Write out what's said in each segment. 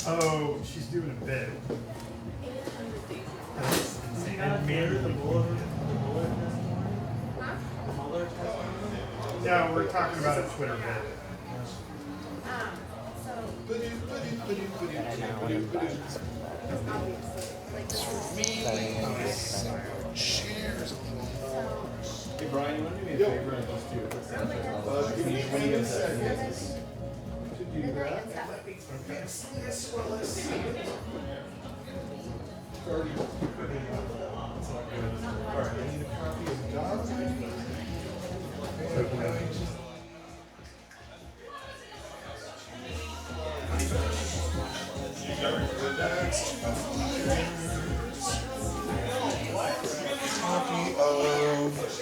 Oh, she's doing a bit. That's insane. And manually. Yeah, we're talking about a Twitter bit. Cheers. Hey Brian, you want to do me a favor and just do it? When you get that, to do that. Yes, well, let's see. Already put it in. Alright, I need a copy of God's Copy of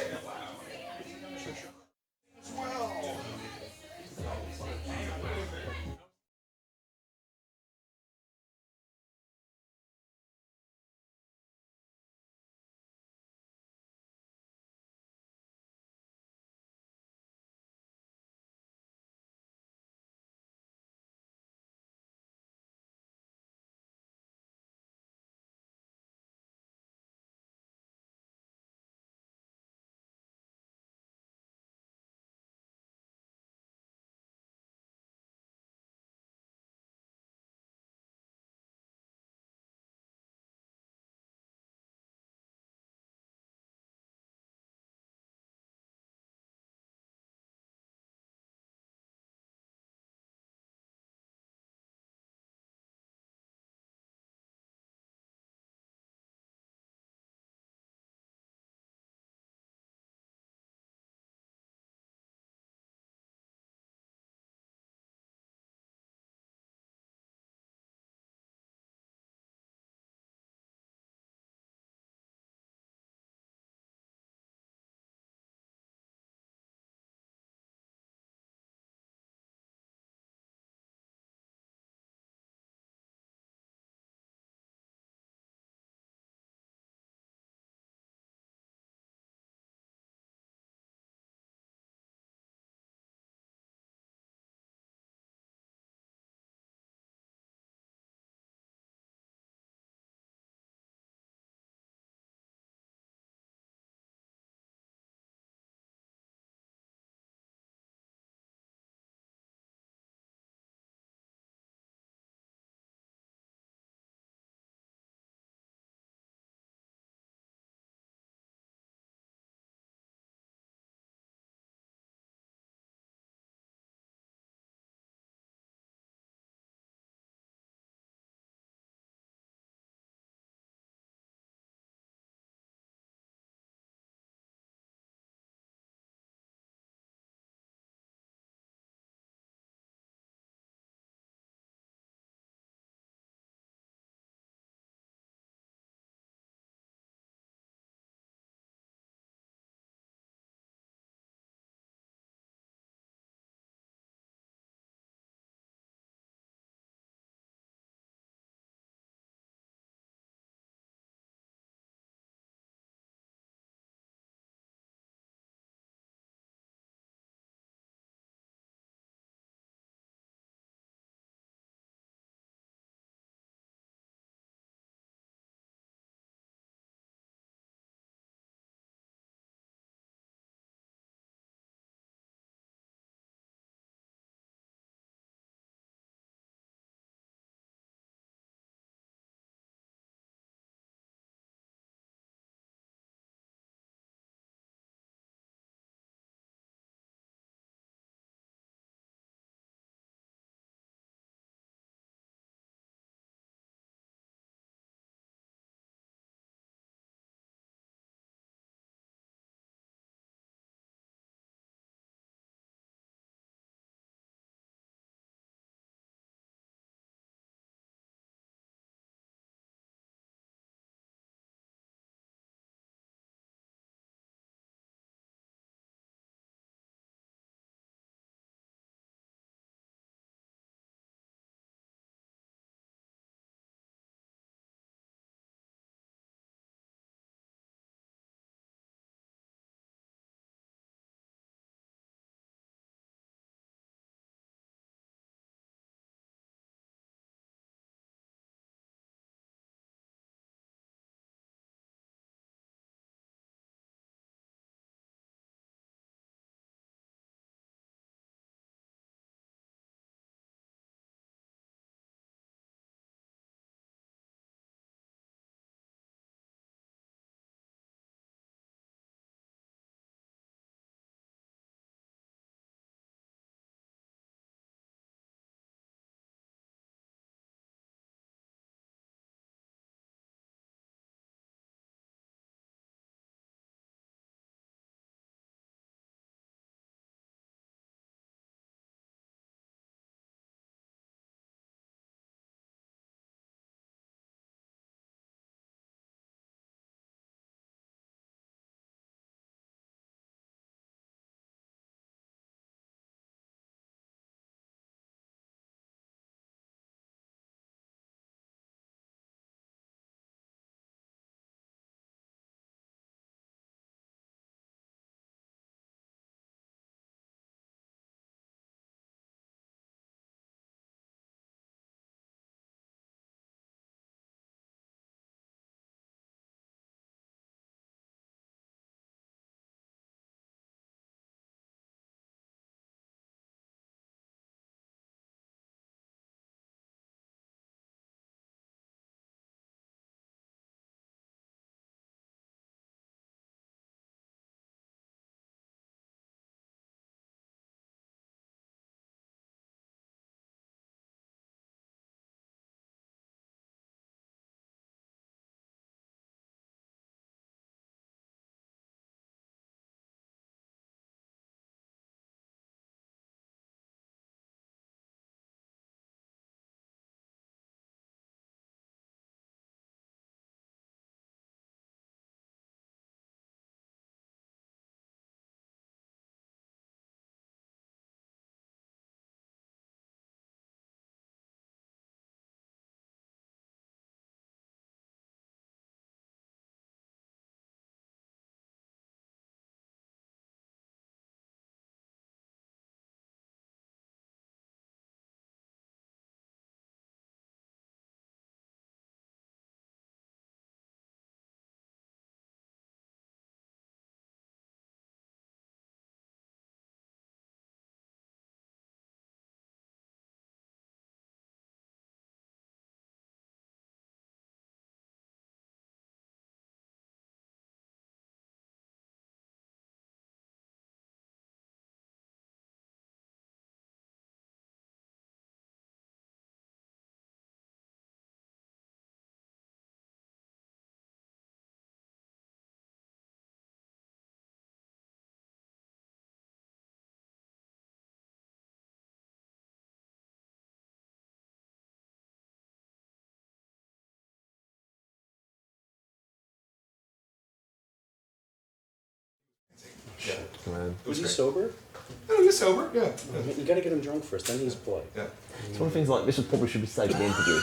Man. Was he sober? No, he was sober. Yeah. You gotta get him drunk first, then he's polite. Yeah. It's one of the things like this probably should be said in the interview.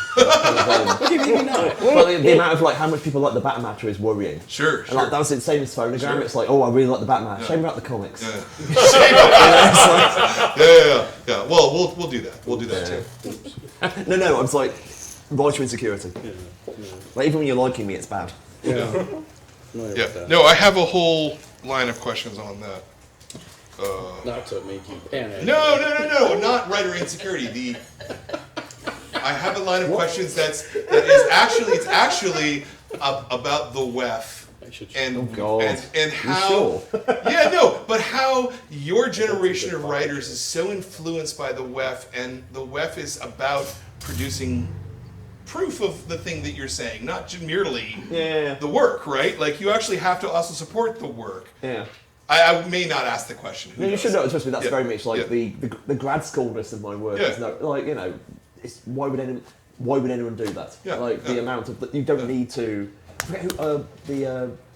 Okay, maybe not. But the amount of like how much people like the Bat Matter is worrying. Sure. And like that was the same as Phonogram. Sure. It's like, oh, I really like the Bat Matter. Shame about the comics. Yeah. You Yeah. Well, we'll do that. We'll do that too. know, it's like, no, I'm just like writer insecurity. Like even when you're liking me, it's bad. Yeah. Yeah. No, I have a whole line of questions on that. Not to make you panic. No, not writer insecurity. I have a line of questions that is actually about the WEF and God. and You how sure? yeah, no, but how your generation of writers is so influenced by the WEF, and the WEF is about producing proof of the thing that you're saying, not just merely the work, right? Like you actually have to also support the work. Yeah. I may not ask the question. Who No, you knows? should know. Trust me, that's Yeah. very much like Yeah. the grad schoolness of my work. Yeah. Is no, like it's why would anyone do that? Yeah. Like the amount of you don't need to. I forget who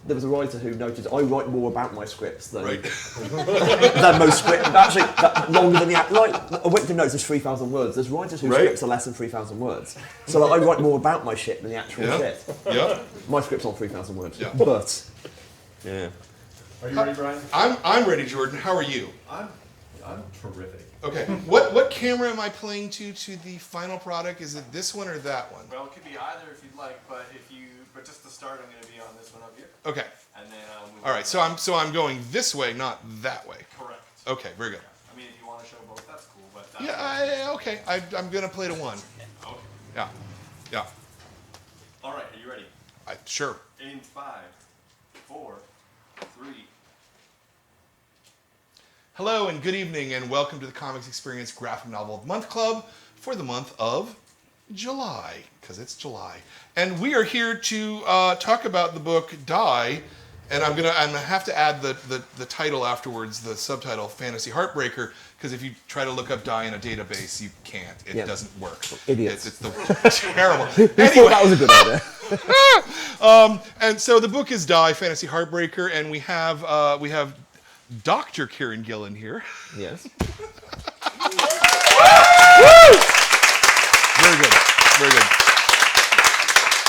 there was a writer who noted I write more about my scripts than Right. than most scripts. Actually, longer than the like a victim notes is 3,000 words. There's writers whose Right. scripts are less than 3,000 words. So like, I write more about my shit than the actual Yeah. shit. Yeah. My script's on 3,000 words. Yeah. But yeah. Are you ready, Brian? I'm ready, Jordan. How are you? I'm terrific. Okay. What camera am I playing to the final product? Is it this one or that one? Well, it could be either if you'd like, but just to start, I'm going to be on this one up here, Okay. and then I'll move. All right. on. So I'm going this way, not that way. Correct. Okay. Very good. I mean, if you want to show both, that's cool. But that's Yeah. Okay. I'm gonna play to one. Okay. Yeah. Yeah. All right. Are you ready? Sure. In 5, 4, 3. Hello and good evening and welcome to the Comics Experience Graphic Novel of the Month Club for the month of July, because it's July. And we are here to talk about the book Die, and I'm gonna have to add the title afterwards, the subtitle, Fantasy Heartbreaker, because if you try to look up Die in a database, you can't. It doesn't work. Idiots. It's terrible. Who thought Anyway. that was a good idea? And so the book is Die, Fantasy Heartbreaker, and we have Dr. Kieron Gillen here. Yes. Very good. Very good.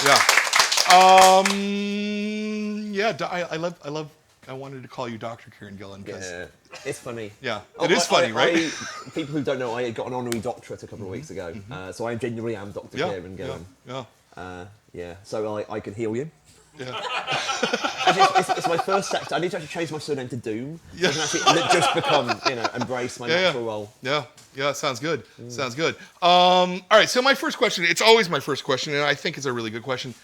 Yeah. I wanted to call you Dr. Kieron Gillen because Yeah. It's funny. yeah, it is funny, right? People who don't know, I got an honorary doctorate a couple of weeks ago, so I genuinely am Dr. Yeah, Kieron Gillen. yeah. Yeah, so I can heal you. Yeah. Actually, it's my first sector. I need to actually change my surname to Doom. Yeah. So I can actually just become, embrace my natural role. Yeah, sounds good. Sounds good. All right, so my first question, it's always my first question, and I think it's a really good question.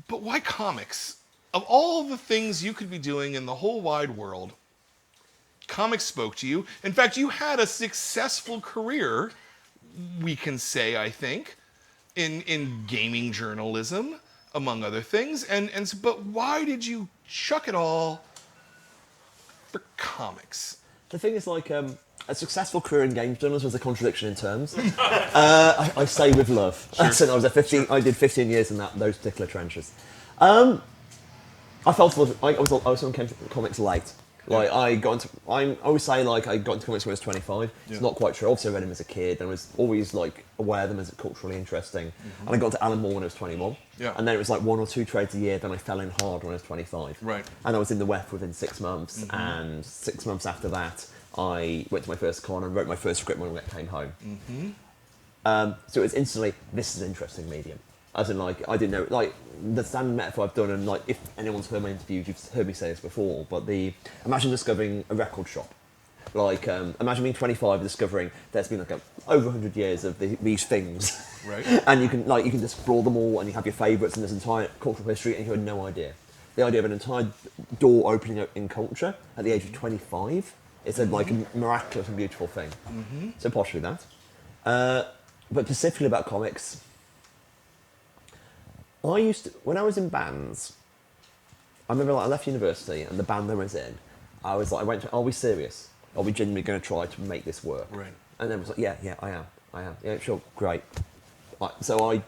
But why comics? Of all the things you could be doing in the whole wide world, comics spoke to you. In fact, you had a successful career, we can say, I think, in gaming journalism, among other things. But why did you chuck it all for comics? The thing is, like, a successful career in games journalism was a contradiction in terms. I say with love. Sure. So I did 15 years in those particular trenches. I felt I was on comics late. Like I always say like I got into comics when I was 25. Yeah. It's not quite true. Obviously I read them as a kid and I was always like aware of them as culturally interesting. And I got into Alan Moore when I was 21. Yeah. And then it was like 1 or 2 trades a year. Then I fell in hard when I was 25. Right. And I was in the WEF within 6 months. And 6 months after that, I went to my first con and wrote my first script when I came home. So it was instantly, this is an interesting medium. As in, like, I didn't know, like, the standard metaphor I've done, and, like, if anyone's heard my interviews, you've heard me say this before, but imagine discovering a record shop. Like, imagine being 25 and discovering there's been, like, over 100 years of these things. Right. And you can just explore them all, and you have your favourites, and there's entire cultural history, and you had no idea. The idea of an entire door opening up in culture at the age of 25 is, like, a miraculous and beautiful thing. So, partially that. But specifically about comics, when I was in bands, I remember like I left university and the band I was in, I was like, are we serious? Are we genuinely going to try to make this work? Right. And then I was like, yeah, I am. Yeah, sure, great. So I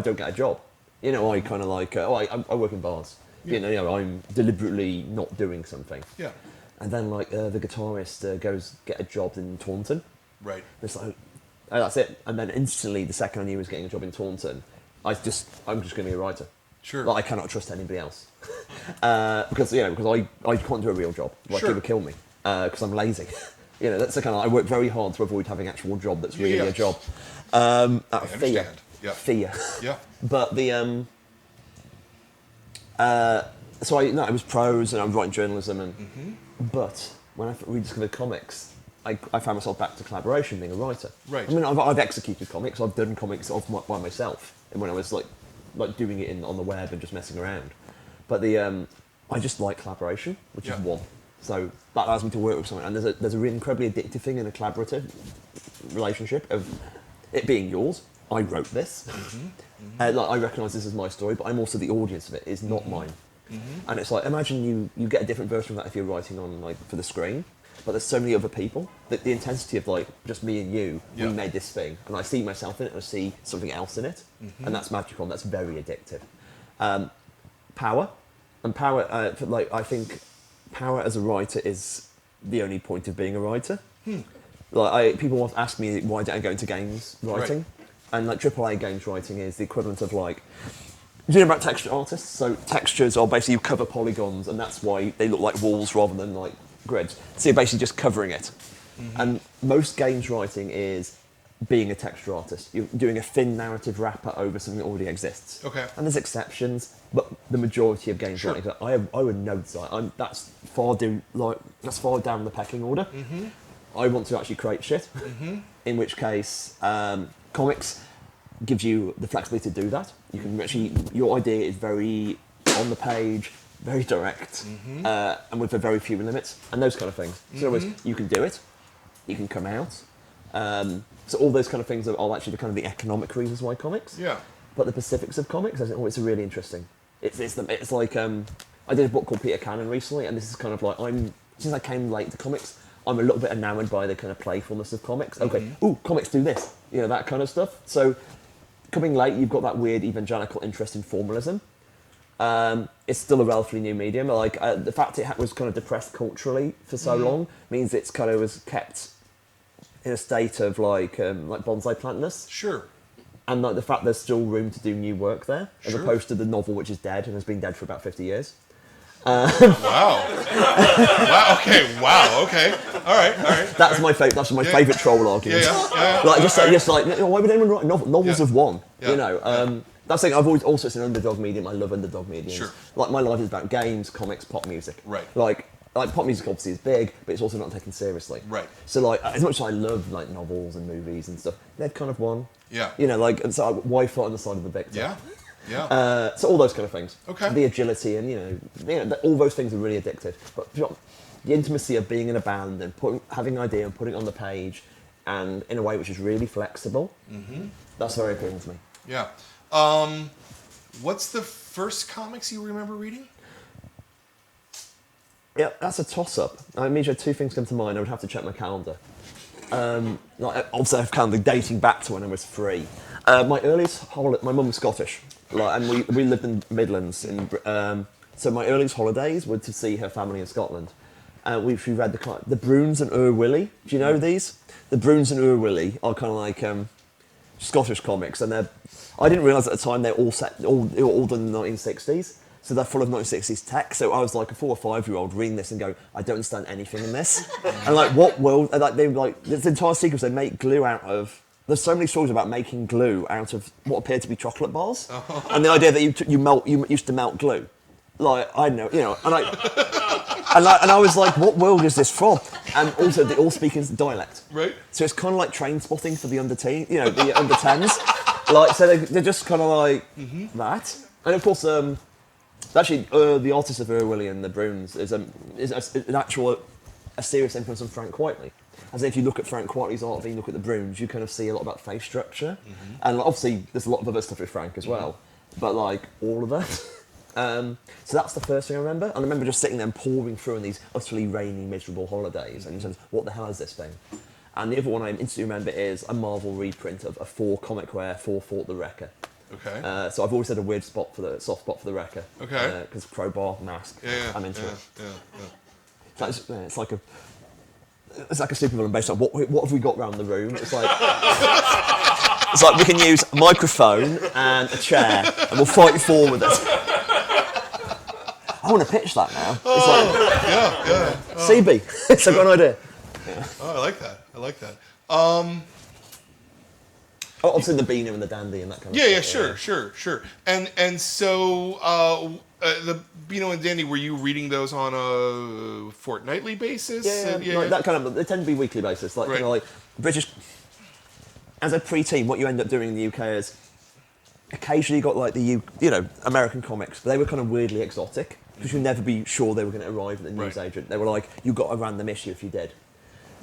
don't get a job. I kind of like, I work in bars. Yeah. I'm deliberately not doing something. Yeah. And then like the guitarist goes get a job in Taunton. Right. It's like, oh, that's it. And then instantly, the second I knew he was getting a job in Taunton, I'm just going to be a writer. Sure. Like, I cannot trust anybody else because I can't do a real job. Like, Sure. it would kill me because I'm lazy. That's the kind of I work very hard to avoid having an actual job that's really a job. Out of fear. understand. Yeah. Fear. Yeah. But the so I was prose and I was writing journalism and but when I rediscovered comics, I found myself back to collaboration, being a writer. Right. I mean, I've executed comics. I've done comics by myself, and when I was like doing it on the web and just messing around. But I just like collaboration, which is one. So that allows me to work with someone, and there's a really incredibly addictive thing in a collaborative relationship of it being yours. I wrote this. Like, I recognise this as my story, but I'm also the audience of it. It's not mine. And it's like, imagine you get a different version of that if you're writing on like for the screen, but there's so many other people that the intensity of like just me and you, we made this thing, and I see myself in it, and I see something else in it, and that's magical. And that's very addictive. Power, I think power as a writer is the only point of being a writer. Like people often ask me why don't I go into games writing, and like AAA games writing is the equivalent of like. Do you know about texture artists? So textures are basically you cover polygons, and that's why they look like walls rather than like grids. So you're basically just covering it. And most games writing is being a texture artist. You're doing a thin narrative wrapper over something that already exists. Okay. And there's exceptions, but the majority of games writing, I would know design. That's far down the pecking order. I want to actually create shit. In which case, comics gives you the flexibility to do that. You can actually, your idea is very on the page, very direct, and with a very few limits, and those kind of things. So in other words, you can do it, you can come out. So all those kind of things are actually kind of the economic reasons why comics. Yeah. But the specifics of comics, I think, it's really interesting. It's like I did a book called Peter Cannon recently, and this is kind of like since I came late to comics, I'm a little bit enamoured by the kind of playfulness of comics. Okay, ooh, comics do this, that kind of stuff. So coming late, you've got that weird evangelical interest in formalism. It's still a relatively new medium. Like the fact it was kind of depressed culturally for so long means it's kind of was kept in a state of like bonsai plantness. Sure. And like the fact there's still room to do new work there, as opposed to the novel which is dead and has been dead for about 50 years. Wow. Wow. Okay. Wow. Okay. All right. That's my favorite. That's my favorite troll argument. Like just like why would anyone write novels of one? That's the thing. I've always also it's an underdog medium. I love underdog mediums. Sure. Like my life is about games, comics, pop music. Right. Like pop music obviously is big, but it's also not taken seriously. Right. So like as much as I love like novels and movies and stuff, they're kind of one. Yeah. And so why fight on the side of the victim? Yeah. Yeah. So all those kind of things. Okay. The agility and all those things are really addictive. But the intimacy of being in a band and having an idea and putting it on the page, and in a way which is really flexible. That's very appealing to me. Yeah. What's the first comics you remember reading? Yeah, that's a toss-up. I mean, two things come to mind. I would have to check my calendar. Obviously, I have calendar dating back to when I was 3. My earliest holiday, my mum was Scottish, and we lived in the Midlands. So my earliest holidays were to see her family in Scotland. We read the Bruins and Ur Willie. Do you know these? The Bruins and Ur Willie are kind of like Scottish comics, and I didn't realise at the time they were all done in the 1960s. So they're full of 1960s tech. So I was like a 4 or 5 year old reading this and going, I don't understand anything in this. And like, what world? And like, this entire sequence, they make glue out of. There's so many stories about making glue out of what appeared to be chocolate bars, and the idea that you used to melt glue. Like I know, and I was like, what world is this from? And also, they all speak in dialect. Right. So it's kind of like Train Spotting for the under 10s. Like, so they're just kind of like that. And of course, actually, the artist of Ur Willie and the Bruins is a serious influence on Frank Whiteley. As if you look at Frank Whiteley's art, and you look at the Bruins, you kind of see a lot about face structure. And obviously, there's a lot of other stuff with Frank as well. But like, all of that. So that's the first thing I remember. And I remember just sitting there and pouring through on these utterly rainy, miserable holidays. And just, what the hell is this thing? And the other one I instantly remember is a Marvel reprint of a 4 comic where 4 fought the Wrecker. Okay. So I've always had a weird soft spot for the Wrecker. Okay. Because crowbar, mask, I'm into it. Yeah. It's like a supervillain based on what have we got around the room? It's like we can use a microphone and a chair, and we'll fight forward with it. I want to pitch that now. It's like, CB, it's a good idea. Yeah. Oh, I like that. Obviously the Beano and the Dandy and that kind of stuff. Sure. And so the Beano and Dandy, were you reading those on a fortnightly basis? Like that kind of. They tend to be weekly basis. Like, right. you know, like British. As a pre-teen, what you end up doing in the UK is occasionally you got like American comics, but they were kind of weirdly exotic because you'd never be sure they were going to arrive at the newsagent. They were like, you got a random issue if you did.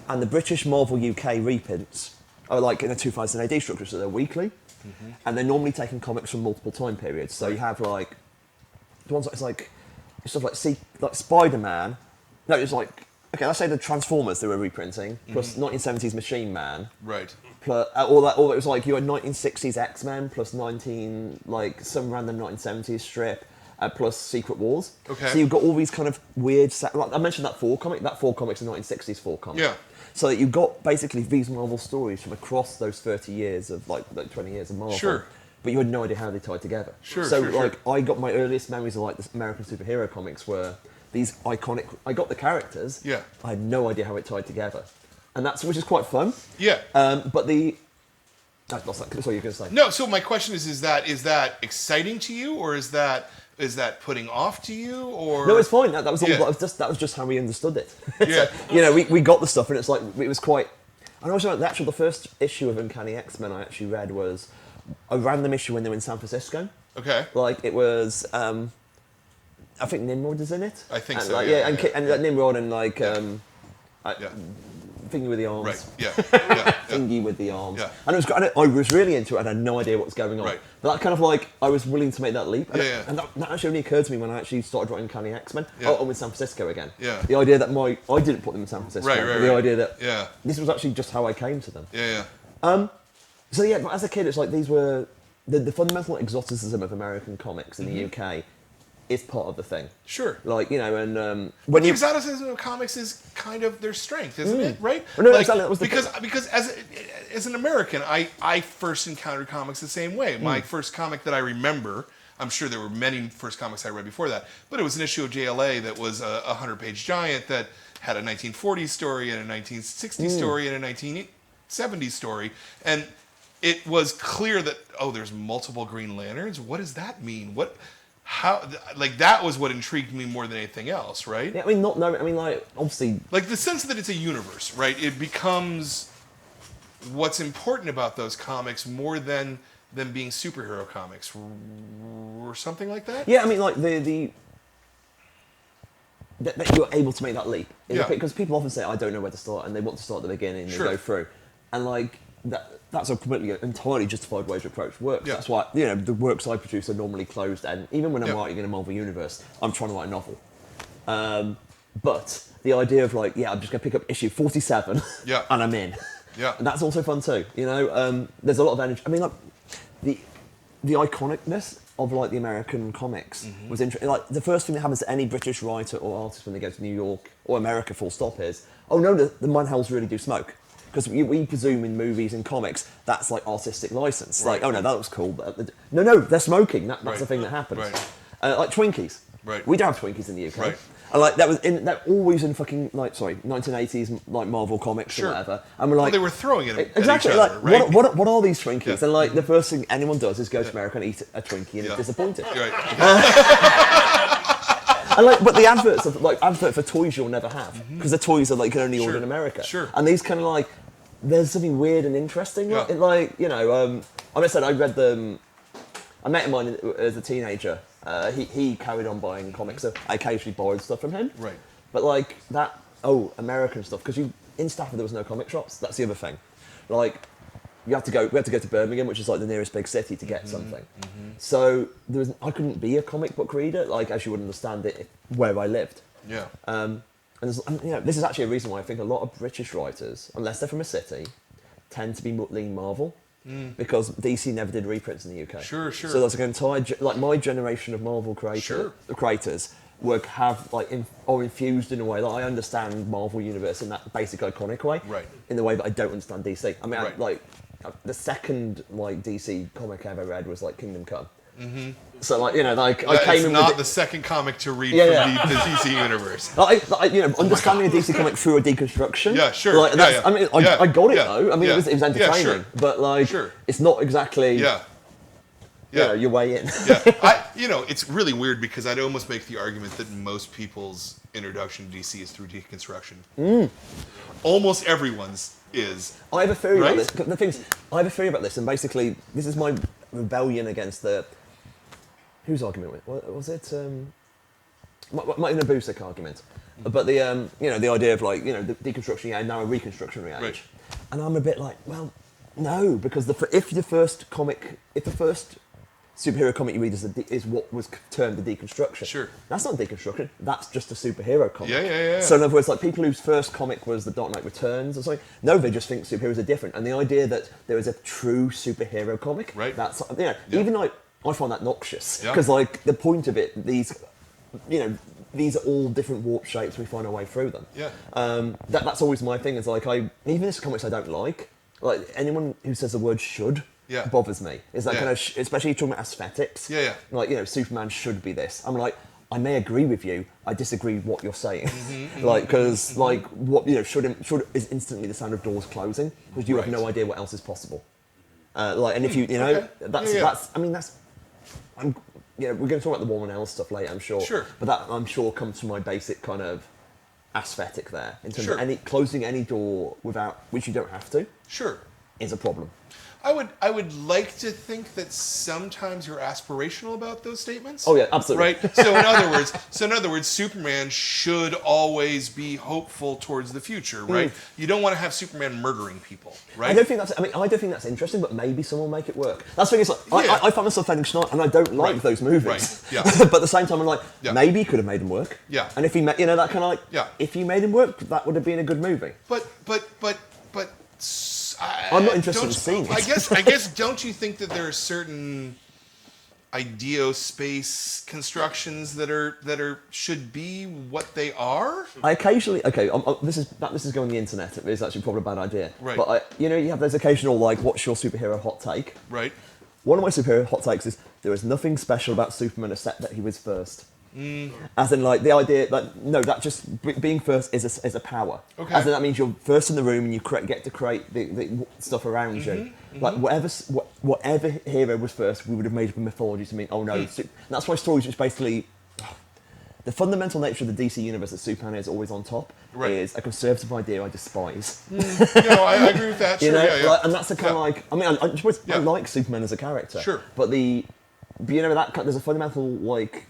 And the British Marvel UK reprints are like in a 2000 AD structure, so they're weekly, and they're normally taking comics from multiple time periods. So you have like the ones it's stuff like Spider-Man. No, it's like, okay, let's say the Transformers they were reprinting, plus 1970s Machine Man. Right. Plus all that it was like you had 1960s X-Men plus some random 1970s strip. Plus Secret Wars. Okay. So you've got all these kind of weird. Like I mentioned that 4 comic. That 4 comic's a 1960s 4 comic. Yeah. So that you've got basically these Marvel stories from across those 30 years of like 20 years of Marvel. Sure. But you had no idea how they tied together. Sure. So I got my earliest memories of like the American superhero comics were these iconic. I got the characters. Yeah. I had no idea how it tied together, and which is quite fun. Yeah. But the. That's what you're going to say. No. So my question is that exciting to you, or is that putting off to you, or No, it's fine. That was all. Yeah. That was just how we understood it. Yeah. So, we got the stuff, and it's like it was quite. And also, the first issue of Uncanny X-Men I actually read was a random issue when they were in San Francisco. Okay. Like it was, I think Nimrod is in it. I think so. Like, yeah. and Nimrod and like Thingy with the arms. Right. Yeah. Thingy with the arms. Yeah. And it was great. I was really into it. I had no idea what was going on. Right. But that kind of like, I was willing to make that leap. And, Yeah. and that actually only occurred to me when I actually started writing Uncanny X-Men. Yeah. Oh, with San Francisco again. Yeah. The idea that I didn't put them in San Francisco. Right. But the idea that Yeah. this was actually just how I came to them. Yeah. So yeah, but as a kid, it's like these were the fundamental exoticism of American comics in the UK is part of the thing. Sure. Like, and When the exoticism of comics is kind of their strength, isn't it? Right? Well, no, exactly. That was because as an American, I first encountered comics the same way. My first comic that I remember, I'm sure there were many first comics I read before that, but it was an issue of JLA that was a 100-page giant that had a 1940s story and a 1960s story and a 1970s story, and it was clear that there's multiple Green Lanterns. What does that mean? How that was what intrigued me more than anything else, right? Yeah, obviously, like the sense that it's a universe, right? It becomes what's important about those comics more than them being superhero comics or something like that. Yeah, that you're able to make that leap. Because people often say, I don't know where to start, and they want to start at the beginning and go through. And that's a completely, entirely justified way to approach work. Yeah. That's why, the works I produce are normally closed, and even when I'm writing in a Marvel universe, I'm trying to write a novel. But the idea of I'm just going to pick up issue 47 and I'm in. Yeah. And that's also fun too. There's a lot of energy. The iconicness of the American comics was interesting. Like the first thing that happens to any British writer or artist when they go to New York or America, full stop, is, oh no, the Manhells really do smoke. Because we presume in movies and comics that's like artistic license. Right. Like, oh no, that looks cool. But no, they're smoking. That's the thing that happens. Right. Like Twinkies. Right. We don't have Twinkies in the UK. Right. And they're always in fucking 1980s Marvel comics or whatever. And we're like, they were throwing it exactly. at each other, right? What are these Twinkies? Yeah. And the first thing anyone does is go to America and eat a Twinkie and is disappointed. Right. And but the adverts advert for toys you'll never have because the toys are you can only order in America. Sure. And these kind of there's something weird and interesting. Yeah. I said I read them. I met him as a teenager. He carried on buying comics, so I occasionally borrowed stuff from him. Right. But American stuff, because in Stafford there was no comic shops. That's the other thing. We had to go to Birmingham, which is the nearest big city, to get something. So I couldn't be a comic book reader, as you would understand it where I lived. Yeah. And this is actually a reason why I think a lot of British writers, unless they're from a city, tend to be lean Marvel. Because DC never did reprints in the UK. Sure. So there's an entire, my generation of Marvel creators have like are infused in a way that I understand Marvel Universe in that basic iconic way, Right. in the way that I don't understand DC. I mean, Right. the second like DC comic I ever read was like Kingdom Come. Mm-hmm. So like I came It's in not with the second comic to read Yeah, from yeah. the DC universe. understanding a DC comic through a deconstruction. Yeah, sure. Like, that's, Yeah, I mean, yeah. I got it Yeah. though. I mean, Yeah. it was Yeah, entertaining, sure. but like, Sure. it's not exactly Yeah. you know, your way in. Yeah. It's really weird because I'd almost make the argument that most people's introduction to DC is through deconstruction. Almost everyone's is. I have a theory Right? about this. The thing is, I have a theory about this, and basically, this is my rebellion against the whose argument was it? My Nabusik argument. But the the idea of like the deconstruction, now a reconstruction age. Right. And I'm a bit like, well, no, because if the first superhero comic you read is what was termed the deconstruction. Sure. That's not deconstruction. That's just a superhero comic. Yeah. So in other words, like people whose first comic was The Dark Knight Returns or something, no, they just think superheroes are different. And the idea that there is a true superhero comic, Right. that's even like I find that noxious Yeah. because like the point of it, these are all different warp shapes. We find our way through them. Yeah. That's always my thing. Is like even if comics I don't like anyone who says the word should. Yeah. Bothers me. It's that Yeah. kind of, especially talking about aesthetics. Yeah. Like, Superman should be this. I'm like, I may agree with you. I disagree with what you're saying. Mm-hmm, Like, because what should is instantly the sound of doors closing because you have Right. no idea what else is possible. And if okay. we're going to talk about the Warren L stuff later, I'm sure. Sure. But that I'm sure comes from my basic kind of aesthetic there in terms Sure. of closing any door without which you don't have to Sure. is a problem. I would like to think that sometimes you're aspirational about those statements. Oh yeah, absolutely. Right. So in other words, Superman should always be hopeful towards the future, right? You don't want to have Superman murdering people, right? I don't think that's interesting, but maybe someone will make it work. That's the thing. It's like Yeah. I find myself finding Schneider, and I don't like Right. those movies. Right. Yeah. But at the same time, I'm like, Yeah. maybe he could have made them work. Yeah. And if he, that kind of like, Yeah. if he made him work, that would have been a good movie. But I'm not interested in seeing it. I guess don't you think that there are certain ideospace constructions that are should be what they are? I occasionally, this is going on the internet. It's actually probably a bad idea. Right. But you have those occasional like, what's your superhero hot take? Right. One of my superhero hot takes is there is nothing special about Superman except that he was first. As in, like the idea that that just being first is a power. Okay. As in that means you're first in the room and you get to create the stuff around you. Like whatever hero was first, we would have made up a mythology to mean. Oh no, that's why stories which basically the fundamental nature of the DC universe that Superman is always on top is a conservative idea I despise. I agree with that. Sure. Yeah. And that's the kind of like I mean I suppose I like Superman as a character. Sure. But there's a fundamental like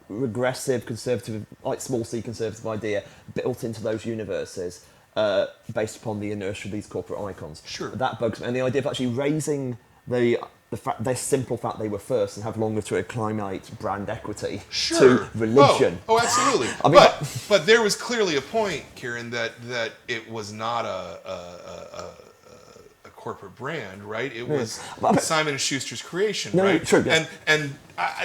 regressive, conservative, like small c conservative idea built into those universes based upon the inertia of these corporate icons. Sure. That bugs me. And the idea of actually raising the simple fact they were first and have longer to acclimate brand equity to religion. Oh, absolutely. I mean, but there was clearly a point, Kieron, that it was not a corporate brand, right? It was Simon & Schuster's creation, No, right? true, yeah. And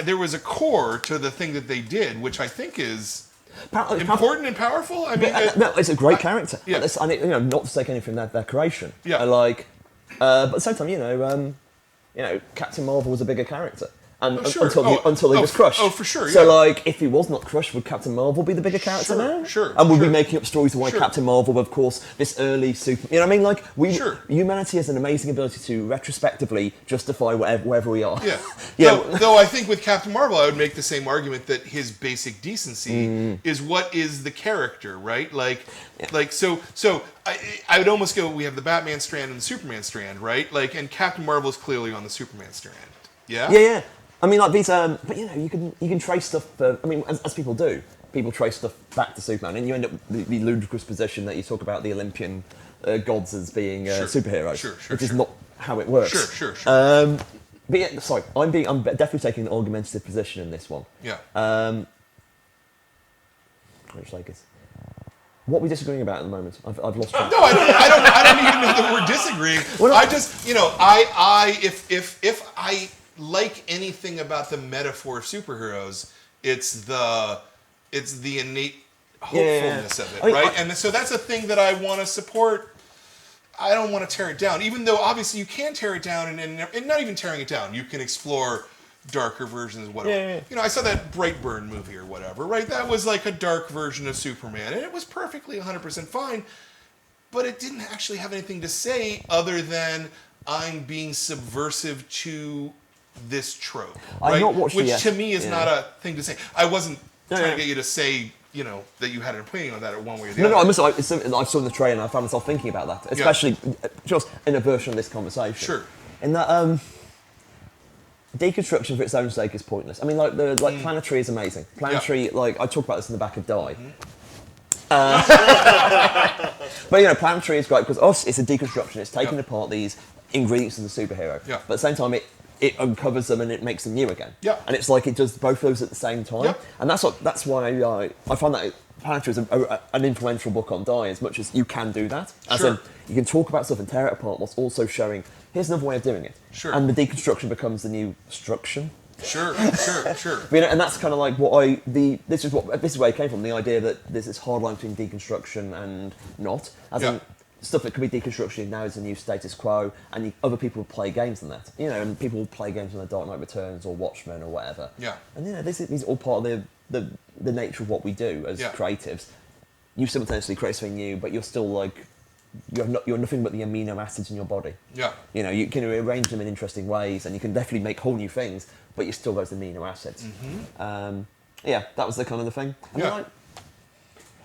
there was a core to the thing that they did, which I think is Powerful. important and powerful. I mean, No, it's a great character. Yeah. Not to take anything from their creation. Yeah. But at the same time, Captain Marvel was a bigger character. And sure. until he was crushed. Oh, for sure. So, Yeah. like, if he was not crushed, would Captain Marvel be the bigger character now? Sure. And would we sure. be making up stories of why Sure. Captain Marvel, of course, this early super... You know what I mean? Like, Sure. humanity has an amazing ability to retrospectively justify wherever we are. Yeah. Yeah. Though I think with Captain Marvel, I would make the same argument that his basic decency is what is the character, right? So I would almost go, we have the Batman strand and the Superman strand, right? And Captain Marvel is clearly on the Superman strand. Yeah? Yeah. I mean, like these, but you can trace stuff. As people do, people trace stuff back to Superman, and you end up the ludicrous position that you talk about the Olympian gods as being superheroes, Sure, which is sure. not how it works. Sure. But yeah, sorry, I'm definitely taking an argumentative position in this one. Yeah. Which like is what are we disagreeing about at the moment? I've lost track. No, I don't even know that we're disagreeing. Well, I just, if I like anything about the metaphor of superheroes, it's the It's the innate Yeah. hopefulness of it, I mean, right? And so that's a thing that I want to support. I don't want to tear it down, even though obviously you can tear it down, and not even tearing it down, you can explore darker versions, whatever. Yeah. You know, I saw that Brightburn movie or whatever, right? That was like a dark version of Superman, and it was perfectly 100% fine, but it didn't actually have anything to say other than I'm being subversive to this trope, I've right? not watched it Which yet. to me is Yeah. not a thing to say. I wasn't trying yeah. to get you to say, you know, that you had an opinion on that or one way or the No, other. no, it's something that I saw in the trailer and I found myself thinking about that, especially just in a version of this conversation. Sure. In that, deconstruction for its own sake is pointless. I mean, like, Planetary is amazing. Planetary, like, I talk about this in the back of Die. But, you know, Planetary is great because it's a deconstruction. It's taking apart these ingredients of the superhero. Yeah. But at the same time, it uncovers them and it makes them new again. Yeah. And it's like it does both of those at the same time. Yeah. And that's why I find that Planetary is an influential book on Die as much as you can do that. As Sure. in, you can talk about stuff and tear it apart whilst also showing, here's another way of doing it. Sure. And the deconstruction becomes the new struction. Sure. But, you know, and that's kind of like this is where it came from, the idea that there's this hard line between deconstruction and not. As in, stuff that could be deconstruction now is the new status quo, and other people will play games than that. You know, and people will play games on The Dark Knight Returns or Watchmen or whatever. Yeah. And, you know, these are all part of the nature of what we do as creatives. You simultaneously create something new, but you're still like, you're nothing but the amino acids in your body. Yeah. You know, you can arrange them in interesting ways, and you can definitely make whole new things, but you still those amino acids. Yeah, that was the kind of the thing. I mean,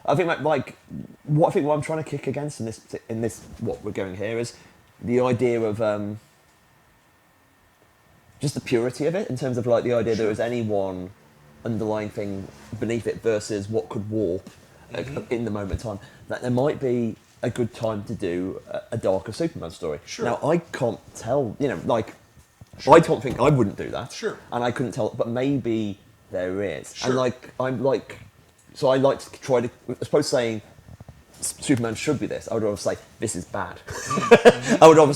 I think what I'm trying to kick against in this what we're going here is the idea of just the purity of it, in terms of like the idea there is any one underlying thing beneath it versus what could warp in the moment in time. That there might be a good time to do a darker Superman story. Sure. Now I can't tell, you know, like I don't think I wouldn't do that. Sure. And I couldn't tell, but maybe there is. Sure. And so I like to try to, as opposed to saying Superman should be this, I would rather say this is bad. I would rather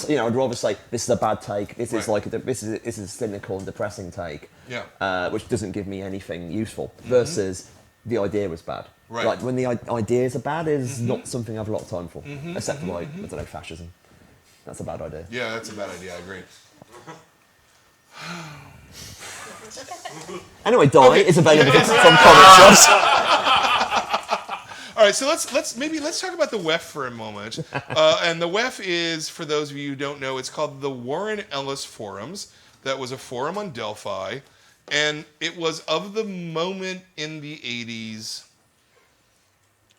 say this is a bad take. This is like this is a cynical and depressing take. Yeah. Which doesn't give me anything useful. Versus the idea was bad. Right. Like when the ideas are bad is not something I have a lot of time for, except for like I don't know, fascism. That's a bad idea. Yeah, that's a bad idea. I agree. Anyway, Die is available from comic shops. All right, so let's talk about the WEF for a moment. And the WEF is, for those of you who don't know, it's called the Warren Ellis Forums. That was a forum on Delphi, and it was of the moment in the 80s.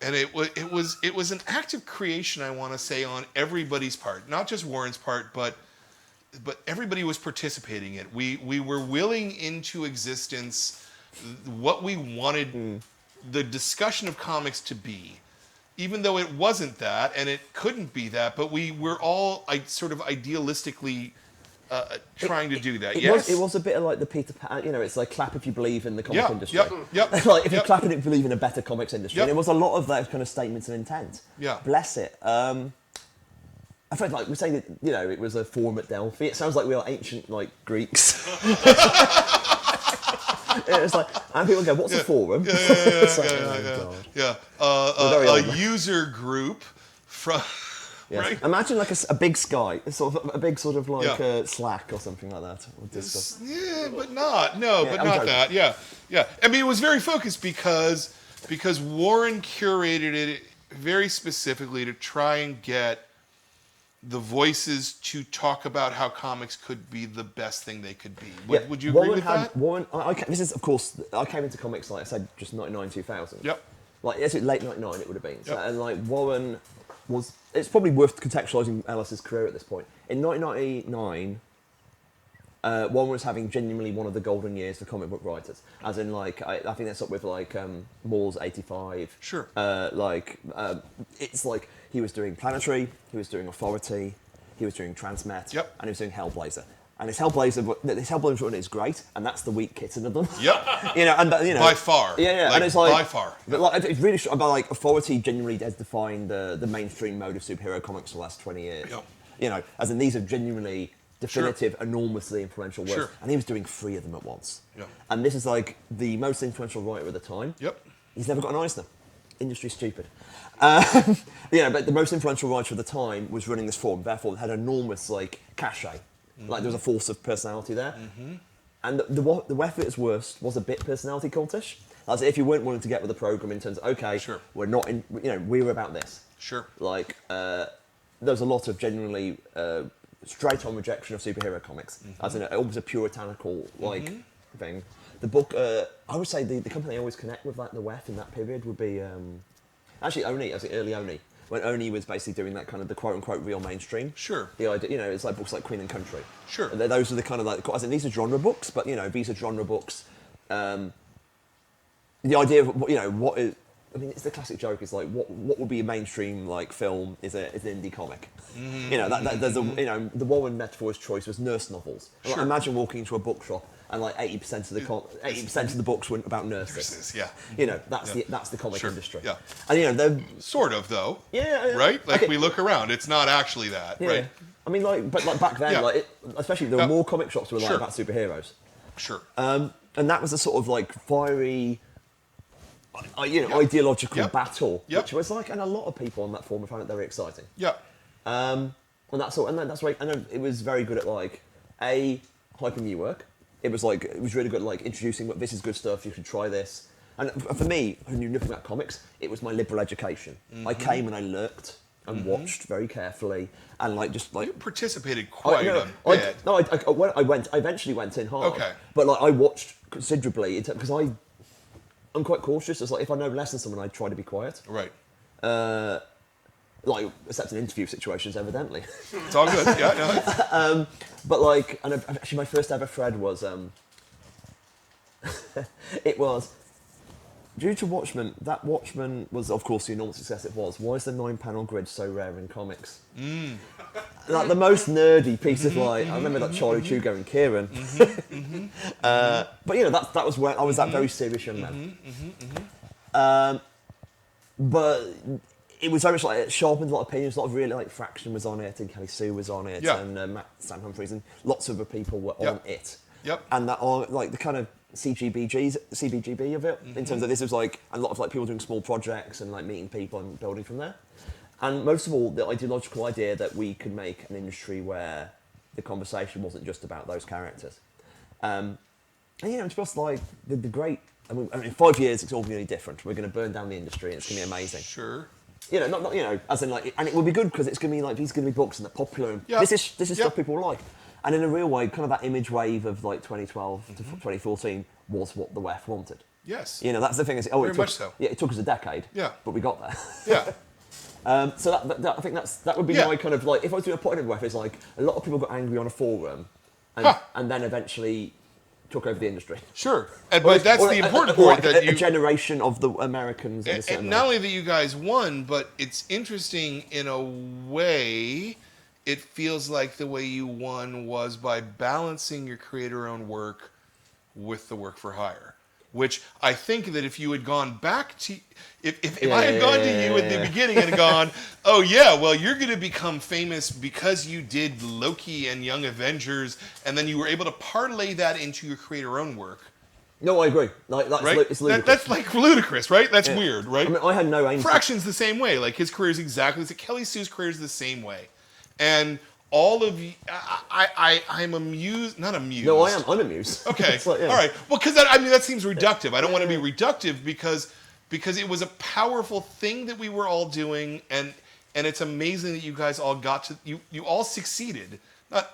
And it was an act of creation, I want to say, on everybody's part, not just Warren's part, but everybody was participating in it. We were willing into existence what we wanted the discussion of comics to be, even though it wasn't that and it couldn't be that, but we were all sort of idealistically trying to do that. It was a bit of like the Peter Pan, you know, it's like clap if you believe in the comic industry. Yep. Like if you clap if you believe in a better comics industry. Yep. And it was a lot of those kind of statements and intent. Yeah. Bless it. I felt like we're saying that, you know, it was a forum at Delphi. It sounds like we are ancient, like, Greeks. It's like, and people go, what's a forum? A user group from... Yeah. Right? Imagine like a big Sky, a big sort of like Slack or something like that. Or Discord. Yeah, but not. No, Yeah, but I'm not joking. that. Yeah. I mean, it was very focused because Warren curated it very specifically to try and get the voices to talk about how comics could be the best thing they could be. Would you agree with that? This is, of course, I came into comics, like I said, just 99, 2000. Yep. Like, late 99 it would have been. So, Yep. and like, Warren was, it's probably worth contextualising Ellis's career at this point. In 1999, Warren was having genuinely one of the golden years for comic book writers. As in, like, I think that's up with, like, Moore's 85. Sure. It's like, he was doing Planetary, he was doing Authority, he was doing Transmet, Yep. and he was doing Hellblazer. And his Hellblazer run is great, and that's the weak kitten of them. Yep. You know, and you know, By far. Yeah, Like, and it's like by far. But like, it's really about like Authority genuinely has defined the mainstream mode of superhero comics for the last 20 years. Yep. You know, as in these are genuinely definitive, enormously influential works, Sure. and he was doing 3 of them at once. Yep. And this is like the most influential writer at the time. Yep. He's never got an Eisner. Industry's stupid. But the most influential writer of the time was running this forum, therefore it had enormous like cachet. Like there was a force of personality there. And the WEF at its worst was a bit personality cultish. As if you weren't willing to get with the program in terms of, okay, we're not in, we're about this. Sure. Like, there's a lot of genuinely straight on rejection of superhero comics, as in almost a puritanical like thing. The book, I would say the company I always connect with, like the WEF in that period, would be actually Oni, as the early Oni, when Oni was basically doing that kind of the quote unquote real mainstream. Sure. The idea, it's like books like Queen and Country. Sure. Those are the kind of like, as in these are genre books, but these are genre books. The idea of what is. I mean, it's the classic joke. Is like what would be a mainstream like film is an indie comic. There's a the Warren metaphor's choice was nurse novels. Sure. Like, imagine walking into a bookshop and like 80% of the 80% of the books were about nurses. Yeah. That's the comic industry. Yeah. And they're Sort of though. yeah. Right? Like okay. we look around, it's not actually that, Yeah. right? I mean, but back then, Yeah. especially there were more comic shops that were like Sure. about superheroes. Sure. And that was a sort of like fiery, ideological Yep. battle, Yep. which was like, and a lot of people on that forum found it very exciting. Yeah. And that's all, and then that's why, and then it was very good at like hyping new work. It was really good at like introducing what this is good stuff. You should try this. And for me, who knew nothing about comics, it was my liberal education. I came and I lurked and watched very carefully, and like just like You participated quite a bit. I eventually went in hard. Okay. But like I watched considerably because I'm quite cautious. It's like if I know less than someone, I try to be quiet. Right. Like except in interview situations, evidently. It's all good. Yeah. But like, and actually, my first ever thread was it was due to Watchmen. That Watchmen was, of course, the enormous success it was. Why is the 9-panel grid so rare in comics? Like the most nerdy piece of like, I remember that Charlie Chu going Kieron. But that was where I was that very serious young man. But it was very much like it sharpened a lot of opinions. A lot of really like Fraction was on it, and Kelly Sue was on it, Yeah. and Matt Stan Humphries, and lots of other people were on it. Yep. And that are like the kind of CBGB of it, in terms of this was like a lot of like people doing small projects and like meeting people and building from there. And most of all, the ideological idea that we could make an industry where the conversation wasn't just about those characters. And it's just like the great. I mean, in 5 years, it's all going to be different. We're going to burn down the industry, and it's going to be amazing. Sure. Not as in like, and it will be good because it's going to be like these are going to be books and they're popular. And this is stuff people like. And in a real way, kind of that image wave of like 2012 to 2014 was what the WEF wanted. Yes. That's the thing. Very much so. Yeah, it took us a decade. Yeah. But we got there. Yeah. So I think that would be my kind of like, if I was doing a point in WEF, it's like a lot of people got angry on a forum and then eventually took over the industry. Sure. But that's the important point that a generation of the Americans. And not only that you guys won, but it's interesting in a way. It feels like the way you won was by balancing your creator-owned work with the work for hire. Which I think that if you had gone back to, if I had gone to you at the beginning and gone, oh yeah, well you're going to become famous because you did Loki and Young Avengers, and then you were able to parlay that into your creator-owned work. No, I agree. Like that's right? It's ludicrous. That's like ludicrous, right? That's weird, right? I mean, I had no aim. Fraction's the same way. Like his career is exactly the same. Kelly Sue's career is the same way, and all of you, I'm amused. Not amused. No, I am. I'm amused. Okay. Like, All right. Well, because that seems reductive. I don't want to be reductive because it was a powerful thing that we were all doing, and it's amazing that you guys all got to you all succeeded.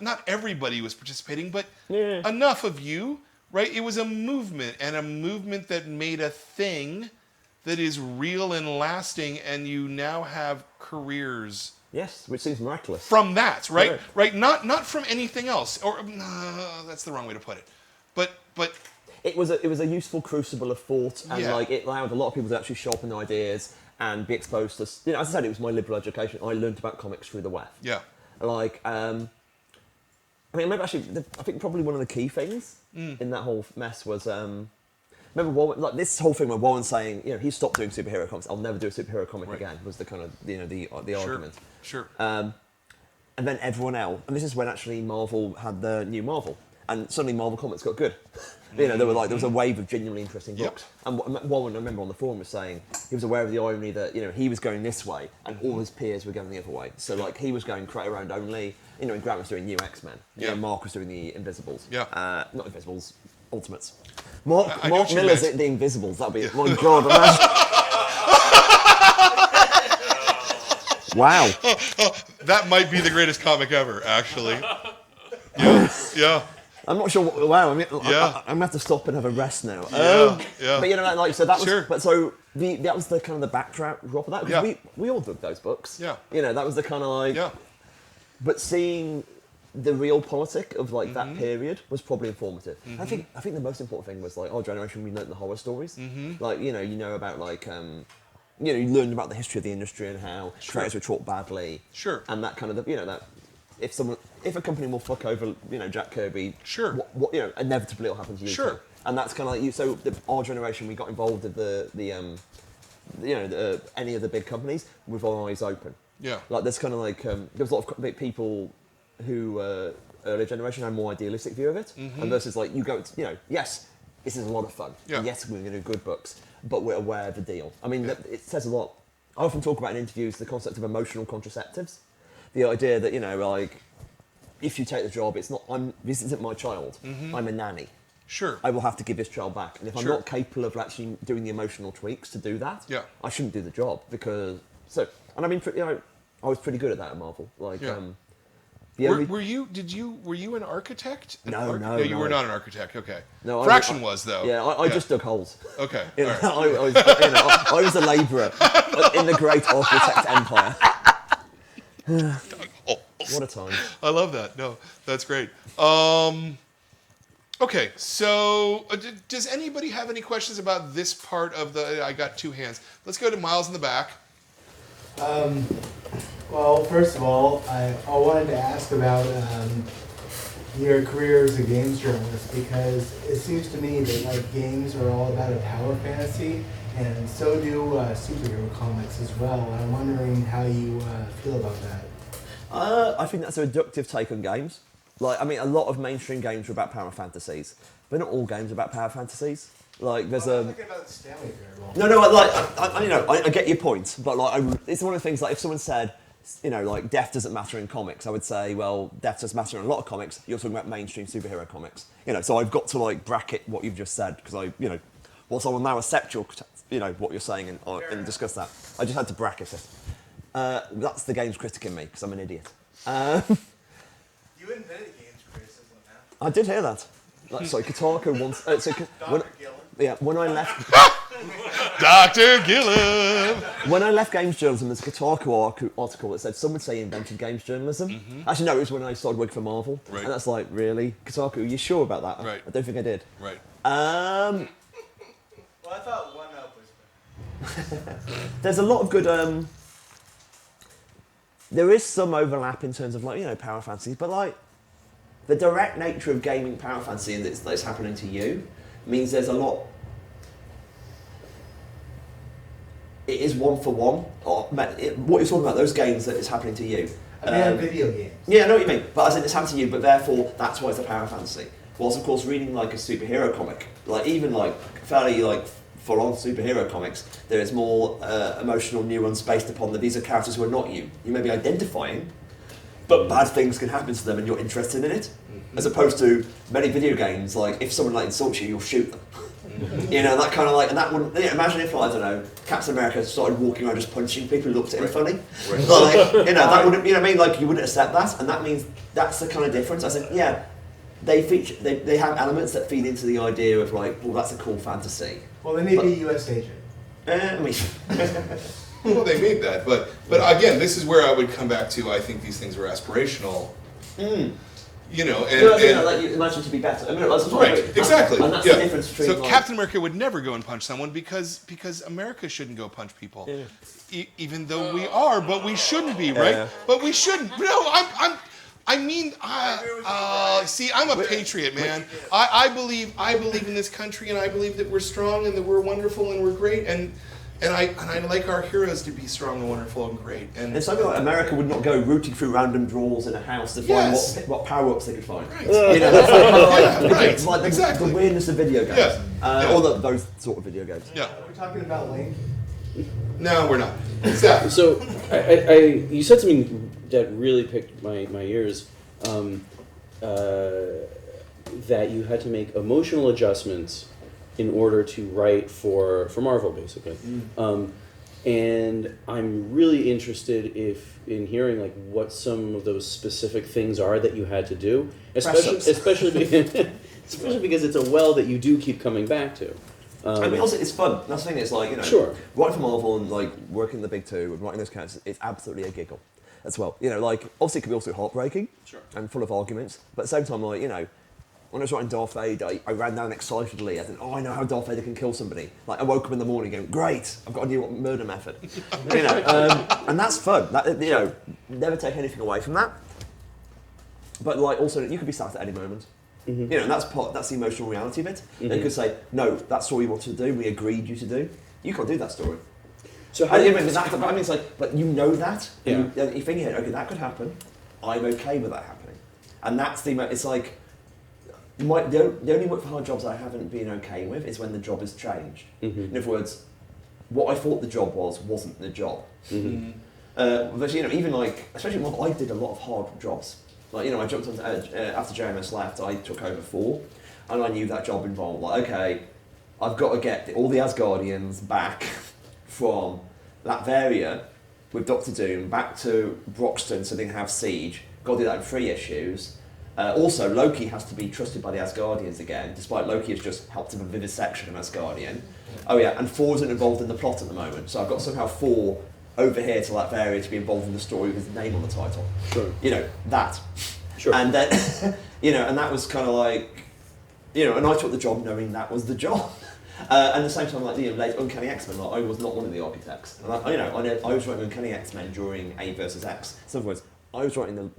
Not everybody was participating, but enough of you, right? It was a movement, and a movement that made a thing that is real and lasting, and you now have careers. Yes, which seems miraculous. From that, right? Yeah. Right? Not from anything else. Or that's the wrong way to put it. But it was a useful crucible of thought, and Yeah. like it allowed a lot of people to actually sharpen their ideas and be exposed to. As I said, it was my liberal education. I learned about comics through the WEF. Yeah. Like, I mean, maybe actually, I think probably one of the key things in that whole mess was. Remember Warren, like this whole thing where Warren saying, he stopped doing superhero comics. I'll never do a superhero comic again. Was the kind of the argument. Sure. And then everyone else, and this is when actually Marvel had the new Marvel, and suddenly Marvel Comics got good. You know, there was a wave of genuinely interesting Yep. books. And one I remember on the forum was saying he was aware of the irony that, you know, he was going this way and all his peers were going the other way. So like he was going creator owned only, you know, and Grant was doing new X-Men. You know, Mark was doing the Invisibles. Yeah. Not Invisibles, Ultimates. Mark I know what you Miller's meant. the Invisibles. That'd be, my God, imagine. Wow. That might be the greatest comic ever, actually. Yeah. I'm not sure. Wow, I mean, Yeah. I'm gonna have to stop and have a rest now. Yeah. But you know, like so that was. Sure. But so that was the kind of the backdrop of that. Yeah. Because we all dug those books. Yeah. You know, that was the kind of like. Yeah. But seeing the real politic of like that period was probably informative. I think the most important thing was like our generation. We learned the horror stories. Like you know about like. You know, you learned about the history of the industry and how creators were taught badly. Sure. And that kind of, you know, that if a company will fuck over, you know, Jack Kirby, Sure. what you know, inevitably it'll happen to you. Sure. Too. And that's kind of like you. So our generation, we got involved with any of the big companies with our eyes open. Yeah. Like there's kind of like there was a lot of people who earlier generation had a more idealistic view of it, and versus like you go, you know, yes, this is a lot of fun. Yeah. And yes, we're going to do good books, but we're aware of the deal. I mean, it says a lot. I often talk about in interviews the concept of emotional contraceptives, the idea that you know, like, if you take the job, this isn't my child. I'm a nanny. Sure. I will have to give this child back, and if I'm Sure. not capable of actually doing the emotional tweaks to do that, Yeah. I shouldn't do the job because. So, and I mean, you know, I was pretty good at that at Marvel. Like, Yeah. the only- Were you an architect? No, you no. were not an architect. Okay. No, Fraction was though. Yeah, I just dug holes. Okay. You know, All right. I was a labourer in the great architect empire. What a time. I love that. No, that's great. Okay, so does anybody have any questions about this part of the? I got two hands. Let's go to Miles in the back. Well, first of all, I wanted to ask about your career as a games journalist because it seems to me that like games are all about a power fantasy, and so do superhero comics as well. I'm wondering how you feel about that. I think that's a reductive take on games. Like, I mean, a lot of mainstream games are about power fantasies, but not all games are about power fantasies. Like, there's I'm thinking about Stanley Parable. No, I get your point, but like, it's one of the things. Like, if someone said, you know, like death doesn't matter in comics, I would say, well, death does matter in a lot of comics. You're talking about mainstream superhero comics, you know. So I've got to like bracket what you've just said because I, you know, whilst I will now accept your, you know, what you're saying and discuss that, I just had to bracket it. That's the games critic in me because I'm an idiot. You invented games criticism, man. I did hear that. Like, sorry, Kotaku once. Dr. Gillen. Yeah, when I left. Dr. Gillen. When I left games journalism, there's a Kotaku article that said some would say he invented games journalism. Actually, no, it was when I started working for Marvel. Right. And that's like, really? Kotaku, are you sure about that? Right. I don't think I did. Right. Well, I thought One Up was better. There's a lot of good... there is some overlap in terms of, like, you know, power fantasy, but, like, the direct nature of gaming power fantasy that's happening to you means there's a lot... It is one for one. Or, what you're talking about, those games that is happening to you. I mean, video games. Yeah, I know what you mean. But as in, it's happening to you, but therefore, that's why it's a power fantasy. Whilst, of course, reading, like, a superhero comic, like, even, like, fairly, like, full-on superhero comics, there is more emotional nuance based upon that these are characters who are not you. You may be identifying, but bad things can happen to them and you're interested in it. As opposed to many video games, like, if someone, like, insults you, you'll shoot them. You know, that kind of like, and that wouldn't, you know, imagine if, like, I don't know, Captain America started walking around just punching people who looked at him funny. Like, you know, that wouldn't, you know what I mean? Like, you wouldn't accept that, and that means that's the kind of difference. I said, yeah, they have elements that feed into the idea of, like, well, that's a cool fantasy. Well, they need to be a US agent. I mean, Well, they made that, but again, this is where I would come back to. I think these things are aspirational. You know, and like, you imagine to be better. I mean, that's right, exactly. And that's yeah. the difference between. So like, Captain America would never go and punch someone because America shouldn't go punch people, even though we are, but we shouldn't be, right? Yeah. But we shouldn't. No, see, I'm a patriot, man. I believe in this country, and I believe that we're strong and that we're wonderful and we're great, and And I like our heroes to be strong and wonderful and great. And it's something like America would not go rooting through random drawers in a house to find Yes. what power-ups they could find. Right. You know, that's like, right, it's like exactly. the weirdness of video games. Yeah. Yeah. Or those sort of video games. Yeah. We're talking about Link. No, we're not. Seth. So, you said something that really picked my ears. That you had to make emotional adjustments in order to write for Marvel, basically. And I'm really interested in hearing like what some of those specific things are that you had to do, especially because it's a well that you do keep coming back to. I mean, also it's fun. That's the thing. It's like, you know, Sure. writing for Marvel and like working the big two and writing those characters, it's absolutely a giggle as well. You know, like obviously it can be also heartbreaking and full of arguments, but at the same time, like, you know, when I was writing Darth Vader, I ran down excitedly. I think, I know how Darth Vader can kill somebody. Like, I woke up in the morning going, great, I've got a new murder method. You know, and that's fun. That, you know, never take anything away from that. But like, also, you could be sacked at any moment. You know, and that's the emotional reality of it. They could say, no, that's all you wanted to do, we agreed you to do. You can't do that story. So how I do mean, you, it's like, but you know that. Yeah. And you think, okay, that could happen. I'm okay with that happening. And that's it's like, the only work for hard jobs I haven't been okay with is when the job has changed. In other words, what I thought the job wasn't the job. But, you know, even like, especially when I did a lot of hard jobs. Like, you know, I jumped on after JMS left, I took over 4, and I knew that job involved like, okay, I've got to get all the Asgardians back from Latveria with Doctor Doom back to Broxton so they can have Siege. Got to do that in 3 issues. Also, Loki has to be trusted by the Asgardians again, despite Loki has just helped him with vivisection of Asgardian. Oh yeah, and 4 isn't involved in the plot at the moment, so I've got somehow 4 over here to Latveria to be involved in the story with his name on the title. Sure. You know, that. Sure. And then, you know, and that was kind of like, you know, and I took the job knowing that was the job. And at the same time, like, you know, late Uncanny X-Men, like, I was not one of the architects. And I was writing Uncanny X-Men during A versus X. So in other words, I was writing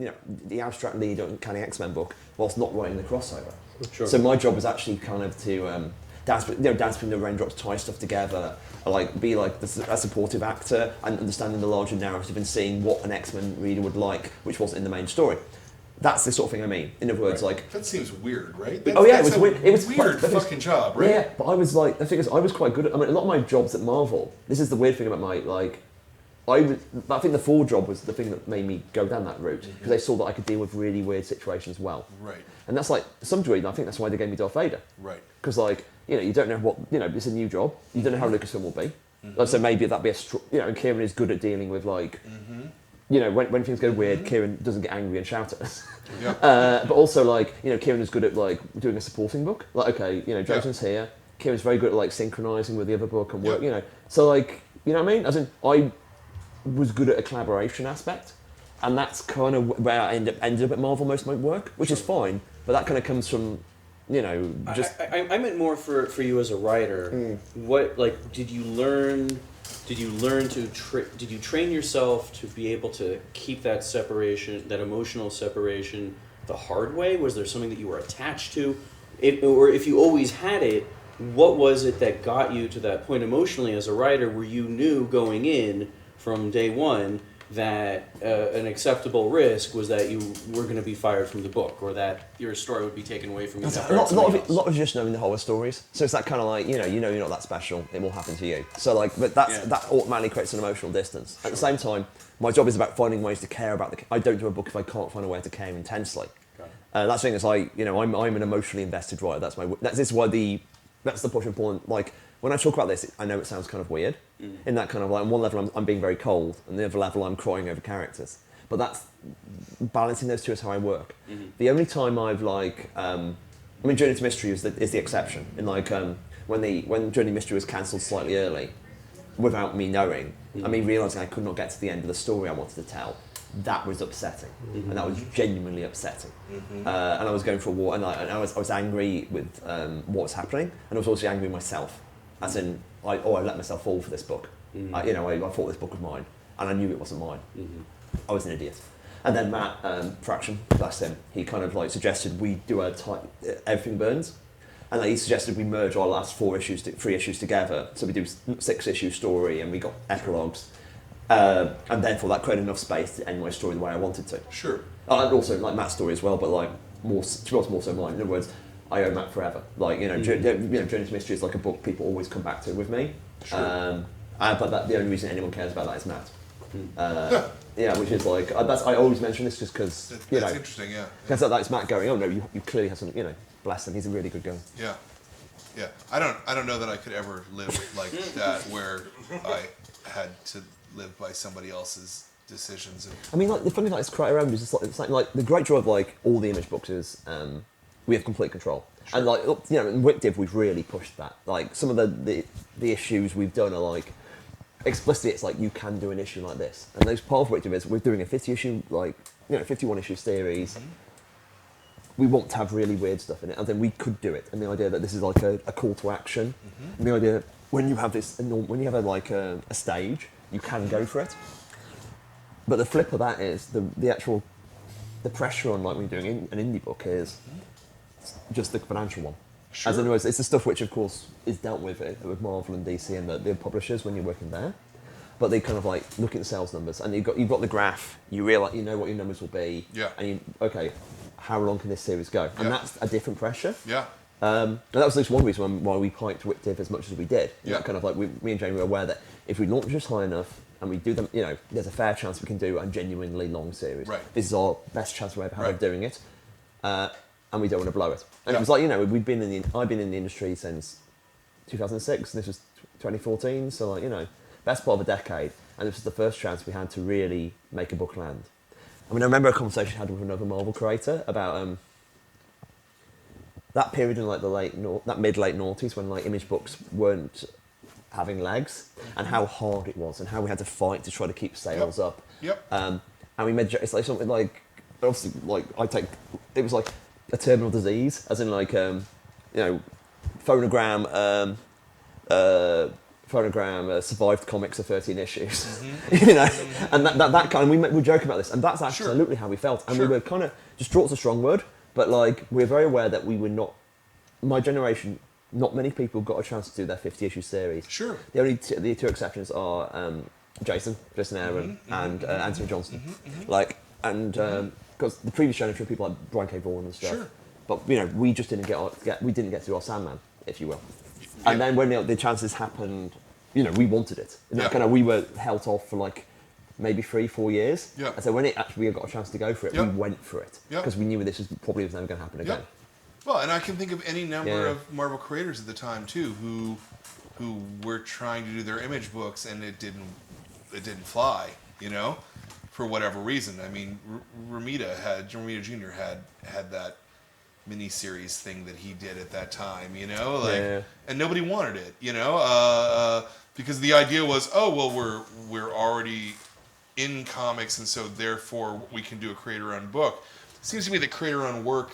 the abstract lead Uncanny X-Men book whilst not writing the crossover. Sure. So my job was actually kind of to dance between the raindrops, tie stuff together, like be like a supportive actor and understanding the larger narrative and seeing what an X-Men reader would like, which wasn't in the main story. That's the sort of thing I mean. In other words, like... That seems weird, right? It was That's weird. It was weird quite, fucking job, right? Yeah, but I was like, the thing is, I was quite good at... I mean, a lot of my jobs at Marvel, this is the weird thing about my, like... I think the 4 job was the thing that made me go down that route, because they saw that I could deal with really weird situations well. Right. And that's like, to some degree, I think that's why they gave me Darth Vader. Right. Because, like, you know, you don't know what... You know, it's a new job. You don't know how Lucasfilm will be. Like, so maybe that'd be a... You know, and Kieron is good at dealing with, like... You know, when things go weird, Kieron doesn't get angry and shout at us. Yeah. But also, like, you know, Kieron is good at, like, doing a supporting book. Like, okay, you know, Jason's here. Kieron's very good at, like, synchronising with the other book and work, you know. So, like, you know what I mean? As in, I was good at a collaboration aspect. And that's kind of where I ended up at Marvel most of my work, which is fine. But that kind of comes from, you know, just... I meant more for you as a writer. What, like, did you learn to did you train yourself to be able to keep that separation, that emotional separation, the hard way? Was there something that you were attached to? Or if you always had it, what was it that got you to that point emotionally as a writer where you knew going in from day one that an acceptable risk was that you were going to be fired from the book, or that your story would be taken away from you? A lot of just knowing the horror stories. So it's that kind of like, you know you're not that special, it will happen to you. So like, but that automatically creates an emotional distance. At the same time, my job is about finding ways to care about I don't do a book if I can't find a way to care intensely. That's the thing. Is like, you know, I'm an emotionally invested writer. That's the pushing point. Like, when I talk about this, I know it sounds kind of weird. In that kind of like, on one level I'm being very cold, and the other level I'm crying over characters. But that's balancing those two is how I work. The only time I've like, I mean, Journey to Mystery is the exception. In like, when Journey to Mystery was cancelled slightly early, without me knowing, I mean, realising I could not get to the end of the story I wanted to tell. That was upsetting, and that was genuinely upsetting. And I was going for a war, and I was angry with what was happening, and I was also angry with myself, as in, I let myself fall for this book. I thought this book was mine, and I knew it wasn't mine. I was an idiot. And then Matt Fraction, bless him, he kind of like suggested we do Everything Burns, And like, he suggested we merge our last 3 issues together. So we do 6-issue story, and we got epilogues. And therefore that created enough space to end my story the way I wanted to. Sure. And also like Matt's story as well, but like more so mine. In other words, I owe Matt forever. Like Journey to Mystery is like a book people always come back to with me. Sure. But the only reason anyone cares about that is Matt. Yeah, which is like I always mention this just because That's interesting. Yeah. Because that's Matt going. Oh no, you clearly have some. Bless him. He's a really good guy. Yeah. Yeah. I don't know that I could ever live like that where I had to live by somebody else's decisions. I mean, like the funny thing is, Creator Owned is just like the great joy of like all the image books is we have complete control. Sure. And like in WICDIV we've really pushed that. Like some of the issues we've done are like explicitly it's like you can do an issue like this. And those part of WICDIV is we're doing a 50 issue 51 issue series. Mm-hmm. We want to have really weird stuff in it, and then we could do it. And the idea that this is like a call to action, and the idea that when you have this, when you have a stage, you can go for it. But the flip of that is the pressure on like when you're doing an indie book is just the financial one. Sure. As in, it's the stuff which of course is dealt with Marvel and DC and the publishers when you're working there. But they kind of like look at the sales numbers, and you've got the graph. You realize what your numbers will be. Yeah. And how long can this series go? And that's a different pressure. Yeah. And that was just one reason why we piped WICDIV as much as we did. Yeah. Kind of like me and Jamie were aware that if we launch this high enough and we do them, there's a fair chance we can do a genuinely long series. Right. This is our best chance we ever had of doing it, and we don't want to blow it. And Yeah. it was like I've been in the industry since 2006, and this was 2014. So like best part of a decade, and this was the first chance we had to really make a book land. I mean, I remember a conversation I had with another Marvel creator about that period in like that mid-late noughties when like image books weren't having legs, and how hard it was, and how we had to fight to try to keep sales up. Yep. And we made it's like something like obviously like it was like a terminal disease, as in like Phonogram survived comics of 13 issues, Mm-hmm. and that kind of, we joke about this, and that's absolutely how we felt, and we were kind of, distraught's a strong word, but like, we're very aware that we were not, my generation, not many people got a chance to do their 50 issue series. Sure. The two exceptions are Jason Aaron, and Anthony Johnston, because the previous generation, people like Brian K. Vaughan and stuff, Sure. but we just didn't get to do our Sandman, if you will. And then when the chances happened, we wanted it. We were held off for like maybe 3-4 years. Yeah. And so when we got a chance to go for it, we went for it. Because we knew this was probably never going to happen again. Well, and I can think of any number of Marvel creators at the time too who were trying to do their image books and it didn't fly, for whatever reason. I mean, Romita Jr. had that mini-series thing that he did at that time, and nobody wanted it, because the idea was, we're already in comics, and so therefore we can do a creator-owned book. It seems to me that creator-owned work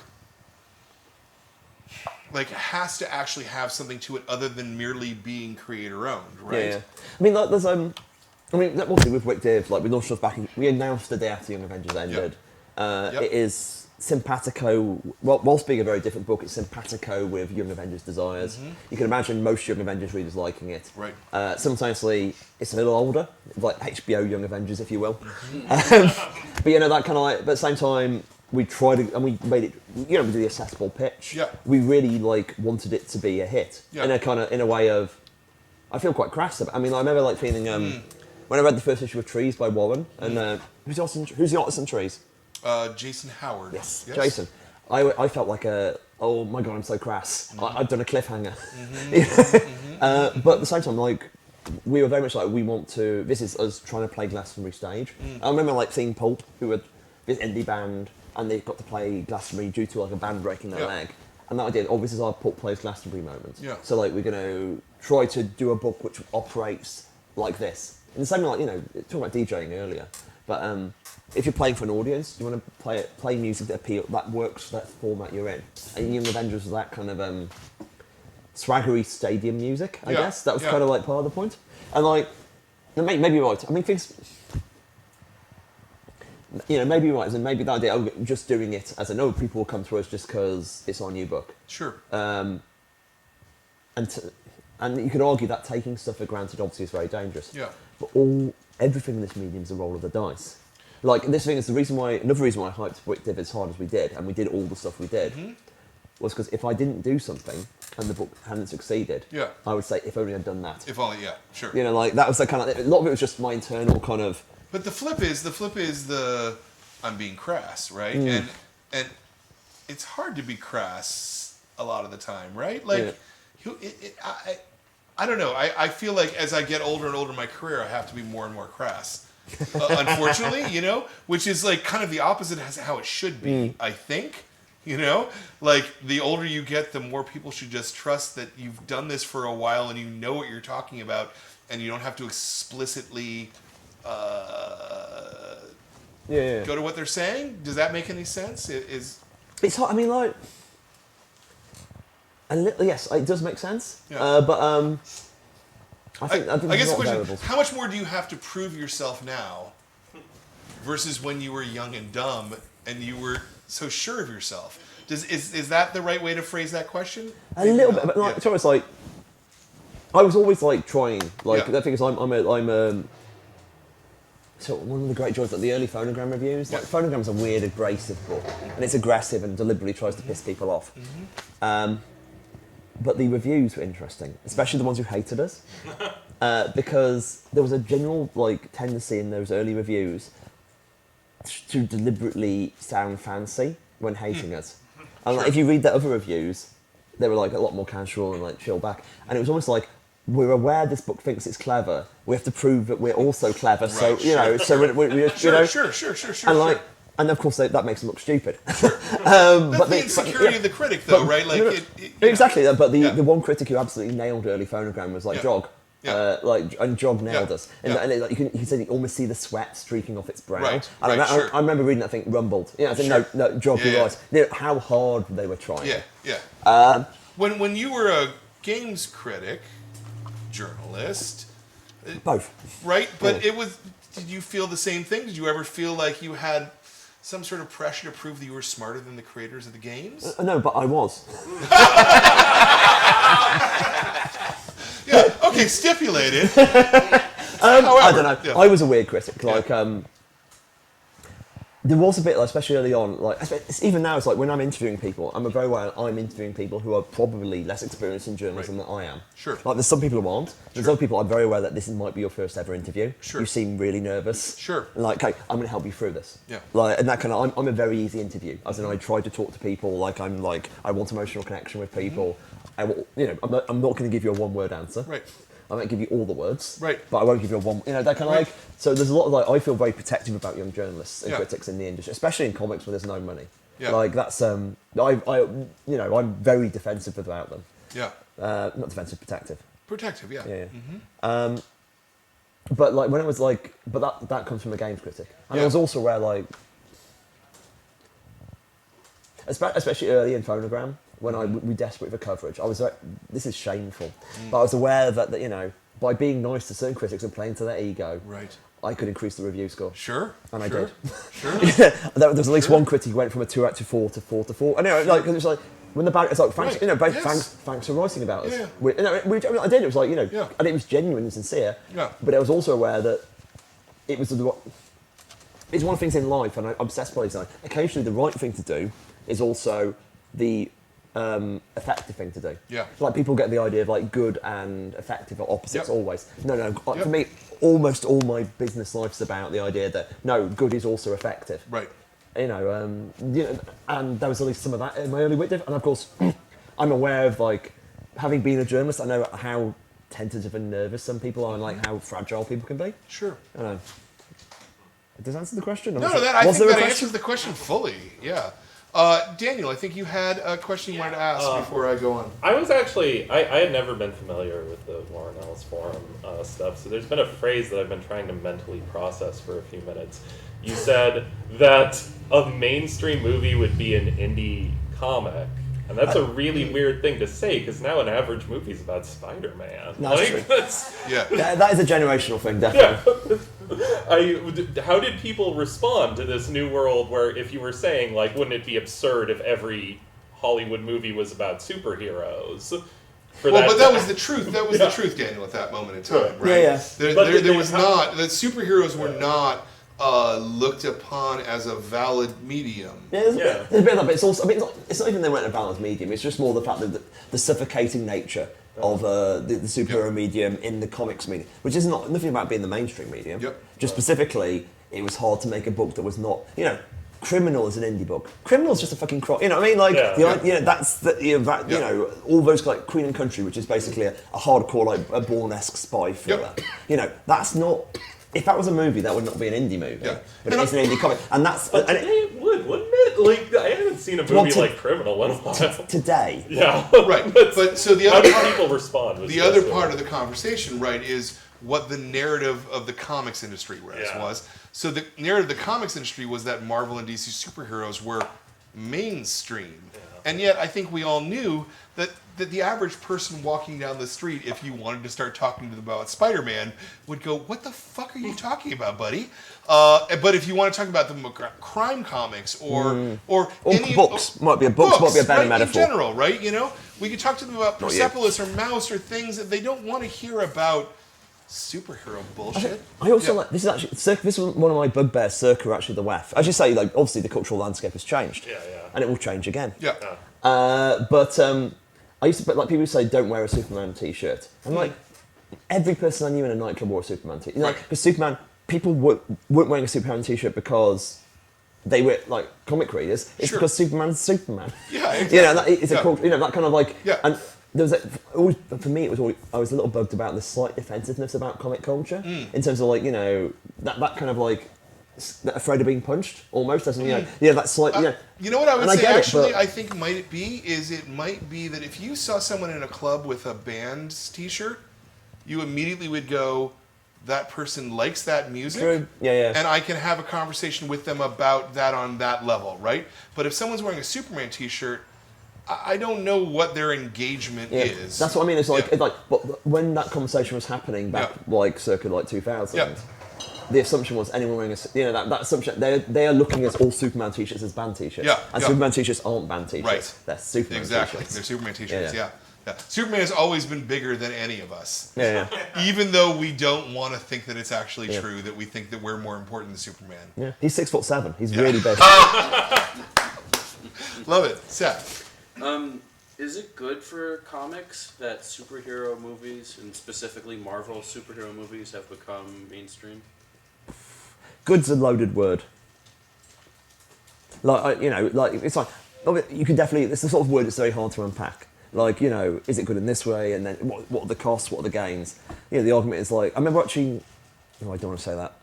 has to actually have something to it other than merely being creator-owned, right? Yeah. I mean, there's obviously with WICDIV, we launched stuff we announced the day after Young Avengers ended. It is simpatico, whilst being a very different book, it's simpatico with Young Avengers desires. Mm-hmm. You can imagine most Young Avengers readers liking it. Right. Simultaneously, it's a little older, like HBO Young Avengers, if you will. Mm-hmm. But that kind of but at the same time, we tried and we made it, we did the accessible pitch. Yeah. We really wanted it to be a hit. Yeah. In a way of, I feel quite crass about. I mean, I remember feeling when I read the first issue of Trees by Warren, and who's the artist on Trees? Jason Howard. Yes. Jason. I felt like oh my god, I'm so crass. Mm-hmm. I've done a cliffhanger. Mm-hmm. But at the same time, we were very much we want to, this is us trying to play Glastonbury stage. I remember seeing Pulp, who were this indie band, and they got to play Glastonbury due to a band breaking their leg. And that idea, this is our Pulp plays Glastonbury moment. Yeah. So we're going to try to do a book which operates like this. In the same way, talking about DJing earlier, but if you're playing for an audience, you want to play music that works for that format you're in. And Young Avengers was that kind of swaggery stadium music, I guess. That was kind of part of the point. And maybe you're right. I mean, things, maybe you're right. And maybe the idea of just doing it as people will come to us just because it's our new book. Sure. and you could argue that taking stuff for granted obviously is very dangerous. Yeah. But everything in this medium is a roll of the dice. Like this thing is another reason why I hyped Brick Div as hard as we did, and we did all the stuff we did, was because if I didn't do something and the book hadn't succeeded, I would say if only I'd done that. If only, yeah, sure. You know, like that was the kind of a lot of it was just my internal kind of. But the flip is the I'm being crass, right? And it's hard to be crass a lot of the time, right? Like, I don't know. I feel like as I get older and older in my career, I have to be more and more crass. Unfortunately, you know, which is like kind of the opposite of how it should be, I think. You know, like the older you get, the more people should just trust that you've done this for a while and you know what you're talking about, and you don't have to explicitly go to what they're saying. Does that make any sense? It's hard. I mean, like, yes, it does make sense. Yeah. But I think I guess the question: variables. how much more do you have to prove yourself now, versus when you were young and dumb and you were so sure of yourself? Is that the right way to phrase that question? A little bit, but like, it's almost like I was always like trying. Like the thing is, I'm so one of the great joys, like the early Phonogram reviews. Like Phonogram's a weird, abrasive book, and it's aggressive and deliberately tries to piss people off. But the reviews were interesting, especially the ones who hated us, because there was a general like tendency in those early reviews to deliberately sound fancy when hating us. And like, if you read the other reviews, they were like a lot more casual and like chill back. And it was almost like, we're aware this book thinks it's clever. We have to prove that we're also clever. Right, so you know, so we're sure, sure. And like, and of course that makes them look stupid. That's the insecurity of the critic, though, right? Like exactly. But the one critic who absolutely nailed early Phonogram was like Jog. And Jog nailed us. And like, you can say you almost see the sweat streaking off its brow. Right, I remember reading that thing, rumbled. Yeah, I think no, Jog, you're right. You know, how hard they were trying. When you were a games critic, journalist, both, right? But it was. Did you feel the same thing? Did you ever feel like you had some sort of pressure to prove that you were smarter than the creators of the games? No, but I was. Okay, stipulated. However, I don't know. I was a weird critic. Like, there was a bit, like, especially early on. Like, even now, it's like when I'm interviewing people, I'm interviewing people who are probably less experienced in journalism than I am. Sure. Like, there's some people who aren't. There's other people I'm very aware that this might be your first ever interview. Sure. You seem really nervous. Sure. And like, okay, I'm going to help you through this. Yeah. Like, and that kind of, I'm a very easy interview. As in, I try to talk to people. Like, I want emotional connection with people. I will, you know, I'm not going to give you a one-word answer. Right. I won't give you all the words, right? But I won't give you a one. You know, that kind of like. So there's a lot of like. I feel very protective about young journalists and critics in the industry, especially in comics where there's no money. Yeah. Like that's you know, I'm very defensive about them. Yeah. Not defensive, protective. Protective, yeah. Yeah. Mm-hmm. But like when it was like, but that comes from a games critic, and I was also aware like, especially early in Phonogram. When we desperate for coverage, I was like, this is shameful. But I was aware that, you know, by being nice to certain critics and playing to their ego, I could increase the review score. Sure. And I did. Sure. There was at least one critic who went from a 2 out to 4 to 4 to 4. And you know, like, it's like, when the band, it's like, thanks, you know, thanks for writing about us. I did, it was like, you know, and it was genuine and sincere. Yeah. But I was also aware that it was it's one of the things in life, and I'm obsessed by this. Occasionally the right thing to do is also the effective thing to do. Yeah. Like people get the idea of like good and effective are opposites always. No. For me, almost all my business life's about the idea that no, good is also effective. Right. You know, and there was at least some of that in my early Whitdiv, and of course, I'm aware of like having been a journalist, I know how tentative and nervous some people are, and like how fragile people can be. Sure. I know. Does that answer the question? No, I think that answers the question fully. Yeah. Daniel, I think you had a question you wanted to ask before I go on. I was actually, I had never been familiar with the Warren Ellis Forum stuff, so there's been a phrase that I've been trying to mentally process for a few minutes. You said that a mainstream movie would be an indie comic, and that's a really weird thing to say, because now an average movie is about Spider-Man. That's true. That is a generational thing, definitely. How did people respond to this new world where if you were saying, like, wouldn't it be absurd if every Hollywood movie was about superheroes? For Well, that but that was the truth. That was the truth, Daniel, at that moment in time, right? Yeah. There was not that superheroes were not looked upon as a valid medium. Yeah, there's a bit of that, but it's also, I mean, it's not even they weren't a balanced medium, it's just more the fact that the suffocating nature of the superhero medium in the comics medium, which is nothing about being the mainstream medium. Yep. Just specifically, it was hard to make a book that was not, Criminal is an indie book. Criminal is just a fucking crop. You know what I mean? Like, that's all those like Queen and Country, which is basically a hardcore like a Bourne-esque spy thriller. That's not. If that was a movie, that would not be an indie movie. Yeah. But it's an indie comic, and that's. But today it would, wouldn't it? Like, I haven't seen a movie like Criminal in a while. Today. Yeah. Right. But so the How other do people respond? the other part of the conversation, right, is what the narrative of the comics industry was. So the narrative of the comics industry was that Marvel and DC superheroes were mainstream. Yeah. And yet I think we all knew that the average person walking down the street, if you wanted to start talking to them about Spider-Man, would go, "What the fuck are you talking about, buddy?" But if you want to talk about the crime comics or any books, might be a books, might be a better right, metaphor. In general, right? We could talk to them about Persepolis or Mouse or things that they don't want to hear about superhero bullshit. I also like this is actually this is one of my bugbears. Circa actually the WEF. As you say, like obviously the cultural landscape has changed, and it will change again. Yeah. But I used to, but like people say, don't wear a Superman t-shirt. And like every person I knew in a nightclub wore a Superman t-shirt. Like because Superman, people weren't wearing a Superman t-shirt because they were like comic readers. It's because Superman's Superman. Yeah. Exactly. It's a culture. That kind of like. Yeah. And there was always, for me, it was always, I was a little bugged about the slight defensiveness about comic culture in terms of like that kind of like afraid of being punched almost doesn't that slight You know what I would say actually I think might be that if you saw someone in a club with a band's t-shirt, you immediately would go, that person likes that music. True. Yeah. And I can have a conversation with them about that on that level, right? But if someone's wearing a Superman t-shirt, I don't know what their engagement is. That's what I mean. It's like, but when that conversation was happening back, like circa like 2000, the assumption was anyone wearing that assumption they are looking at all Superman t-shirts as band t-shirts. And Superman t-shirts aren't band t-shirts. Right. They're Superman t-shirts. They're Superman t-shirts. Yeah. Superman has always been bigger than any of us. Yeah. Even though we don't want to think that it's actually true, that we think that we're more important than Superman. Yeah. He's 6'7". He's really big. Love it, Seth. Is it good for comics that superhero movies, and specifically Marvel superhero movies, have become mainstream? Good's a loaded word. Like it's like you can definitely. It's the sort of word that's very hard to unpack. Like is it good in this way, and then what are the costs, what are the gains? The argument is like I remember watching. Oh, I don't want to say that.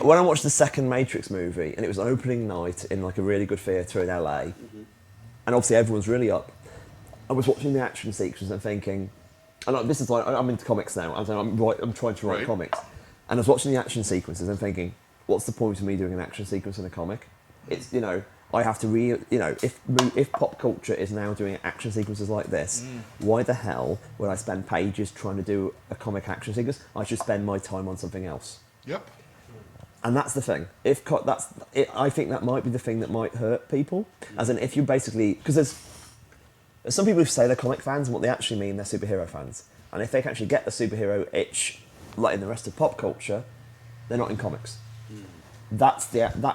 When I watched the second Matrix movie, and it was an opening night in like a really good theatre in LA. And obviously everyone's really up. I was watching the action sequences and thinking, and this is like I'm into comics now. I'm trying to write comics, and I was watching the action sequences and thinking, what's the point of me doing an action sequence in a comic? It's I have to if pop culture is now doing action sequences like this, why the hell would I spend pages trying to do a comic action sequence? I should spend my time on something else. Yep. And that's the thing. I think that might be the thing that might hurt people. As in, if you basically, because there's some people who say they're comic fans, and what they actually mean they're superhero fans. And if they can actually get the superhero itch, like in the rest of pop culture, they're not in comics. That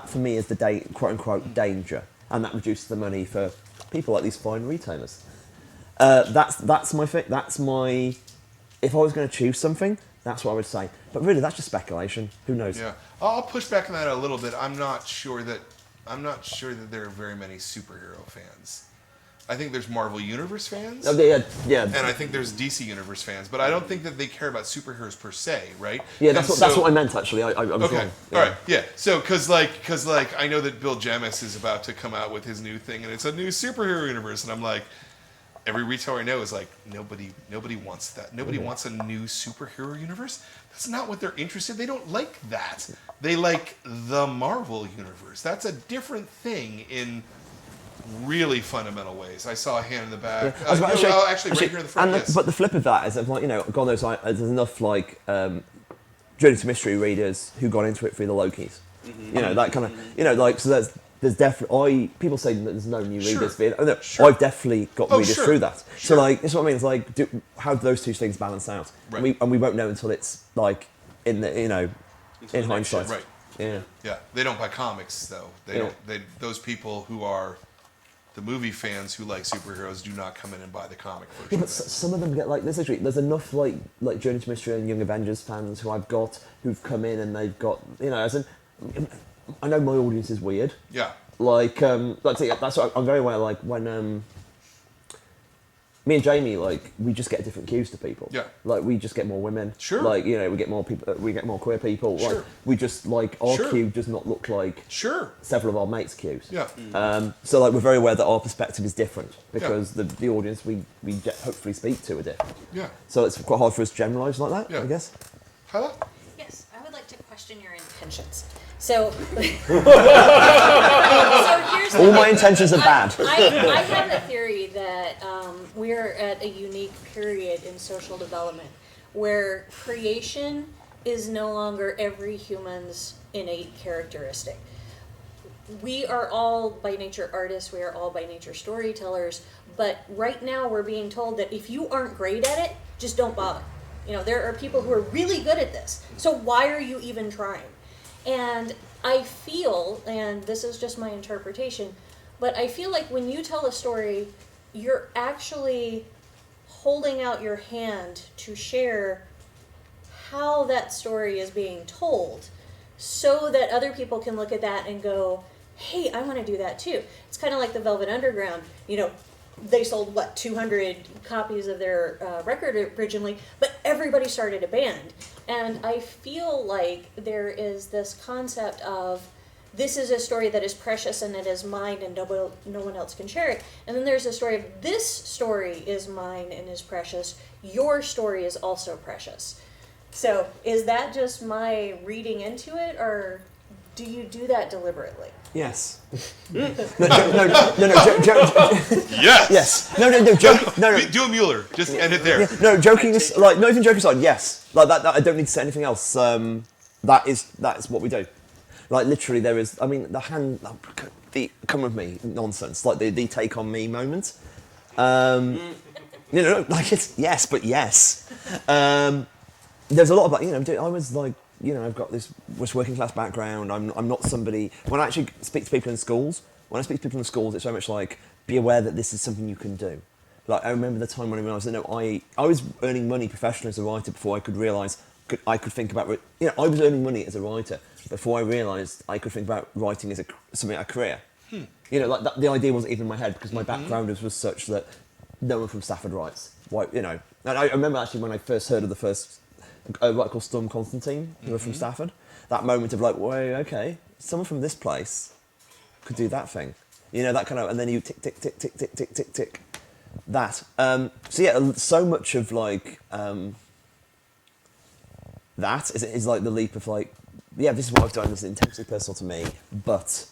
for me is the quote unquote danger, and that reduces the money for people like these fine retailers. That's my thing. That's my. If I was going to choose something, that's what I would say. But really, that's just speculation. Who knows? Yeah, I'll push back on that a little bit. I'm not sure that there are very many superhero fans. I think there's Marvel Universe fans. Oh, yeah. And I think there's DC Universe fans, but I don't think that they care about superheroes per se, right? Yeah, that's what I meant actually. I was okay. wrong. Yeah. All right. Yeah. So, because I know that Bill Jemas is about to come out with his new thing, and it's a new superhero universe, and I'm like, every retailer I know is like, nobody wants that. Nobody wants a new superhero universe. That's not what they're interested. They don't like that. They like the Marvel universe. That's a different thing in really fundamental ways. I saw a hand in the back. Yeah. Actually, right here in the front. Yes. But the flip of that is that, like, God knows, there's enough like Journey to Mystery readers who got into it through the Lokis. That kind of, so there's definitely people say that there's no new Sure. readers. But no, Sure. I've definitely got readers sure. through that. Sure. So like, that's what I mean. It's like, how do those two things balance out? Right. And we won't know until it's like in the in hindsight. Right. Yeah. Yeah, they don't buy comics though. They Yeah. don't. They those people who are the movie fans who like superheroes do not come in and buy the comic Yeah, version. but of it. some of them get like there's enough like Journey to Mystery and Young Avengers fans who I've got who've come in and they've got as in I know my audience is weird. Yeah, Like that's what I'm very aware. Like when me and Jamie, like we just get different cues to people. Yeah. Like we just get more women. Sure. Like we get more people. We get more queer people. Sure. Like we just like our Sure. cue does not look like sure. several of our mates' cues. Yeah, So like we're very aware that our perspective is different because the audience we hopefully speak to are different. yeah. So it's quite hard for us to generalise like that. Yeah. I guess. Hyla? Yes, I would like to question your intentions. So, so here's the All my thing. intentions are bad. I have a theory that we're at a unique period in social development where creation is no longer every human's innate characteristic. We are all by nature artists, we are all by nature storytellers, but right now we're being told that if you aren't great at it, just don't bother. There are people who are really good at this, so why are you even trying? And I feel, and this is just my interpretation, but I feel like when you tell a story, you're actually holding out your hand to share how that story is being told so that other people can look at that and go, hey, I want to do that too. It's kind of like the Velvet Underground. They sold, 200 copies of their record originally, but everybody started a band. And I feel like there is this concept of this is a story that is precious and it is mine and no one else can share it. And then there's a story of this story is mine and is precious. Your story is also precious. So is that just my reading into it, or do you do that deliberately? Yes. No. Yes. Yes. No. Joke. No. Do a Mueller. Just end it there. Yeah, no, joking is like not even joking aside. Yes, like that. I don't need to say anything else. That is what we do. Like literally, there is. I mean, the come with me nonsense. Like the take on me moment. Like it's yes, but yes. There's a lot of like I was like. I've got this working class background. I'm not somebody. When I actually speak to people in schools, it's very much like be aware that this is something you can do. Like I remember the time when I realised I was earning money professionally as a writer before I could realise I could think about I was earning money as a writer before I realised I could think about writing as a career. Like that, the idea wasn't even in my head because my background was such that no one from Stafford writes. And I remember actually when I first heard of the first. A writer called Storm Constantine, who were from Stafford. That moment of like, wait, okay, someone from this place could do that thing. That kind of, and then you tick, tick, tick, tick, tick, tick, tick, tick. That. So much of like that is like the leap of like, yeah, this is what I've done. This is intensely personal to me, but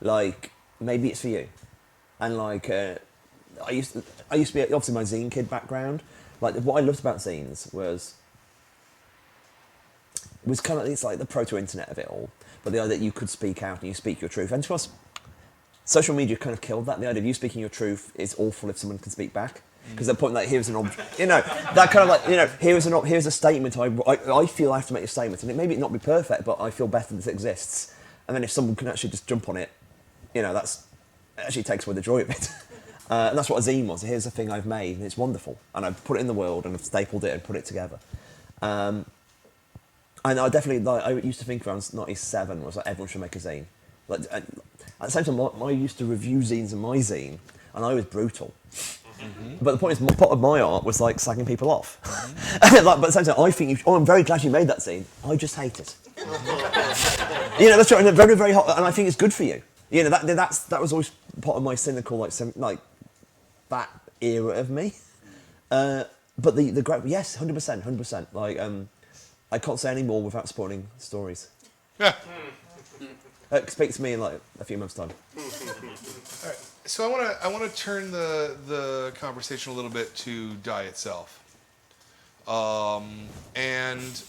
like maybe it's for you. And like, I used to be obviously my zine kid background. Like what I loved about zines was kind of, it's like the proto-internet of it all, but the idea that you could speak out and you speak your truth. And to us, social media kind of killed that. The idea of you speaking your truth is awful if someone can speak back. Because they're pointing like, here's an object, that kind of like, here's a statement, I feel I have to make a statement, and it may not be perfect, but I feel better that it exists. And then if someone can actually just jump on it, it actually takes away the joy of it. And that's what a zine was. Here's a thing I've made, and it's wonderful. And I've put it in the world, and I've stapled it and put it together. And I definitely, I used to think around 97 was like everyone should make a zine. Like, at the same time, I used to review zines in my zine, and I was brutal. But the point is, part of my art was like slagging people off. But at the same time, I think, I'm very glad you made that zine. I just hate it. That's right, and very, very hot, and I think it's good for you. That was always part of my cynical, like that era of me. But the great, yes, 100%. Like, I can't say any more without spoiling stories. Yeah. Speak to me in like a few months' time. All right. So I want to turn the conversation a little bit to Die itself. And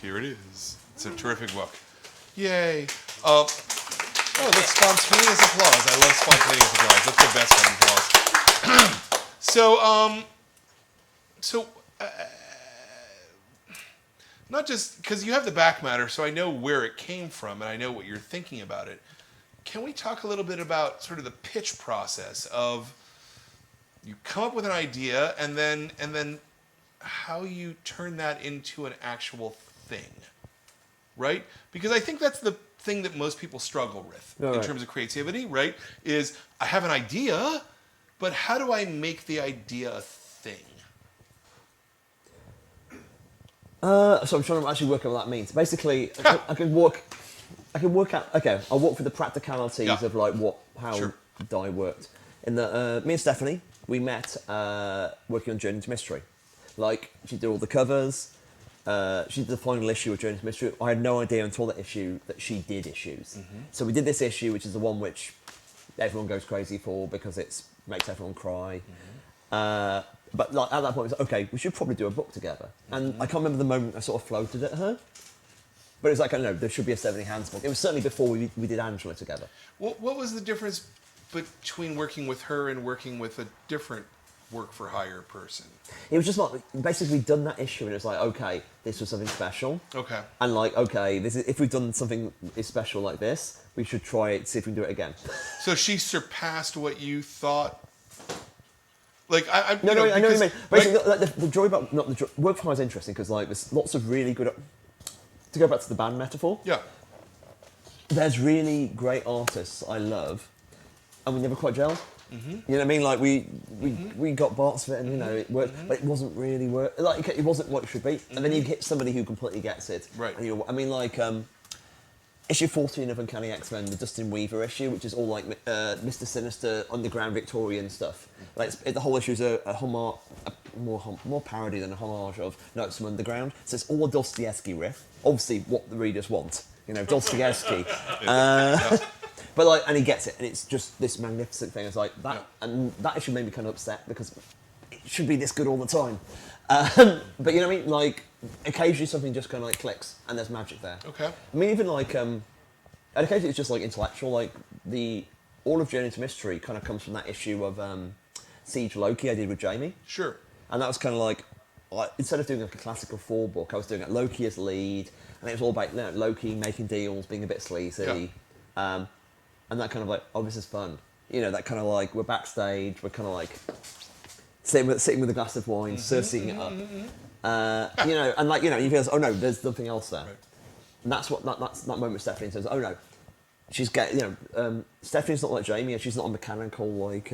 here it is. It's a terrific book. Yay. Oh, look, spontaneous applause. I love spontaneous applause. That's the best kind of applause. So, not just because you have the back matter, so I know where it came from and I know what you're thinking about it. Can we talk a little bit about sort of the pitch process of you come up with an idea and then how you turn that into an actual thing, right? Because I think that's the thing that most people struggle with in terms of creativity, right? Is I have an idea, but how do I make the idea a thing? So I'm trying to actually work out what that means. Basically, I can work out. Okay, I'll walk through the practicalities of like how Dye worked. In the me and Stephanie, we met working on Journey to Mystery. Like she did all the covers. She did the final issue of Journey to Mystery. I had no idea until that issue that she did issues. So we did this issue, which is the one which everyone goes crazy for because it makes everyone cry. But like, at that point, it was like, okay, we should probably do a book together. And I can't remember the moment I sort of floated at her. But it was like, I don't know, there should be a 70 Hands book. It was certainly before we did Angela together. What was the difference between working with her and working with a different work-for-hire person? It was just like, basically we'd done that issue and it was like, okay, this was something special. Okay. And like, okay, this is, if we've done something special like this, we should try it, see if we can do it again. So she surpassed what you thought? Like, I know what you mean. Basically, like, the joy about, not the joy, work for hire is interesting because like, there's lots of really good, to go back to the band metaphor. Yeah. There's really great artists I love, and we never quite gelled. You know what I mean? Like we got parts of it, and you know it worked, but it wasn't really work. Like it wasn't what it should be. And then you hit somebody who completely gets it. Right. And I mean, like issue 14 of Uncanny X-Men, the Dustin Weaver issue, which is all like Mr. Sinister, underground Victorian stuff. Like the whole issue is more parody than a homage of Notes from Underground. So it's all a Dostoevsky riff. Obviously, what the readers want. You know, Dostoevsky. But like, and he gets it, and it's just this magnificent thing. It's like that, and that issue made me kind of upset because it should be this good all the time. But you know what I mean? Like, occasionally something just kind of like clicks, and there's magic there. Okay. I mean, even like, and occasionally it's just like intellectual. Like all of Journey to Mystery kind of comes from that issue of Siege Loki I did with Jamie. Sure. And that was kind of like instead of doing like a classical 4 book, I was doing it Loki as lead, and it was all about, you know, Loki making deals, being a bit sleazy. Yeah. And that kind of like, oh, this is fun. You know, that kind of like, we're backstage, we're kind of like sitting with a glass of wine, sussing it up. You know, and like, you know, you feel, oh no, there's something else there. Right. And that's what that's that moment Stephanie says, oh no, she's getting, you know, Stephanie's not like Jamie, and she's not a mechanical like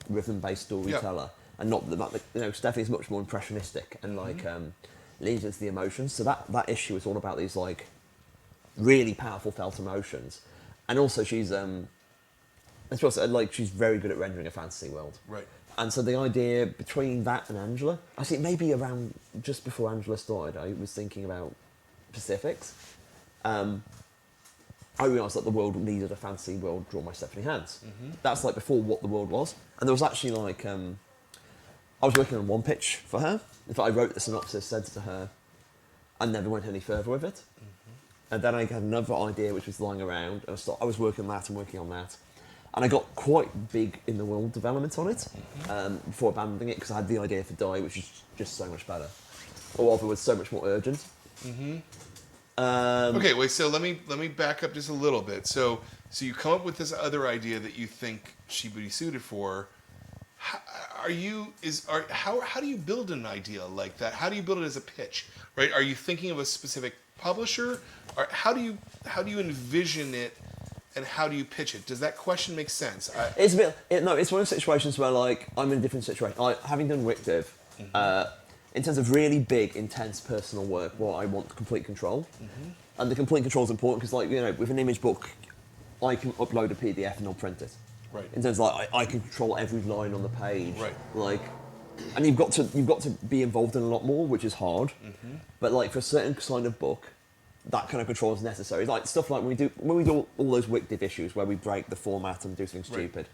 rhythm-based storyteller, and not the, you know, Stephanie's much more impressionistic and like leads into the emotions. So that issue is all about these like really powerful felt emotions. And also, she's like she's very good at rendering a fantasy world. Right. And so the idea between that and Angela, I think maybe around just before Angela started, I was thinking about Pacifics. I realised that the world needed a fantasy world drawn by Stephanie Hands. That's like before what the world was. And there was actually like I was working on one pitch for her. In fact, I wrote the synopsis, said to her, I never went any further with it. And then I had another idea which was lying around, and I was working on that and working on that. And I got quite big in the world development on it before abandoning it, because I had the idea for Die, which is just so much better. Or rather, was so much more urgent. Okay, wait, so let me back up just a little bit. So you come up with this other idea that you think she would be suited for. How do you build an idea like that? How do you build it as a pitch? Right? Are you thinking of a specific publisher? Or how do you envision it, and how do you pitch it? Does that question make sense? It's a bit. It's one of those situations where like I'm in a different situation. Having done Wickdiv, in terms of really big, intense personal work, where I want complete control, and the complete control is important because, like, you know, with an image book, I can upload a PDF and I'll print it. Right. In terms of like I can control every line on the page. Right. Like, and you've got to be involved in a lot more, which is hard. But like for a certain kind of book, that kind of control is necessary. Like stuff like when we do all those Wickdiv issues where we break the format and do something stupid.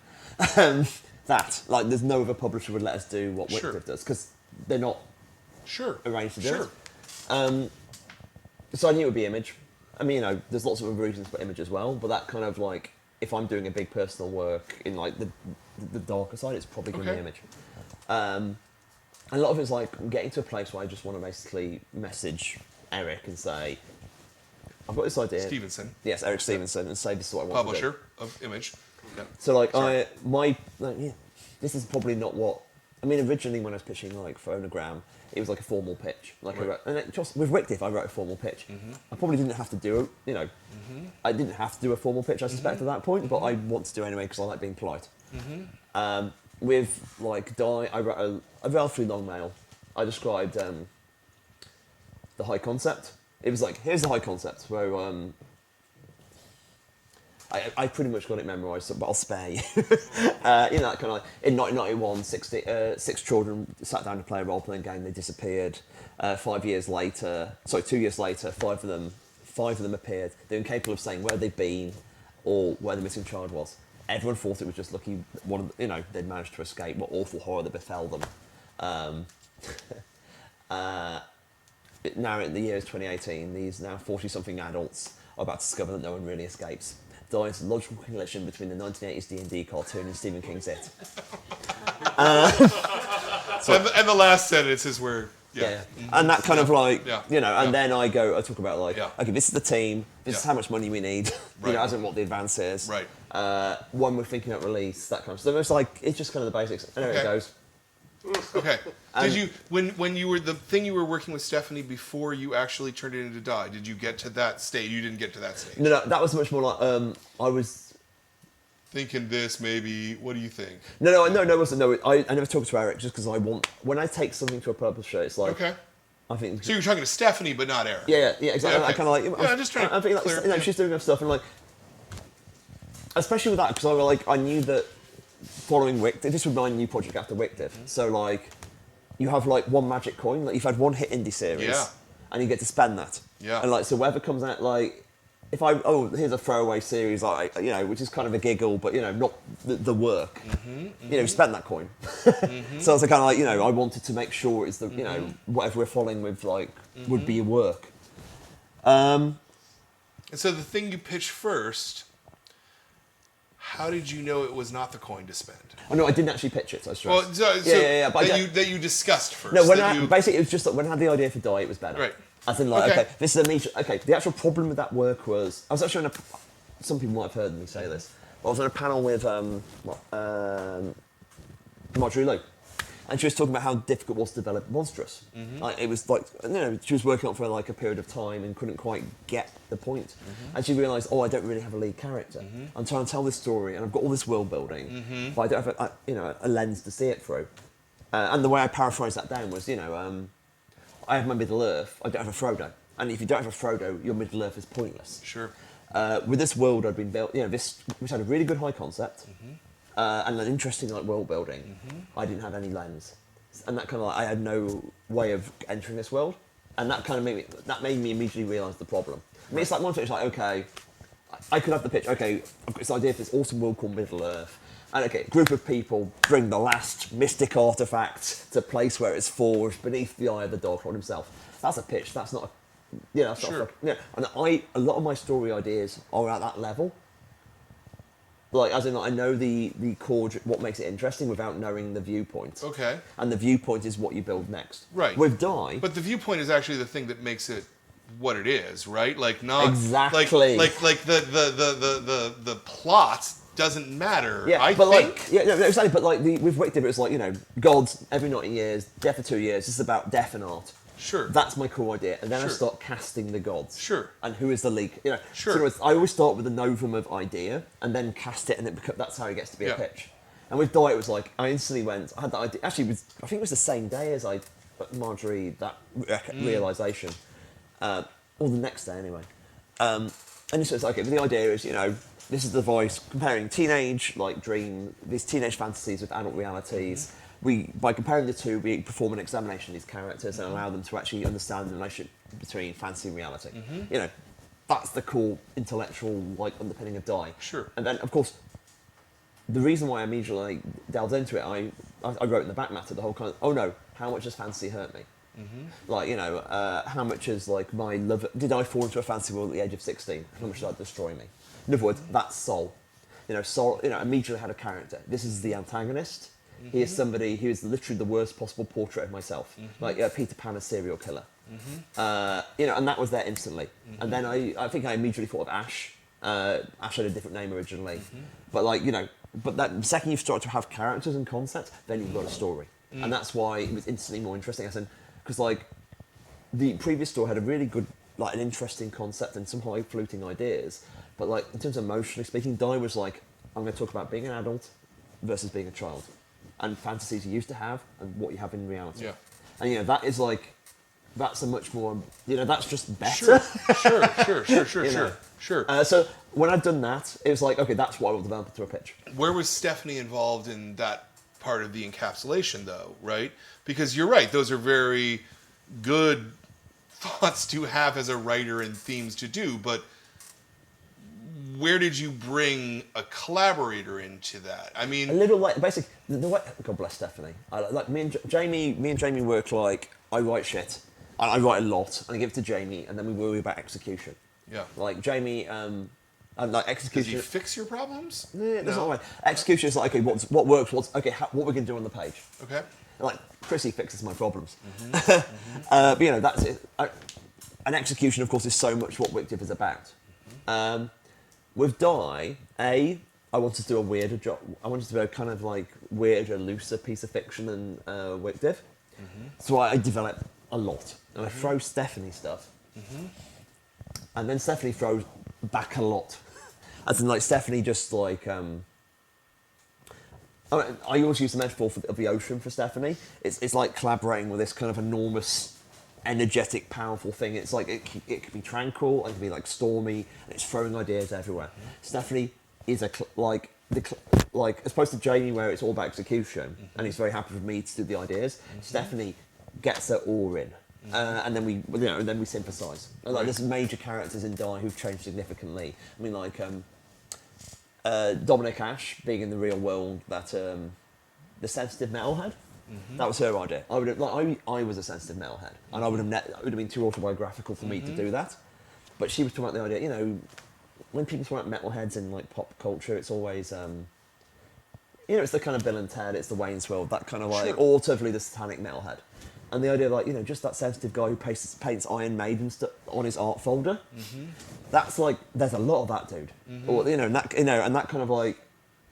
That like there's no other publisher would let us do what Wickdiv does because they're not arranged to do it. So I knew it would be Image. I mean, you know, there's lots of other reasons for Image as well, but that kind of like if I'm doing a big personal work in like the darker side, it's probably going to be image. And a lot of it's like I'm getting to a place where I just want to basically message Eric and say, I've got this idea. Stevenson. Yes, Eric Stevenson, and say this is what I want to do. Publisher of Image. Yeah. So like this is probably not what I mean. Originally, when I was pitching like Phonogram, it was like a formal pitch. Like I wrote, and with Wicked, I wrote a formal pitch. I probably didn't have to do I didn't have to do a formal pitch. I suspect at that point, but I want to do anyway because I like being polite. With like Die, I wrote a relatively long mail. I described the high concept. It was like, here's the high concept, where I pretty much got it memorised, but I'll spare you. That kind of like, in 1991, 6 children sat down to play a role-playing game, they disappeared. 2 years later, 5 of them appeared. They were incapable of saying where they'd been or where the missing child was. Everyone thought it was just lucky they'd managed to escape, what awful horror that befell them. Now in the year is 2018, these now 40-something adults are about to discover that no one really escapes. Die is a logical collision between the 1980s D&D cartoon and Stephen King's It. And the last sentence is where... Yeah. And that kind of like, and then I talk about like, okay, this is the team, this is how much money we need, as in what the advance is. Right. When we're thinking about release, that kind of stuff. It's like, it's just kind of the basics. And there it goes. Okay. Did you when you were the thing you were working with Stephanie before you actually turned it into Die? Did you get to that stage? You didn't get to that stage. No, that was much more like I was thinking this maybe. What do you think? No, it wasn't. No, I never talk to Eric just because when I take something to a publisher, it's like I think. So you're talking to Stephanie, but not Eric. Yeah, exactly. Yeah, okay. I kind of like. I'm just trying. I think like, she's doing her stuff and like, especially with that because I knew that. Following Wick, this was my new project after Wick did. So like, you have like one magic coin, like you've had one hit indie series, and you get to spend that. Yeah. And like, so whatever comes out, like, if here's a throwaway series, like which is kind of a giggle, but not the work. Spend that coin. So it's kind of like I wanted to make sure it's the whatever we're following with like would be work. And so the thing you pitched first. How did you know it was not the coin to spend? Oh no, I didn't actually pitch it. So I stressed. Well, that you discussed first. No, basically it was just that when I had the idea for Die, it was better. Right. As in like, okay, this is a niche. Okay, the actual problem with that work was I was actually on some people might have heard me say this. But I was on a panel with Marjorie Lowe. And she was talking about how difficult it was to develop Monstrous. Like, it was like, she was working on it for like a period of time and couldn't quite get the point. And she realised, I don't really have a lead character. I'm trying to tell this story and I've got all this world building, but I don't have a lens to see it through. And the way I paraphrased that down was, I have my Middle Earth, I don't have a Frodo. And if you don't have a Frodo, your Middle Earth is pointless. Sure. With this world I'd been built, which had a really good high concept. And an interesting like world building. I didn't have any lens, and that kind of like, I had no way of entering this world, and that kind of made me immediately realise the problem. I mean, it's like one thing. It's like, okay, I could have the pitch. Okay, I've got this idea for this awesome world called Middle Earth, and okay, a group of people bring the last mystic artifact to a place where it's forged beneath the eye of the Dark Lord himself. That's a pitch. That's not. That's not. And a lot of my story ideas are at that level. Like, as in, like, I know the core, what makes it interesting without knowing the viewpoint. Okay. And the viewpoint is what you build next. Right. With Die. But the viewpoint is actually the thing that makes it what it is, right? Like, not exactly. Like the plot doesn't matter. Yeah, I but think. Like, exactly. But like with Wick, it's like gods every 90 years, death for 2 years. This is about death and art. Sure. That's my core idea, and then I start casting the gods. Sure. And who is the lead? Sure. So I always start with a novum of idea, and then cast it, and that's how it gets to be a pitch. And with Die, it was like I instantly went. I had that idea. Actually, I think it was the same day as Marjorie that realization, or the next day anyway. And it's like, okay, the idea is this is the voice comparing teenage these teenage fantasies with adult realities. By comparing the two, we perform an examination of these characters and allow them to actually understand the relationship between fantasy and reality. That's the core intellectual underpinning of Die. Sure. And then, of course, the reason why I immediately delved into it, I wrote in the back matter the whole kind of, oh no, how much does fantasy hurt me? How much is my love? Did I fall into a fantasy world at the age of 16? How much did that destroy me? In other words, that's soul. immediately had a character. This is the antagonist. He is somebody who is literally the worst possible portrait of myself, like Peter Pan, a serial killer. And that was there instantly. And then I think I immediately thought of Ash. Ash had a different name originally, but that second you start to have characters and concepts, then you've got a story, and that's why it was instantly more interesting. Because the previous story had a really good, an interesting concept and some high-fluting ideas, but in terms of emotionally speaking, Di was like, I'm going to talk about being an adult versus being a child, and fantasies you used to have and what you have in reality. Yeah. And that is that's a much more, that's just better. Sure. So when I'd done that, it was like, okay, that's what I will develop into a pitch. Where was Stephanie involved in that part of the encapsulation, though, right? Because you're right; those are very good thoughts to have as a writer and themes to do. But where did you bring a collaborator into that? I mean, a little basically the way. God bless Stephanie. Me and Jamie work I write shit. I write a lot, and I give it to Jamie, and then we worry about execution. Yeah. Jamie, and execution. Does he fix your problems? Yeah, that's not right. Execution is okay. What works? What we're going to do on the page. Okay. Chrissy fixes my problems. But that's it. And execution, of course, is so much what Wictive is about. With Di, I wanted to do a weirder job. I wanted to do a kind of weirder, looser piece of fiction than Wictive. So I develop a lot, and I throw Stephanie stuff, and then Stephanie throws back a lot. As in, Stephanie just I always use the metaphor of the ocean for Stephanie. It's like collaborating with this kind of enormous, energetic, powerful thing. It's it can be tranquil, it can be stormy, and it's throwing ideas everywhere. Stephanie is as opposed to Jamie, where it's all about execution, and he's very happy for me to do the ideas. Stephanie gets it all in, and then we synthesize. There's major characters in Die who've changed significantly. I mean, Dominic Ash being in the real world, that the sensitive metalhead. That was her idea. I was a sensitive metalhead, and it would have been too autobiographical for me to do that. But she was talking about the idea. When people talk about metalheads in pop culture, it's always it's the kind of Bill and Ted, it's the Wayne's World, that kind of or totally the satanic metalhead. And the idea of just that sensitive guy who paints Iron Maiden stuff on his art folder. That's there's a lot of that dude. Or and that kind of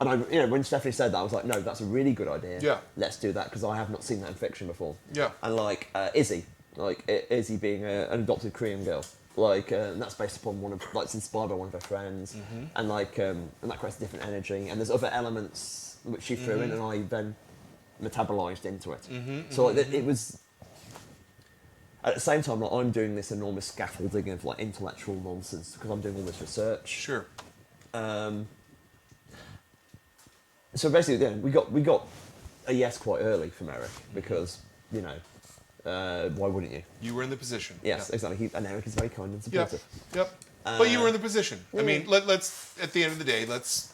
and I when Stephanie said that, I was like, no, that's a really good idea. Yeah. Let's do that, because I have not seen that in fiction before. Yeah. And Izzy, Izzy being an adopted Korean girl. And that's based upon it's inspired by one of her friends, and that creates a different energy. And there's other elements which she threw in, and I then metabolized into it. So it was. At the same time, I'm doing this enormous scaffolding of intellectual nonsense because I'm doing all this research. Sure. So basically, we got a yes quite early from Eric because why wouldn't you? You were in the position. Yes, exactly. And Eric is very kind and supportive. Yep. But you were in the position. I mean, let's at the end of the day, let's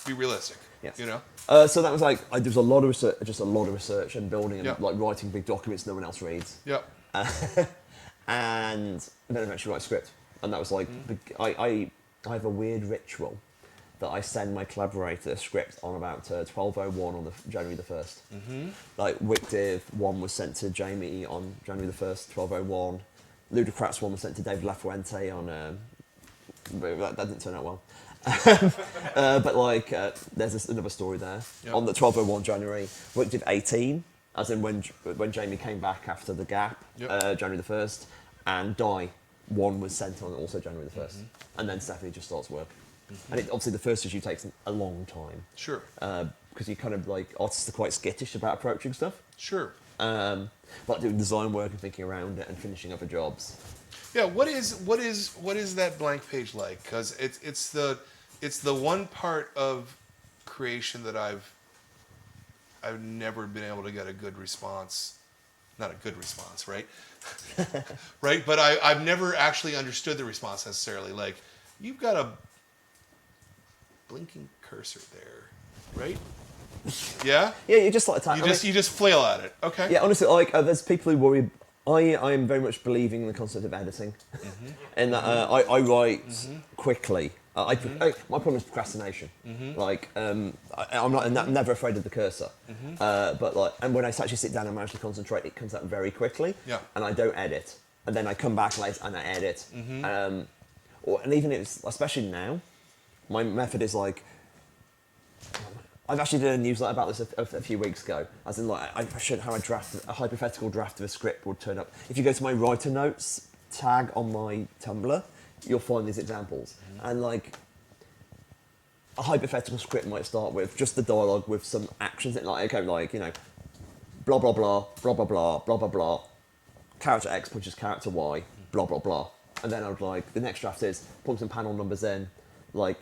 be realistic. Yes. So that was there was a lot of research, just a lot of research and building and writing big documents no one else reads. Yep. And then eventually write a script, and that was I have a weird ritual that I send my collaborator a script on about 12:01 on January the 1st. Wictive 1 was sent to Jamie on January the 1st, 12:01. Ludocrats 1 was sent to David Lafuente on. That didn't turn out well. But there's another story there. Yep. On the 12:01 January, Wictive 18. As in when Jamie came back after the gap, January the 1st, and Die 1 was sent on also January the 1st. And then Stephanie just starts work. And obviously the first issue takes a long time. Sure. Because you kind of artists are quite skittish about approaching stuff. Sure. But doing design work and thinking around it and finishing other jobs. Yeah, what is that blank page like? Because it's the one part of creation that I've never been able to get a good response. Not a good response, right? Right? But I've never actually understood the response necessarily. You've got a blinking cursor there, right? Yeah? Yeah, you just you just flail at it. Okay. Yeah, honestly, there's people who worry. I am very much believing in the concept of editing, and that I write quickly. My problem is procrastination. Like, I'm never afraid of the cursor. But like, and when I actually sit down and manage to concentrate, it comes out very quickly. Yeah. And I don't edit. And then I come back later and I edit. And even if it's, especially now, my method is like, I've actually done a newsletter about this a few weeks ago. As in, like, I showed how a hypothetical draft of a script would turn up. If you go to my writer notes tag on my Tumblr, you'll find these examples. And like, a hypothetical script might start with just the dialogue with some actions. Like, okay, like, you know, blah blah blah, blah blah blah, blah blah blah. Character X punches character Y, blah blah blah. And then I would like, the next draft is put some panel numbers in, like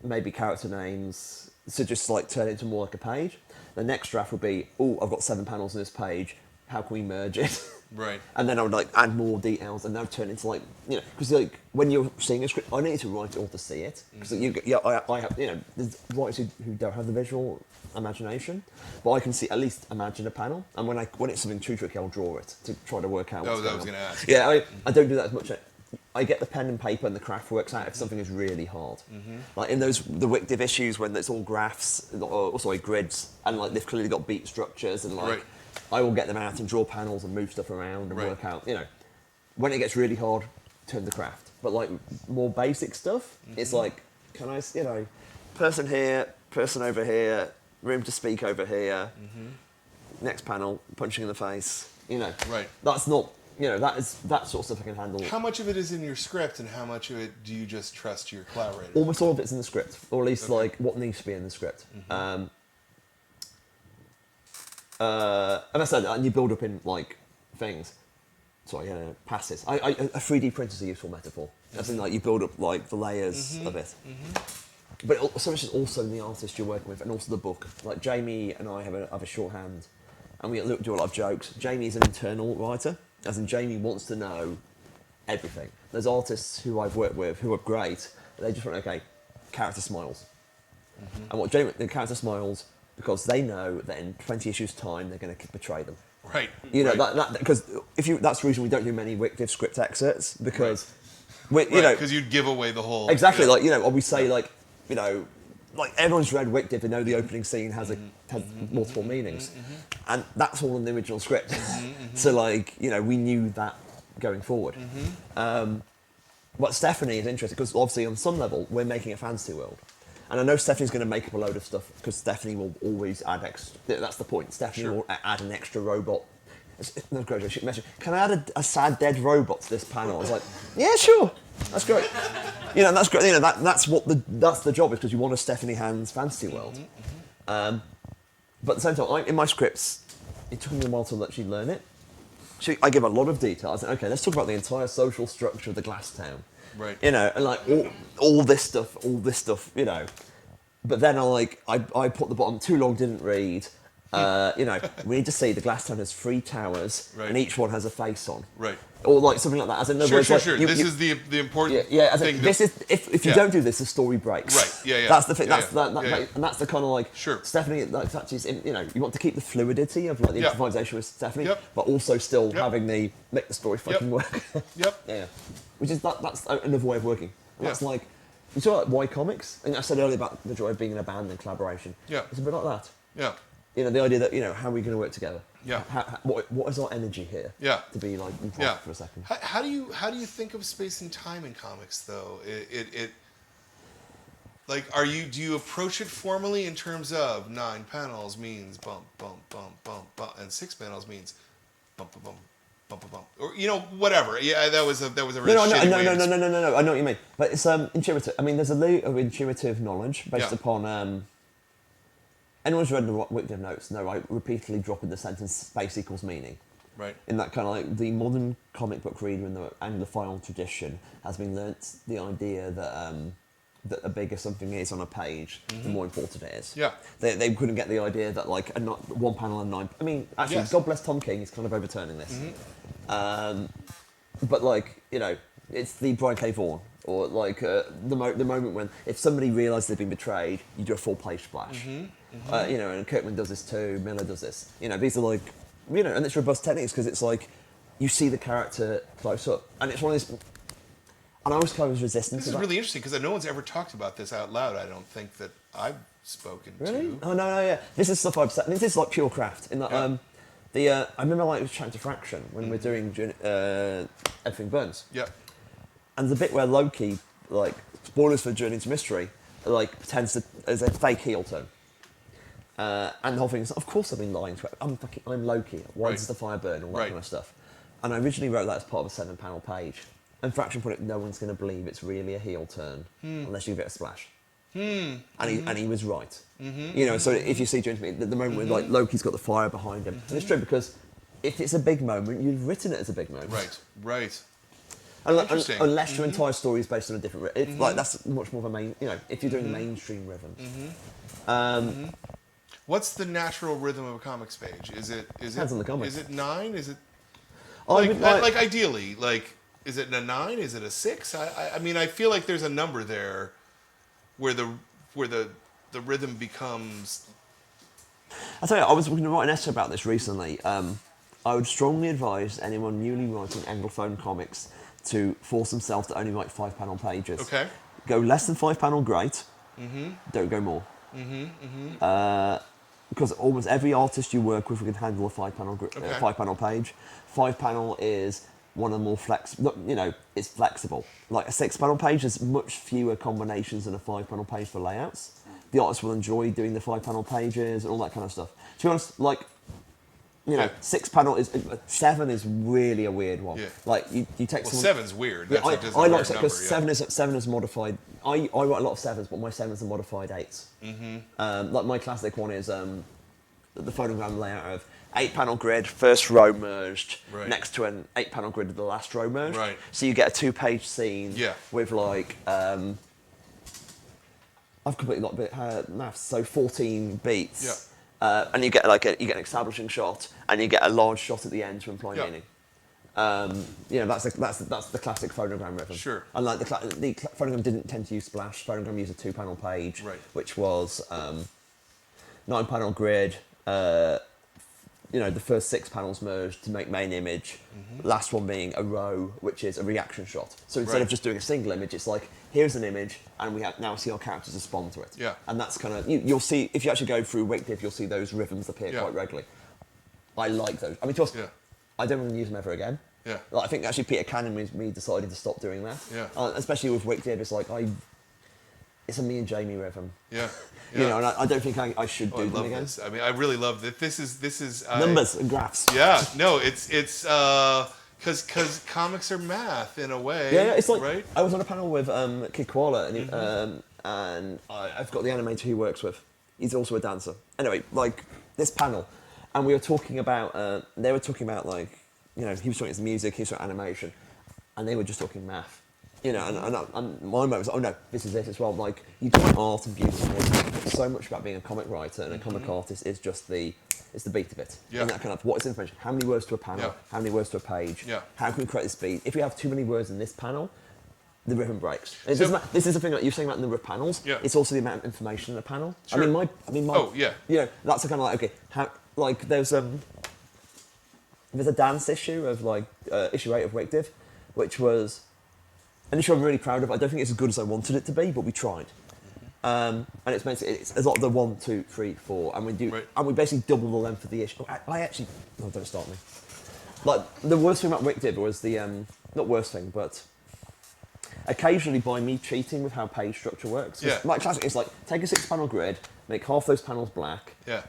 maybe character names. So just like turn it into more like a page. The next draft would be, oh, I've got 7 panels on this page. How can we merge it? Right. And then I would like add more details, and now turn it into like, you know, because like when you're seeing a script, I need to write it all to see it. Because I have, you know, there's writers who don't have the visual imagination, but I can at least imagine a panel. And when it's something too tricky, I'll draw it to try to work out. Oh, that was going to ask. Yeah, I don't do that as much. I get the pen and paper and the craft works out if something is really hard. Like in the Wikdiv issues when it's all graphs, or sorry, grids, and like they've clearly got beat structures, and like I will get them out and draw panels and move stuff around and work out. You know, when it gets really hard, turn to craft. But like more basic stuff, it's like, can I, you know, person here, person over here, room to speak over here. Next panel, punching in the face. You know, that's not. You know, that sort of stuff I can handle. How much of it is in your script, and how much of it do you just trust your collaborators? Almost all of it's in the script, or at least like what needs to be in the script. And I said, and you build up in like things. Sorry, passes. A 3D printer is a useful metaphor. As in, like you build up like the layers of it. But so much is also in the artist you're working with, and also the book. Like Jamie and I have a shorthand, and we do a lot of jokes. Jamie is an internal writer. As in, Jamie wants to know everything. There's artists who I've worked with who are great, they just want, okay, character smiles. And what Jamie, the character smiles because they know that in 20 issues' time they're going to betray them. Right. You know, because that's the reason we don't do many Wikdiv script excerpts, because, you know. Because you'd give away the whole. Exactly, like, you know, or we say, like, you know, like everyone's read Wikdiv, they know the opening scene has multiple meanings. And that's all in the original script. So like, you know, we knew that going forward. But Stephanie is interesting because obviously on some level we're making a fantasy world. And I know Stephanie's going to make up a load of stuff because Stephanie will always add extra, that's the point, Stephanie will add an extra robot. No, great, can I add a sad dead robot to this panel? I was like, yeah, sure. That's great. You know, that's great. You know, that's the job, is because you want a Stephanie Hand's fantasy world. But at the same time, in my scripts, it took me a while to actually learn it. So I give a lot of detail. I said, okay, let's talk about the entire social structure of the glass town. Right. You know, and like all this stuff, you know. But then I put the bottom, too long, didn't read. You know, we need to see the glass town has 3 towers, and each one has a face on. Right. Or like something like that. As in, sure. This is the important thing. This is if you don't do this, the story breaks. Right. Yeah. That's the thing. And that's the kind of like. Sure. Stephanie, like, actually, you know, you want to keep the fluidity of like the improvisation with Stephanie, but also still having make the story fucking work. Yeah. Which is that's another way of working. That's like, you talk about why comics, and I said earlier about the joy of being in a band and collaboration. Yeah. It's a bit like that. Yeah. You know, the idea that, you know, how are we going to work together? Yeah. What is our energy here? Yeah. To be like involved for a second. How do you think of space and time in comics though? It like do you approach it formally in terms of 9 panels means bump bump bump bump bump, and 6 panels means bump bump bump bump bump, or you know, whatever. Yeah, that was a really no. I know what you mean, but it's intuitive. I mean, there's a lot of intuitive knowledge based upon. Anyone who's read the Wikdiv notes know I repeatedly drop in the sentence space equals meaning. Right. In that kind of like the modern comic book reader in the Anglophile tradition has been learnt the idea that that the bigger something is on a page, the more important it is. Yeah. They couldn't get the idea that like one panel and 9. I mean, actually, God bless Tom King, he's kind of overturning this. But like, you know, it's the Brian K. Vaughan. Or like the moment when if somebody realises they've been betrayed, you do a full page splash. You know, and Kirkman does this too. Miller does this. You know, these are like, you know, and it's robust techniques because it's like you see the character close up, and it's one of these. And I was resistant This to is that. really interesting because no one's ever talked about this out loud. I don't think that I've spoken Really? to. Oh no, yeah. This is stuff I've said. This is like pure craft. In that, I remember like with Chatting to Fraction when we're doing Everything Burns. Yeah. And the bit where Loki, like, spoilers for Journey to Mystery, like pretends to as a fake heel turn. And the whole thing is, of course I've been lying to it. I'm Loki. Why Right. does the fire burn? All that Right. kind of stuff. And I originally wrote that as part of a 7-panel page. And Fraction put it, no one's going to believe it's really a heel turn unless you get a splash. And he was right. You know, so if you see Journey to Mystery, the moment when like Loki's got the fire behind him, and it's true because if it's a big moment, you've written it as a big moment. Right. Unless your entire story is based on a different rhythm. Like, that's much more of a main, you know, if you're doing mainstream rhythms. What's the natural rhythm of a comics page? Is it Depends on the comic. Is it 9? Is it I would like- like ideally, like, is it a 9? Is it a 6? I mean, I feel like there's a number there where the rhythm becomes. I tell you, I was going to write an essay about this recently. I would strongly advise anyone newly writing Anglophone comics to force themselves to only write 5-panel pages. Okay. Go less than 5-panel, great. Don't go more. Because almost every artist you work with can handle a 5-panel page. 5-panel is one of the more it's flexible. Like a 6-panel page has much fewer combinations than a 5-panel page for layouts. The artists will enjoy doing the 5-panel pages and all that kind of stuff. To be honest, like, you know, 6-panel is 7 is really a weird one. Yeah. Like you take Well, someone, 7's weird. Yeah, That's I like it because 7 is modified. I write a lot of 7s, but my 7s are modified 8s. Like my classic one is the phonogram layout of 8-panel grid, first row merged, Right. next to an 8-panel grid of the last row merged. Right. So you get a 2-page scene Yeah. with like I've completely got a bit maths, so 14 beats. Yeah. And you get an establishing shot, and you get a large shot at the end to imply Yeah. meaning. You know, that's the classic phonogram rhythm. Sure. And like the phonogram didn't tend to use splash. Phonogram used a 2-panel page, Right. which was 9-panel grid. You know, the first 6 panels merged to make main image. Last one being a row, which is a reaction shot. So instead Right. of just doing a single image, it's like, here's an image, and we now see our characters respond to it. Yeah. And that's kind of you'll see if you actually go through Wictive, you'll see those rhythms appear Yeah. quite regularly. I like those. I mean, to us, Yeah. I don't want to use them ever again. Yeah. Like, I think actually Peter Cannon and me decided to stop doing that. Yeah. Especially with Wictive, it's like it's a me and Jamie rhythm. Yeah. You know, and I don't think I should Oh, do I them love again. this. I mean, I really love that. This is Numbers and graphs. Yeah, no, it's because comics are math in a way. Yeah, it's like right. I was on a panel with Kid Koala, and I've got the animator he works with. He's also a dancer. Anyway, like this panel, and we were talking about. They were talking about like, you know, he was talking about music, he was talking about animation, and they were just talking math. You know, and my moment was, oh no, this is it as well. Like, you talk art and beauty, but so much about being a comic writer and a comic artist is just the beat of it. Yeah. And that kind of, what is information? How many words to a panel? Yeah. How many words to a page? Yeah. How can we create this beat? If we have too many words in this panel, the rhythm breaks. It So- doesn't matter, this is the thing that you're saying about the number of panels. Yeah. It's also the amount of information in a panel. Sure. I mean my. Oh, yeah. You know, that's a kind of like, okay, how, like there's a dance issue of like issue 8 of Wictive, which was an issue I'm really proud of. I don't think it's as good as I wanted it to be, but we tried. And it's basically it's a lot of the 1, 2, 3, 4, and we do, Right. and we basically double the length of the issue. I actually, oh, don't start me. Like the worst thing about Wictive was the not worst thing, but occasionally by me cheating with how page structure works. Yeah. Like classic, it's like take a 6-panel grid, make half those panels black. Yeah.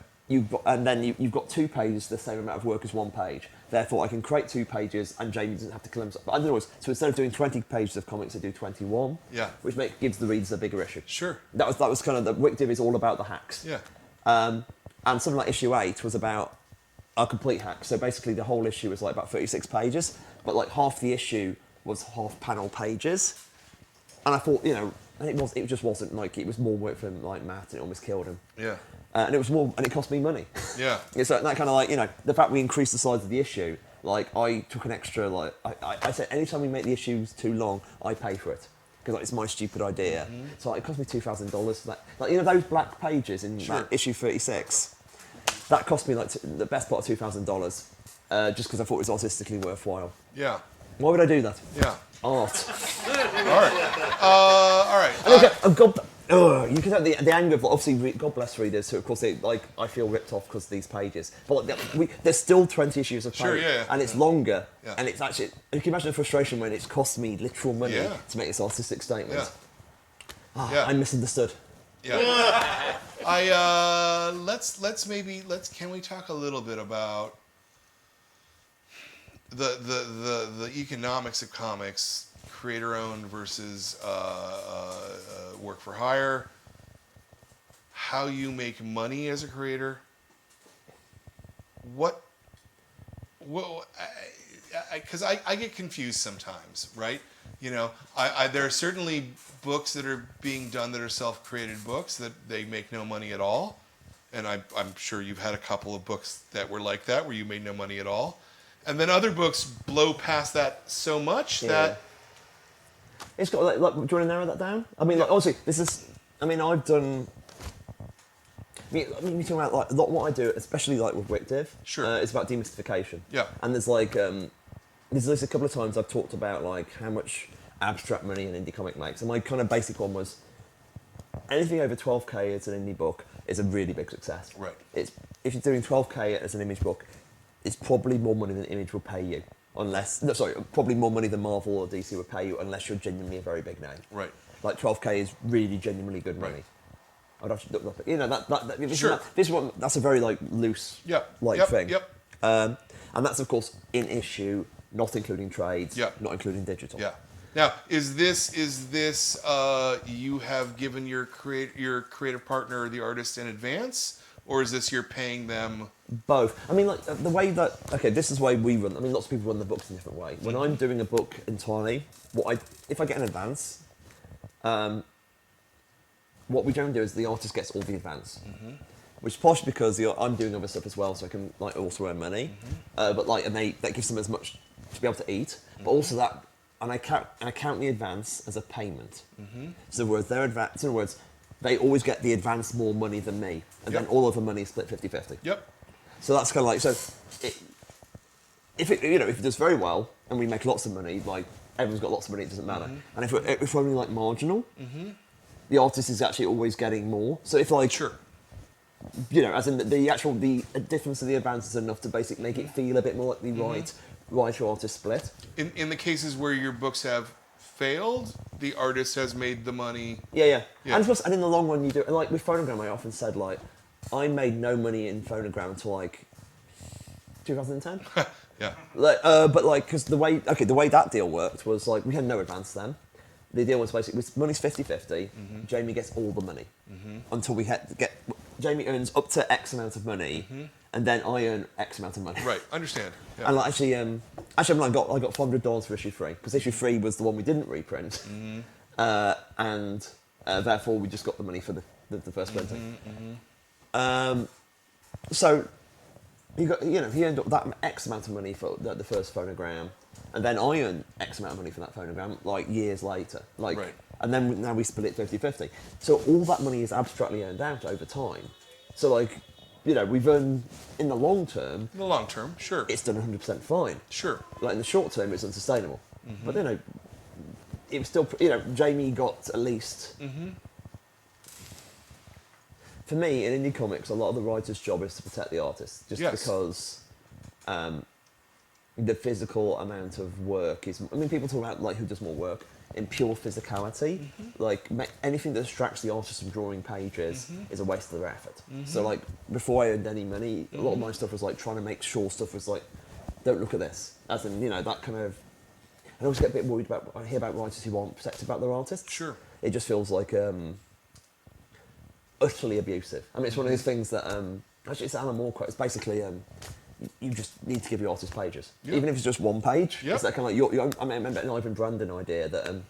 And then you've got 2 pages, the same amount of work as 1 page. Therefore, I can create 2 pages, and Jamie doesn't have to kill himself. But I don't know. So instead of doing 20 pages of comics, I do 21. Yeah. Which gives the readers a bigger issue. Sure. That was kind of the Wictive is all about the hacks. Yeah. And something like issue 8 was about a complete hack. So basically, the whole issue was like about 36 pages, but like half the issue was half-panel pages. And I thought, you know, and it just wasn't like it was more work for him, like Matt, and it almost killed him. Yeah. And it was more, and it cost me money. Yeah. Yeah, so that kind of like, you know, the fact we increased the size of the issue, like I took an extra, like, I said, anytime we make the issues too long, I pay for it. Because like, it's my stupid idea. So like, it cost me $2,000 for that. Like, you know, those black pages in Sure. that issue 36, that cost me like the best part of $2,000, just because I thought it was artistically worthwhile. Yeah. Why would I do that? Yeah. Art. All right. All right. Okay, you can have the anger of obviously God bless readers who of course I feel ripped off because of these pages, but there's still 20 issues of Sure, paint, yeah. and it's longer, Yeah. and it's actually you can imagine the frustration when it's cost me literal money Yeah. to make this artistic statement. Yeah. Yeah. I'm misunderstood. Yeah. Can we talk a little bit about the economics of comics, creator owned versus work for hire, how you make money as a creator, because I get confused sometimes, right? You know, there are certainly books that are being done that are self-created books that they make no money at all, and I'm sure you've had a couple of books that were like that where you made no money at all, and then other books blow past that so much that it's got like do you want to narrow that down? I mean, like obviously this is. I mean, I've done. I mean, you talk about like a lot. What I do, especially like with WickDiv, Sure. it's about demystification. Yeah. And there's like there's at least a couple of times I've talked about like how much abstract money an indie comic makes, and my kind of basic one was anything over 12k as an indie book is a really big success. Right. It's if you're doing 12k as an image book, it's probably more money than Image will pay you. Probably more money than Marvel or DC would pay you unless you're genuinely a very big name. Right. Like 12k is really genuinely good money. Right. I'd have to look up. You know this Sure. This is what that's a very like loose thing. Yep. And that's of course in issue, not including trades, Yep. not including digital. Yeah. Now, is this you have given your creative partner, the artist, in advance, or is this you're paying them? Both. I mean, like the way that this is the way we run. I mean, lots of people run the books in a different way. When I'm doing a book entirely, if I get an advance, what we generally do is the artist gets all the advance, which is partially because I'm doing other stuff as well, so I can like also earn money. But like, and that gives them as much to be able to eat, but also that, and I count the advance as a payment. So in other words, they always get the advance more money than me, and then all of the money is split 50-50. Yep. So that's kind of like if it does very well and we make lots of money, like everyone's got lots of money, it doesn't matter. And if we're only like marginal, the artist is actually always getting more. So if like as in the difference of the advance is enough to basically make it feel a bit more like the writer artist split. In the cases where your books have failed, the artist has made the money. Yeah. And plus, and in the long run, you do like with Phonogram. I often said like, I made no money in Phonogram until like 2010. Yeah. But like, because the way that deal worked was like we had no advance then. The deal was basically money's 50-50. Jamie gets all the money until we had to get. Jamie earns up to X amount of money, and then I earn X amount of money. Right. Understand. Yeah. And like, actually, I got $500 for issue 3 because issue 3 was the one we didn't reprint, and therefore we just got the money for the first printing. So he earned up that X amount of money for the first phonogram, and then I earned X amount of money for that phonogram like years later. Like, and then now we split it 50-50. So all that money is abstractly earned out over time. So like, we've earned in the long term. In the long term, sure. It's done 100% fine. Sure. Like in the short term, it's unsustainable. But it was still. Jamie got at least. For me, in indie comics, a lot of the writer's job is to protect the artist, just because the physical amount of work is. I mean, people talk about like who does more work in pure physicality. Like anything that distracts the artist from drawing pages is a waste of their effort. So like before I earned any money, a lot of my stuff was like trying to make sure stuff was like, don't look at this, as in that kind of. I always get a bit worried about. I hear about writers who aren't protective about their artists. Sure. It just feels like. Utterly abusive. I mean, it's one of those things that actually it's Alan Moore quote. It's basically you just need to give your artist pages, even if it's just one page. It's that kind of like your I remember an Ivan Brandon idea that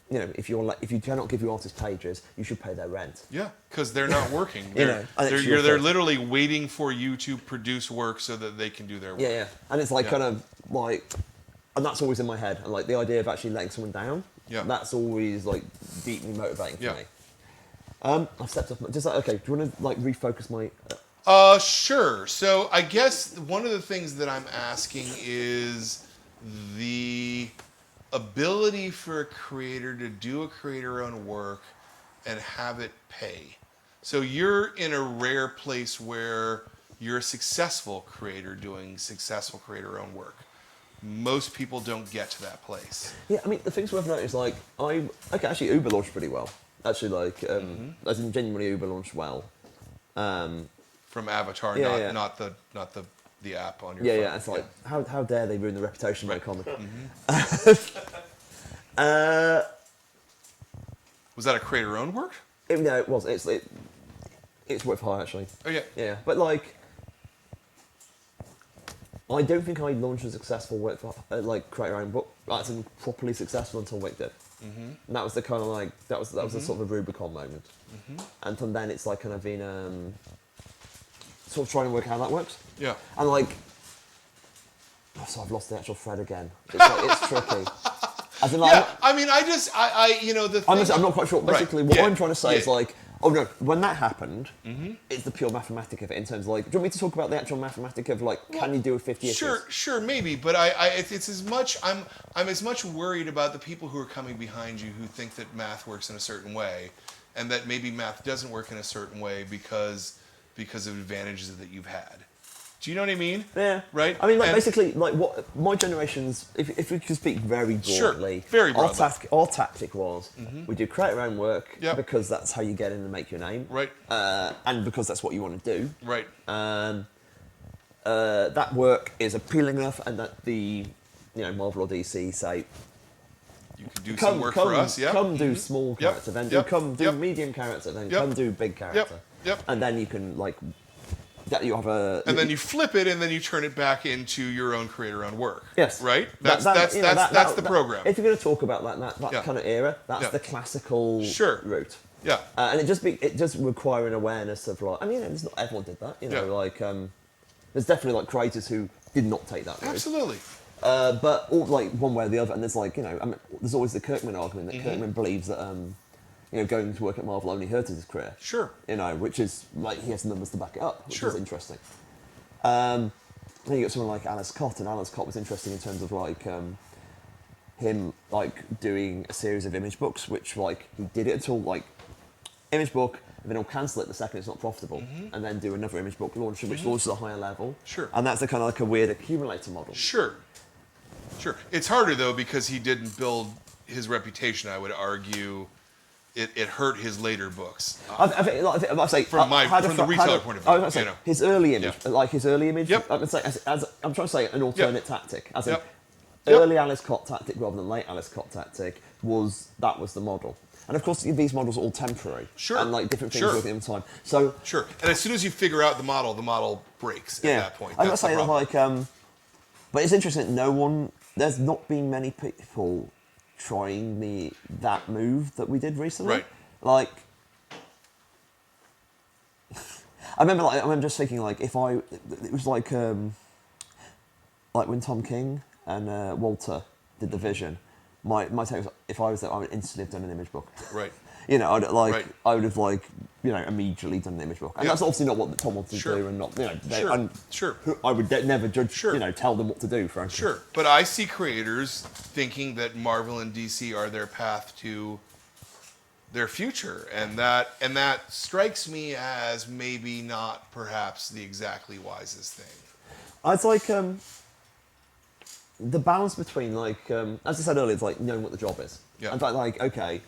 if you cannot give your artist pages, you should pay their rent. Yeah, because they're not working. They're literally waiting for you to produce work so that they can do their work. Yeah, and it's like kind of like, and that's always in my head. And like the idea of actually letting someone down. Yeah. That's always like deeply motivating for me. I've stepped off. Just like, okay, do you want to like refocus my? Sure. So I guess one of the things that I'm asking is, the ability for a creator to do a creator-owned work and have it pay. So you're in a rare place where you're a successful creator doing successful creator-owned work. Most people don't get to that place. Yeah, I mean, the things worth noting is like actually Uber launched pretty well. Actually, like as in genuinely Uber launched well. From Avatar, Yeah, not the app on your Yeah, phone. yeah. It's like how dare they ruin the reputation of my comic? Was that a creator-owned work? No, it was. It's worth high actually. Oh yeah. Yeah, but like, I don't think I launched a successful work for like create your own book. That's properly successful until Wick did. And that was the kind of like that was the sort of a Rubicon moment. And from then it's like kind of been sort of trying to work out how that works. Yeah. And like, so I've lost the actual thread again. It's like, it's tricky. As in, like, Yeah, I mean, the thing... I'm not quite sure. Basically, Right, what yeah, I'm trying to say is yeah. like, oh no, when that happened, it's the pure mathematic of it in terms of like, do you want me to talk about the actual mathematic of like, can you do a 50 issues? Sure, maybe, but it's as much, I'm as much worried about the people who are coming behind you who think that math works in a certain way, and that maybe math doesn't work in a certain way because of advantages that you've had. Do you know what I mean? Yeah. Right? I mean, like, basically, like, what my generation's, if we could speak very broadly, very broadly. Our tactic was, we do create our own work, Yep. because that's how you get in and make your name. Right. And because that's what you want to do. Right. That work is appealing enough, and that the, Marvel or DC say, You can do some work for us, yeah? come do small Yep. character, then Yep. come do Yep. medium character, then Yep. come do big character. Yep. And then you can, like, that you have a... And then you flip it, and then you turn it back into your own creator-owned work. Yes. Right? That's the program. If you're going to talk about that Yeah. kind of era, that's Yeah. the classical Sure. route. Yeah. And it does require an awareness of like, I mean, it's not everyone did that, Yeah. like, there's definitely like creators who did not take that route. Absolutely. But all, like one way or the other, and there's like, I mean, there's always the Kirkman argument that Mm-hmm. Kirkman believes that, going to work at Marvel only hurt his career. Sure. Which is like he has the numbers to back it up, which Sure. is interesting. Then you got someone like Alice Cott, and Alice Cott was interesting in terms of like him like doing a series of image books, which like he did it until like image book, and then he'll cancel it the second it's not profitable, and then do another image book launch, which launches a higher level. Sure. And that's a kind of like a weird accumulator model. Sure. It's harder, though, because he didn't build his reputation, I would argue. It hurt his later books. I think, I say From the retailer point of view, I was gonna say, his early image, Yeah. like his early image. Yep. I'm trying to say an alternate tactic, as in Yep. early Alice Cott tactic rather than late Alice Cott tactic was the model. And of course, these models are all temporary. Sure. And like different things Sure. work at the time. So Sure. And as soon as you figure out the model breaks at that point. I'm not That's the saying that problem. like, but it's interesting that there's not been many people trying that move that we did recently. Right. Like, I remember just thinking like it was like when Tom King and Walter did the Vision. My take was if I was there, I would instantly have done an image book. Right. I would have immediately done an image book, and Yeah. that's obviously not what Tom wanted Sure. to do, and not Sure. and Sure. I would never judge, Sure. tell them what to do, frankly. Sure. But I see creators thinking that Marvel and DC are their path to their future, and that strikes me as maybe not perhaps the exactly wisest thing. It's like the balance between like as I said earlier, it's like knowing what the job is. Yeah. In fact, like okay,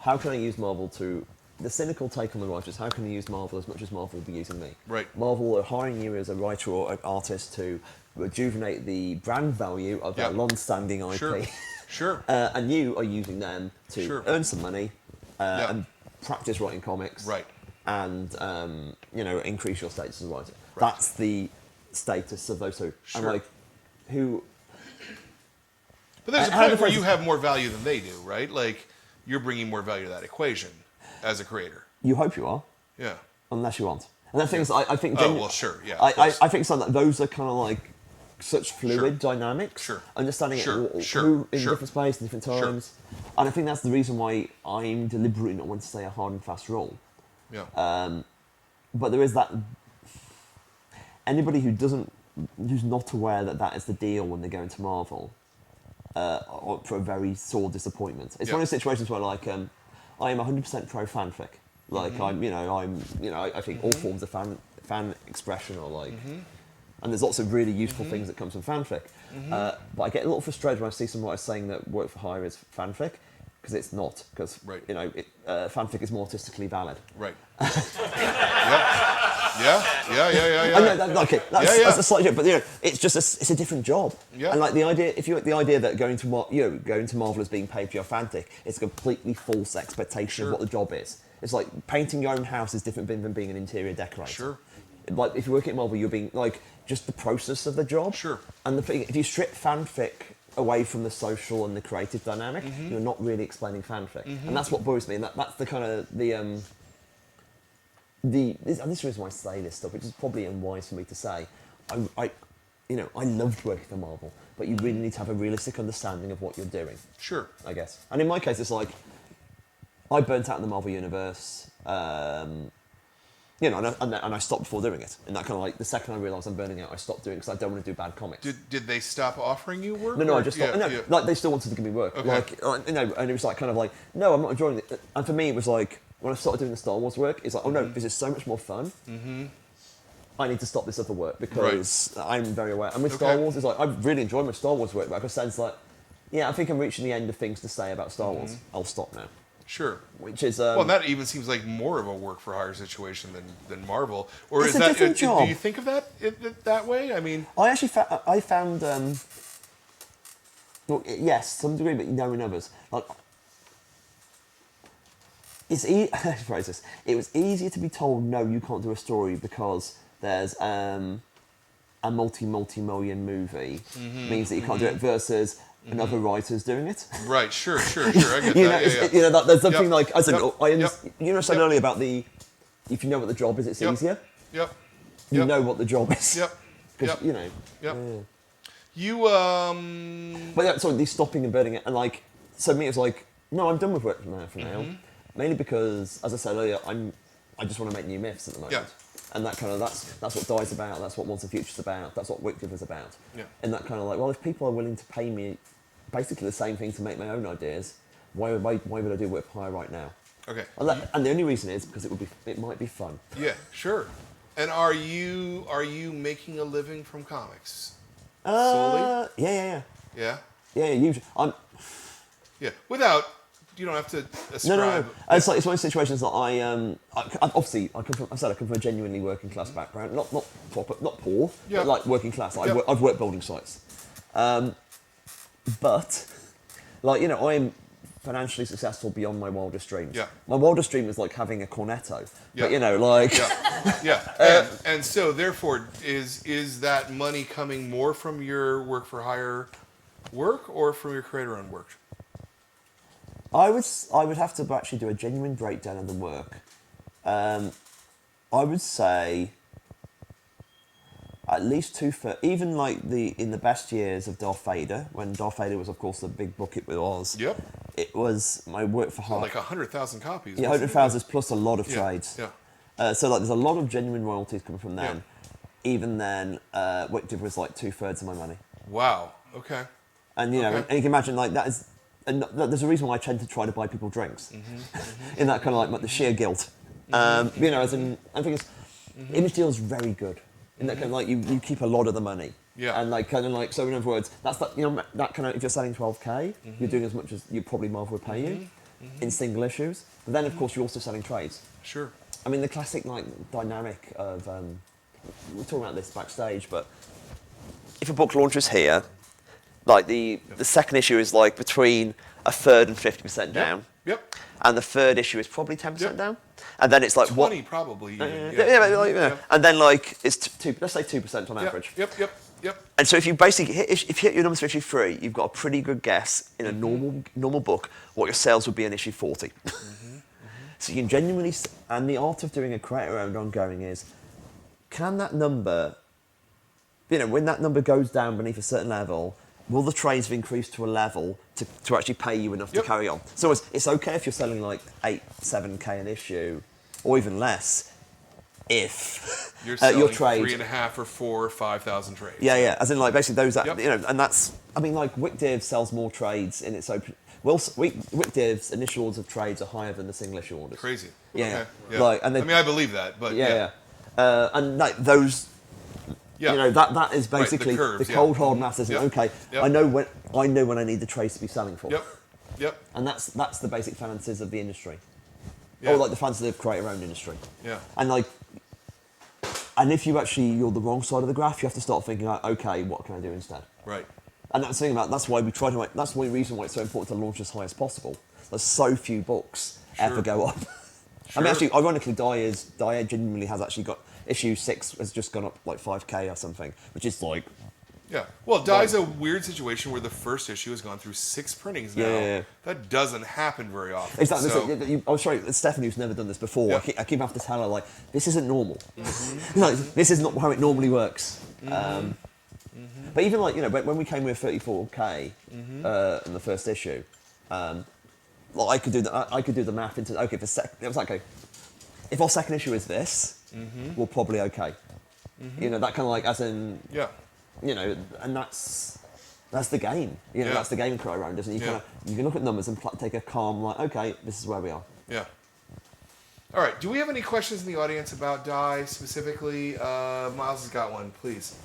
how can I use Marvel to the cynical take on the writers? How can I use Marvel as much as Marvel will be using me? Right. Marvel are hiring you as a writer or an artist to rejuvenate the brand value of their Yeah. long-standing IP. Sure. Sure. And you are using them to Sure. earn some money Yeah. and practice writing comics. Right. And increase your status as a writer. Right. That's the status of those two. Sure. And like, who? But there's a How point where the you have more value than they do, right? Like you're bringing more value to that equation as a creator. You hope you are, Yeah. unless you aren't. And the thing is, I think. Oh well, sure. Yeah. of I course. think some of those are kind of like such fluid dynamics. Sure. Understanding Sure. it Sure. who in Sure. different spaces, different Sure. times. And I think that's the reason why I'm deliberately not wanting to say a hard and fast rule. Yeah. But there is that. Anybody who's not aware that is the deal when they go into Marvel, for a very sore disappointment. It's Yeah. one of those situations where like I am 100% pro fanfic. Like I think all forms of fan expression are like, and there's lots of really useful things that comes from fanfic. But I get a little frustrated when I see some writers saying that work for hire is fanfic, because it's not. Because Right. fanfic is more artistically valid. Right. Yeah. I know, that's Yeah. a slight joke, but it's just it's a different job. Yeah. And like the idea, if you the idea that going to Marvel is being paid for your fanfic, it's a completely false expectation of what the job is. It's like painting your own house is different than being an interior decorator. Sure. Like if you're working at Marvel, you're being like just the process of the job. Sure. And the thing, if you strip fanfic away from the social and the creative dynamic, you're not really explaining fanfic, and that's what worries me. And that's the kind of and this is the reason why I say this stuff, which is probably unwise for me to say. I loved working for Marvel, but you really need to have a realistic understanding of what you're doing. Sure. I guess. And in my case, it's like I burnt out in the Marvel universe. And I stopped before doing it. And that kind of like the second I realised I'm burning out, I stopped doing it because I don't want to do bad comics. Did they stop offering you work? No, I just stopped. Like they still wanted to give me work. Okay. Like and it was like kind of like, no, I'm not enjoying it. And for me, it was like when I started doing the Star Wars work, it's like, oh no, this is so much more fun. I need to stop this other work because I'm very aware. And with Star Wars, it's like I really enjoy my Star Wars work, but I sense like, yeah, I think I'm reaching the end of things to say about Star Wars. I'll stop now. Sure. Which is well, that even seems like more of a work for hire situation than Marvel. Or it's is a that different job. Do you think of that way? I mean, I actually I found well, yes, to some degree, but no in others. Like it was easier to be told no, you can't do a story because there's a multi-million movie means that you can't do it versus another writer's doing it. Right, sure. I get that. There's something like I said. You said earlier about if you know what the job is, it's easier. You know what the job is. Because But sorry, these stopping and burning it, and like, so me, it's like, no, I'm done with work now for now. Mainly because, as I said earlier, I just want to make new myths at the moment. And that kind of that's what Die's about. That's what Once and Future's about. That's what Wicked is about. And that kind of like, well, if people are willing to pay me basically the same thing to make my own ideas, why would I do work for hire right now? Okay. And the only reason is because it might be fun. Yeah, sure. And are you making a living from comics? Solely? Yeah. Yeah. Yeah, usually Yeah, without. You don't have to ascribe. No. It's one of those situations that I come from a genuinely working class background, not poor, but like working class. I've worked building sites, but like I'm financially successful beyond my wildest dreams. Yeah. My wildest dream is like having a cornetto, but like. And so therefore, is that money coming more from your work for hire work or from your creator-owned work? I would have to actually do a genuine breakdown of the work. I would say at least 2/3, even like in the best years of Darth Vader, when Darth Vader was of course the big book it was. Yep. It was my work for hire. Like 100,000 copies. Yeah, 100,000 plus a lot of trades. Yeah. So like there's a lot of genuine royalties coming from them. Yeah. Even then, Wicked was like 2/3 of my money. Wow. Okay. And and you can imagine like that is. And there's a reason why I tend to try to buy people drinks, in that kind of like the sheer guilt. As in, I think Image Deal's very good. In that kind of like you keep a lot of the money. Yeah. And like kind of like so in other words, that's that that kind of if you're selling 12k, you're doing as much as you probably Marvel would pay you in single issues. But then of course you're also selling trades. Sure. I mean the classic like dynamic of we're talking about this backstage, but if a book launches here. Like the second issue is like between 1/3 and 50% down. Yep. And the third issue is probably 10% down. And then it's like 20 probably. Even. And then like it's let's say 2% on average. Yep. And so if you basically if you hit your numbers for issue 3, you've got a pretty good guess in a normal book what your sales would be in issue 40. So you can genuinely, and the art of doing a creator-owned ongoing is, can that number, when that number goes down beneath a certain level. Will the trades have increased to a level to actually pay you enough to carry on? So it's okay if you're selling like 7k an issue, or even less, if You're selling your trade. 3.5 or 4 or 5,000 trades. Yeah. As in, like, basically those that, Yep. you know, and that's, I mean, like, WickDiv sells more trades in its open. Well, WickDiv's initial orders of trades are higher than the single issue orders. Crazy. Yeah. Okay. Yeah. Like, and I mean, I believe that, but yeah. And like those, Yeah. you know, that is Right, the basically curves, the yeah. cold hard math. Isn't Yep. okay. Yep. I know when I need the trades to be selling for. Yep. And that's the basic fancies of the industry, Yeah. or like the fancies of create your own industry. Yeah. And like, and if you're the wrong side of the graph, you have to start thinking, like, okay, what can I do instead? Right. And that's the thing about that's why we try to. That's one reason why it's so important to launch as high as possible. There's so few books ever Sure. go up. I mean, actually, ironically, Die genuinely has actually got issue 6 has just gone up like 5K or something, which is like. Yeah. Well, Die's a weird situation where the first issue has gone through 6 printings now. Yeah. That doesn't happen very often. Exactly. So, I'm sorry, it's Stephanie who's never done this before. Yeah. I keep having to tell her, like, this isn't normal. Like, this is not how it normally works. But even, like, you know, when we came with 34K in the first issue, like, I could do the math into, okay, it was like, okay, if our second issue is this, we're probably okay. You know, that kind of like, as in, yeah. you know, and that's the game. You know, Yeah. that's the game cry around, isn't it? You can look at numbers and take a calm, like, okay, this is where we are. Yeah. All right. Do we have any questions in the audience about Die specifically? Miles has got one, please.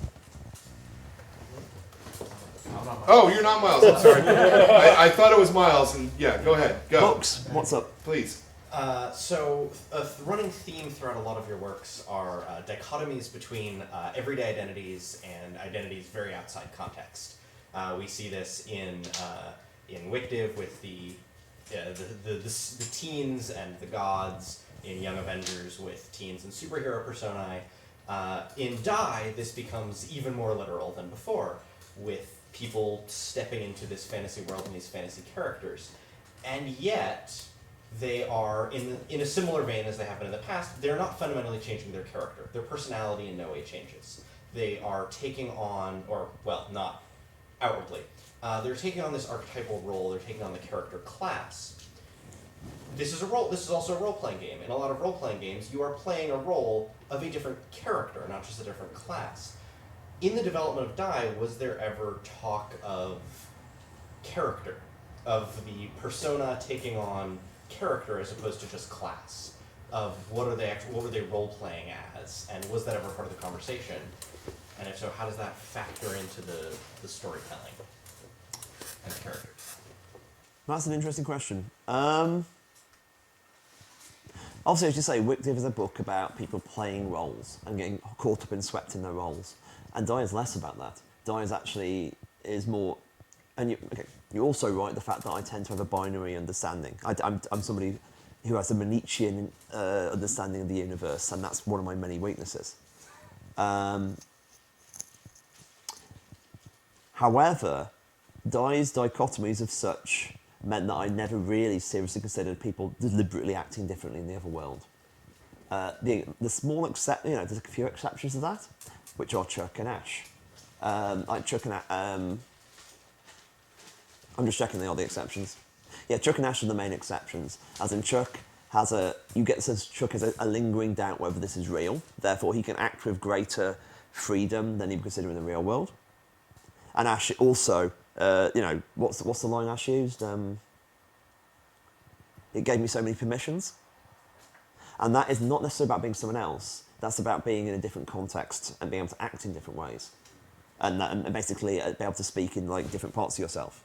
Oh, you're not Miles. I'm sorry. I thought it was Miles, and yeah, go ahead. Go. Box, what's up? Please. So a running theme throughout a lot of your works are dichotomies between everyday identities and identities very outside context. We see this in WickDiv with the teens and the gods, in Young Avengers with teens and superhero personae. In Die, this becomes even more literal than before, with people stepping into this fantasy world and these fantasy characters. And yet, they are, in a similar vein as they have been in the past, they're not fundamentally changing their character. Their personality in no way changes. They are taking on, or, well, not outwardly, they're taking on this archetypal role, they're taking on the character class. This is also a role-playing game. In a lot of role-playing games, you are playing a role of a different character, not just a different class. In the development of Die, was there ever talk of character, of the persona taking on character as opposed to just class? Of what were they role-playing as, and was that ever part of the conversation? And if so, how does that factor into the storytelling and characters? That's an interesting question. Obviously, as you say, WickDiv is a book about people playing roles and getting caught up and swept in their roles. And Die is less about that. Die is more, and you're also right, the fact that I tend to have a binary understanding. I'm somebody who has a Manichean understanding of the universe, and that's one of my many weaknesses. However, Die's dichotomies of such meant that I never really seriously considered people deliberately acting differently in the other world. The small there's a few exceptions to that, which are Chuck and Ash. Like Chuck and Ash, I'm just checking they are the exceptions. Yeah, Chuck and Ash are the main exceptions. As in, Chuck has Chuck has a lingering doubt whether this is real. Therefore, he can act with greater freedom than he would consider in the real world. And Ash also, what's the line Ash used? It gave me so many permissions. And that is not necessarily about being someone else. That's about being in a different context and being able to act in different ways. And basically be able to speak in like different parts of yourself.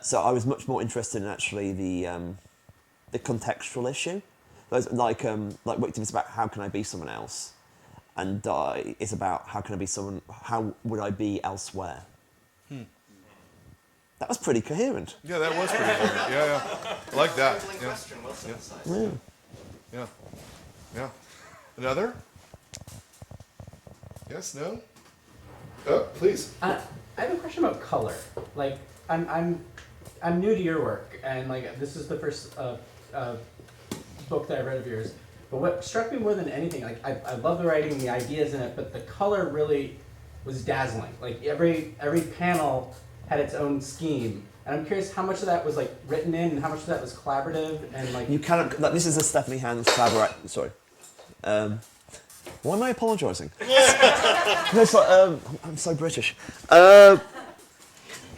So I was much more interested in actually the contextual issue. Like WickDiv is about how can I be someone else, and Die is about how can I be someone. How would I be elsewhere? That was pretty coherent. Yeah, that was pretty coherent. Yeah. I like that. Yeah. Question, well synthesized. Yeah. Another? Yes, no? Oh, please. I have a question about color. Like, I'm new to your work, and like this is the first book that I read of yours. But what struck me more than anything, like I love the writing, the ideas in it, but the color really was dazzling. Like every panel had its own scheme, and I'm curious how much of that was like written in, and how much of that was collaborative, and like You cannot. Like, this is a Stephanie Hans collaborate. Sorry. Why am I apologising? No, it's like, I'm so British. I'm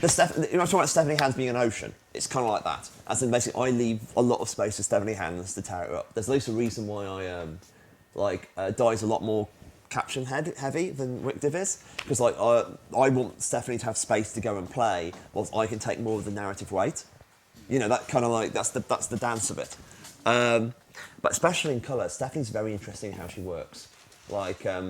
talking about Stephanie Hans being an ocean. It's kind of like that. As in, basically, I leave a lot of space for Stephanie Hans to tear it up. There's at least a reason why I Die's a lot more caption heavy than Wick Div is, because like I want Stephanie to have space to go and play, whilst I can take more of the narrative weight. You know, that kind of like that's the dance of it. But especially in colour, Stephanie's very interesting in how she works. Like, I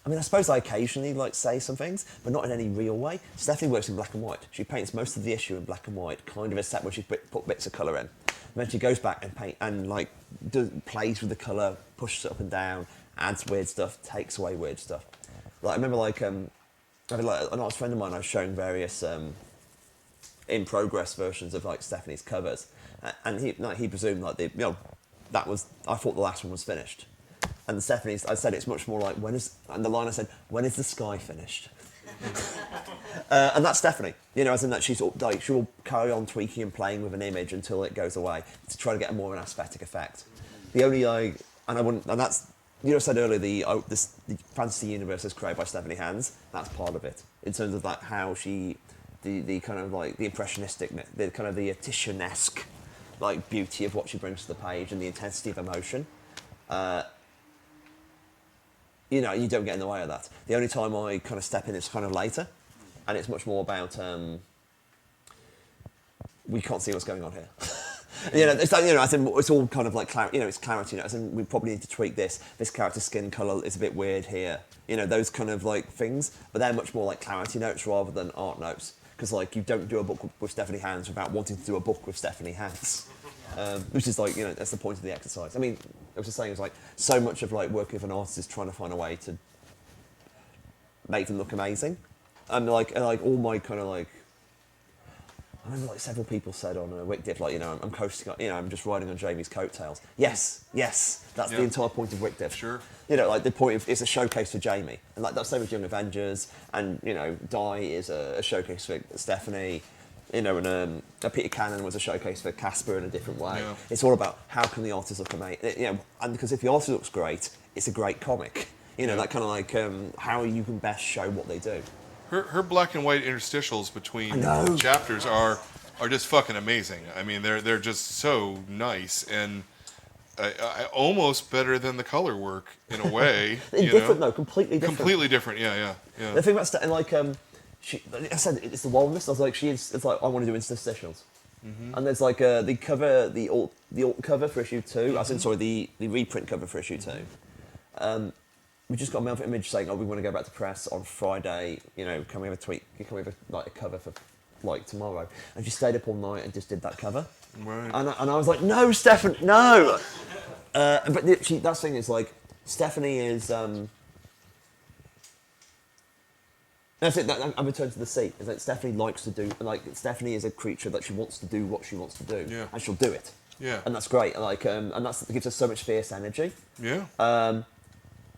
mean, I suppose I occasionally like say some things, but not in any real way. Stephanie works in black and white. She paints most of the issue in black and white, kind of except when she put bits of colour in. And then she goes back and paint and like plays with the colour, pushes it up and down, adds weird stuff, takes away weird stuff. Like I remember an artist friend of mine, I was showing various in progress versions of like Stephanie's covers, and he presumed like I thought the last one was finished. And Stephanie's, I said it's much more like and the line I said, when is the sky finished? And that's Stephanie, you know, as in that she will carry on tweaking and playing with an image until it goes away to try to get a more of an aesthetic effect. The only and that's, you know, said earlier the fantasy universe is created by Stephanie Hans. That's part of it in terms of like how she, the kind of like the impressionistic, the kind of the Titian-esque like beauty of what she brings to the page and the intensity of emotion. You know, you don't get in the way of that. The only time I kind of step in is kind of later, and it's much more about we can't see what's going on here. You know, it's like, you know, as in, it's all kind of like clarity. You know, it's clarity. You know, as in, we probably need to tweak this. This character's skin color is a bit weird here. You know, those kind of like things, but they're much more like clarity notes rather than art notes. Because like you don't do a book with Stephanie Hans without wanting to do a book with Stephanie Hans. Which is like, you know, that's the point of the exercise. I mean, I was just saying, it's like so much of like working with an artist is trying to find a way to make them look amazing, and like all my kind of like, I remember like several people said on Wick Div, like, you know, I'm coasting, you know, I'm just riding on Jamie's coattails. Yes, that's the entire point of Wick Div. Sure. You know, like the point of it's a showcase for Jamie, and like that's the same with Young Avengers, and you know, Die is a showcase for Stephanie. You know, and Peter Cannon was a showcase for Casper in a different way. Yeah. It's all about how can the artist look amazing, you know, and because if the artist looks great, it's a great comic. You know, that kind of like how you can best show what they do. Her black and white interstitials between chapters are just fucking amazing. I mean, they're just so nice and almost better than the color work in a way. Different though, completely different. Completely different, yeah. The thing about like I said it's the wildness. I was like, it's like I want to do interstitials, and there's like the cover, the alt cover for issue 2. As in, sorry, the reprint cover for issue 2. We just got a mail for Image saying, we want to go back to press on Friday. You know, can we have a tweet? Can we have a cover for like tomorrow? And she stayed up all night and just did that cover. Right. And I was like, no, Stefan, no. But that's the thing is like Stephanie is. That's it. I return to the sea. Is like Stephanie likes to do, like Stephanie is a creature that she wants to do what she wants to do, and she'll do it. Yeah. And that's great. Like, and that gives us so much fierce energy. Yeah. And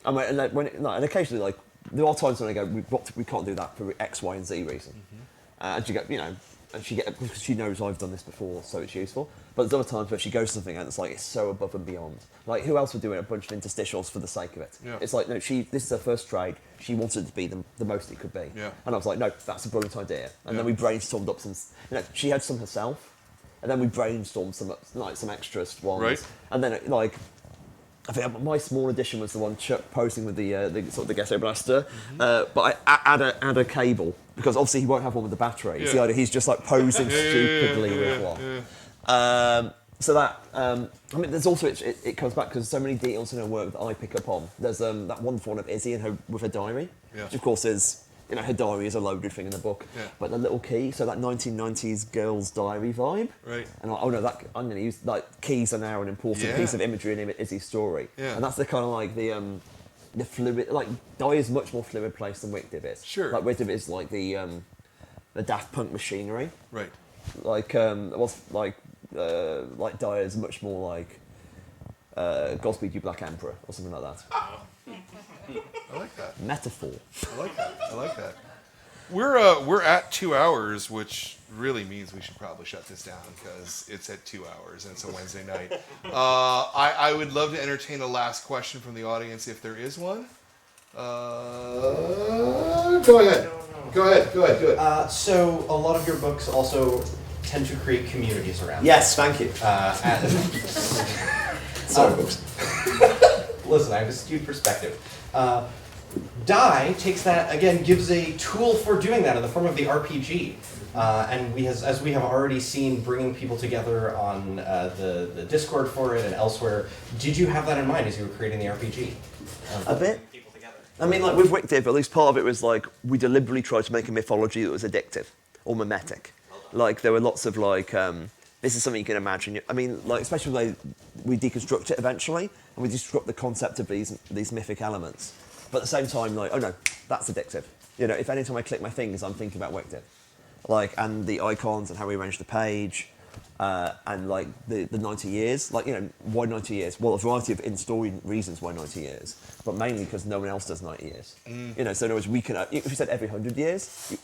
and occasionally, like there are times when I go, we can't do that for X, Y, and Z reason. And she go, you know, and because she knows I've done this before, so it's useful. But there's other times where she goes to something and it's like it's so above and beyond. Like who else would do a bunch of interstitials for the sake of it? Yeah. It's like no, this is her first trade. She wanted it to be the most it could be. Yeah. And I was like, no, that's a brilliant idea. And then we brainstormed up some. You know, she had some herself, and then we brainstormed some extras ones. Right. And then I think my small edition was the one Chuck posing with the sort of the ghetto blaster, but I add a cable because obviously he won't have one with the battery. It's the idea he's just like posing stupidly with one. So that I mean, there's also it comes back because so many details in her work that I pick up on. There's that wonderful one of Izzy and with her diary, which of course is. You know, her diary is a loaded thing in the book, but the little key, so that 1990s girl's diary vibe. Right. And I'm going to use, like, keys are now an important piece of imagery in Izzy's story. Yeah. And that's the kind of like the fluid, like, Die is much more fluid place than Wick Div is. Sure. Like, Wick Div is like the Daft Punk machinery. Right. Like, Die is much more like Godspeed You Black Emperor or something like that. I like that. Metaphor. I like that. We're at 2 hours, which really means we should probably shut this down because it's at 2 hours and it's a Wednesday night. I would love to entertain a last question from the audience if there is one. Go ahead. Go ahead. So a lot of your books also tend to create communities around. Yes, thank you. Sorry, books. Listen, I have a skewed perspective. Die takes that, again, gives a tool for doing that in the form of the RPG. And as we have already seen, bringing people together on the Discord for it and elsewhere. Did you have that in mind as you were creating the RPG? A bit. People together. I mean, like with Wictive, at least part of it was like we deliberately tried to make a mythology that was addictive or mimetic. Like there were lots of like, this is something you can imagine. I mean, like especially when we deconstruct it eventually, and we deconstruct the concept of these mythic elements. But at the same time, like, oh no, that's addictive. You know, if any time I click my fingers, I'm thinking about Wictive. Like, and the icons and how we arrange the page, and like the 90 years. Like, you know, why 90 years? Well, a variety of in-story reasons why 90 years, but mainly because no one else does 90 years. You know, so in other words, we can, if you said every 100 years,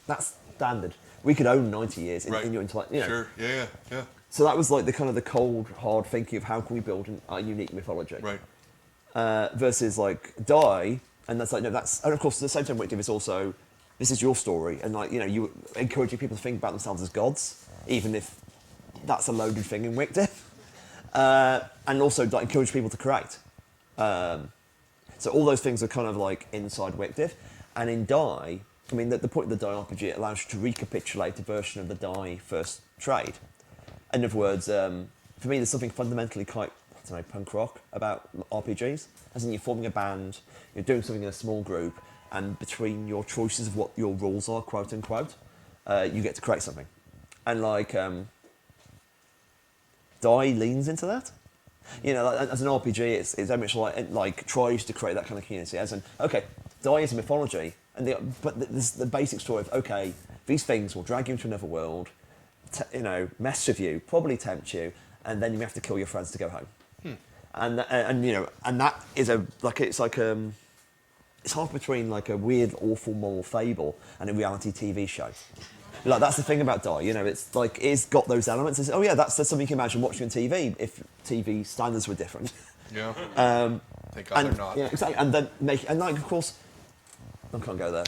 that's standard. We could own 90 years in your intellect, you know. Sure, yeah. So that was like the kind of the cold, hard thinking of how can we build a unique mythology. Right. Versus like Die, and that's like, no, that's, and of course at the same time Wictive is also, this is your story, and like, you know, you encouraging people to think about themselves as gods, even if that's a loaded thing in Wictive. And also like, encourage people to create. So all those things are kind of like inside Wictive. And in Die, I mean, the point of the Die RPG, it allows you to recapitulate a version of the Die first trade. In other words, for me, there's something fundamentally quite, I don't know, punk rock about RPGs. As in, you're forming a band, you're doing something in a small group, and between your choices of what your rules are, quote unquote, you get to create something. And like, Die leans into that. You know, like, as an RPG, it's very much like tries to create that kind of community. As in, okay, Die is a mythology, but there's the basic story of, okay, these things will drag you into another world, you know, mess with you, probably tempt you, and then you have to kill your friends to go home. And you know, and that is it's half between like a weird, awful moral fable and a reality TV show. Like that's the thing about Die, you know, it's like it's got those elements. It's, oh yeah, that's something you can imagine watching on TV if TV standards were different. Yeah. Thank God And, they're not. yeah, exactly. And then and like of course, I can't go there.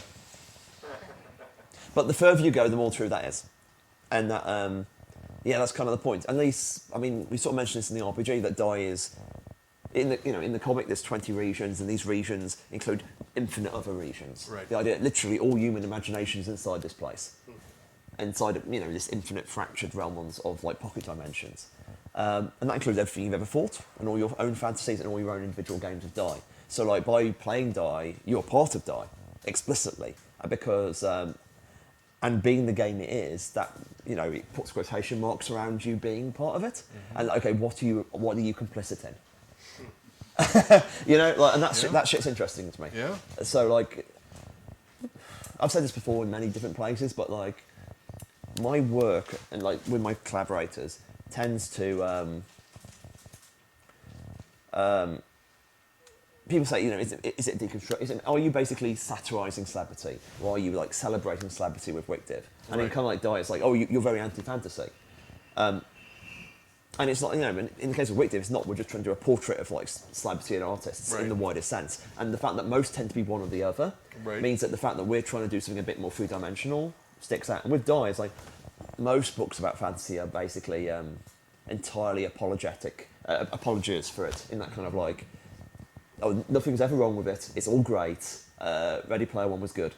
But the further you go, the more true that is, and that yeah, that's kind of the point. And these, I mean, we sort of mentioned this in the RPG that Die is in the comic. There's 20 regions, and these regions include infinite other regions. Right. The idea, literally, all human imaginations inside this place. Inside of, you know, this infinite fractured realms of like pocket dimensions. And that includes everything you've ever thought, and all your own fantasies and all your own individual games of Die. So like by playing Die, you're part of Die, explicitly. Because, and being the game it is, that, you know, it puts quotation marks around you being part of it. And okay, what are you complicit in? You know, like, and that shit's interesting to me. Yeah. So like, I've said this before in many different places, but like, my work and like with my collaborators tends to people say, you know, is it deconstruct? Are you basically satirising celebrity, or are you like celebrating celebrity with Wictive? And in kind of like Die, it's like, oh, you're very anti-fantasy, and it's not, you know, in the case of Wictive, it's not. We're just trying to do a portrait of like celebrity and artists in the widest sense, and the fact that most tend to be one or the other means that the fact that we're trying to do something a bit more three-dimensional sticks out. And with Die, it's like most books about fantasy are basically entirely apologies for it, in that kind of like, oh, nothing's ever wrong with it, it's all great, Ready Player One was good.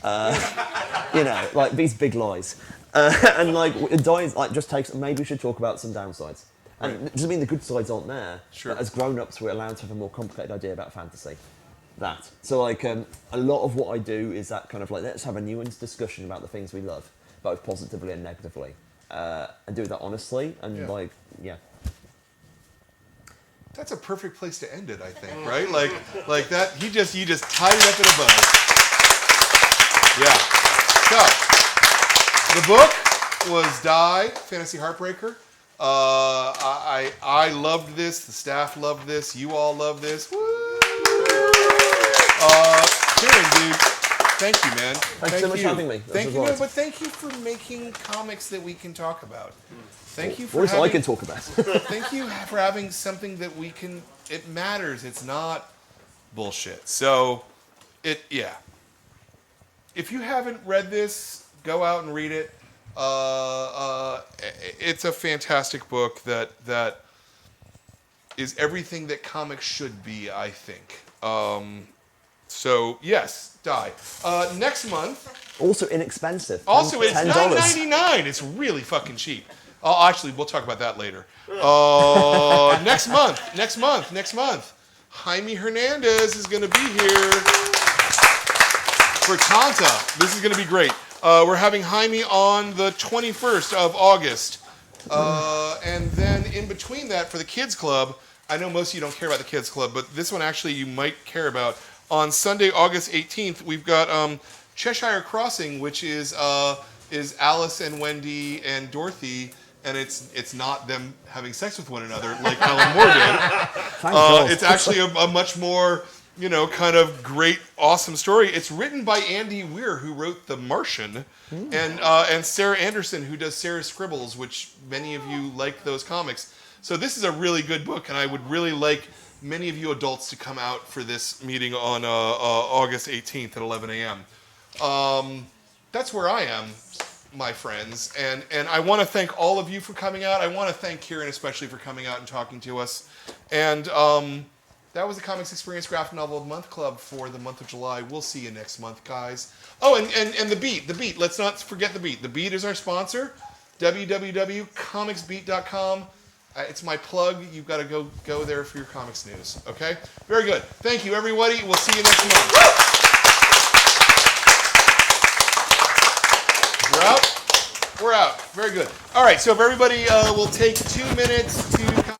You know, like these big lies. And like, Die like just takes, maybe we should talk about some downsides. And it doesn't mean the good sides aren't there, but as grown-ups we're allowed to have a more complicated idea about fantasy. So like, a lot of what I do is that kind of like, let's have a nuanced discussion about the things we love, both positively and negatively. And do that honestly, and like, yeah. That's a perfect place to end it, I think, right? Like that. You just tied it up in a bow. Yeah. So the book was Die, Fantasy Heartbreaker. I loved this. The staff loved this. You all loved this. Woo! Kieron, dude, Thank you, man. Thanks so much for having me. That Thank was you, right. but thank you for making comics that we can talk about. Thank you for What is I having, can talk about? thank you for having something that we can. It matters. It's not bullshit. So, yeah. If you haven't read this, go out and read it. It's a fantastic book that is everything that comics should be, I think. So yes, die. Next month. Also inexpensive. Also, it's $10. $9.99. It's really fucking cheap. Actually, we'll talk about that later. Next month. Jaime Hernandez is going to be here for Tanta. This is going to be great. We're having Jaime on the 21st of August. And then in between that, for the Kids Club, I know most of you don't care about the Kids Club, but this one actually you might care about. On Sunday, August 18th, we've got Cheshire Crossing, which is Alice and Wendy and Dorothy, and it's not them having sex with one another like Alan Moore did. It's actually a much more, kind of great, awesome story. It's written by Andy Weir, who wrote The Martian, and Sarah Anderson, who does Sarah Scribbles, which many of you like those comics. So this is a really good book, and I would really like many of you adults to come out for this meeting on August 18th at 11 a.m. That's where I am, my friends. And I want to thank all of you for coming out. I want to thank Kieron especially for coming out and talking to us. And that was the Comics Experience Graphic Novel of the Month Club for the month of July. We'll see you next month, guys. Oh, and The Beat. Let's not forget The Beat. The Beat is our sponsor, www.comicsbeat.com. It's my plug. You've got to go there for your comics news. Okay? Very good. Thank you, everybody. We'll see you next month. We're out? We're out. Very good. All right, so if everybody will take 2 minutes to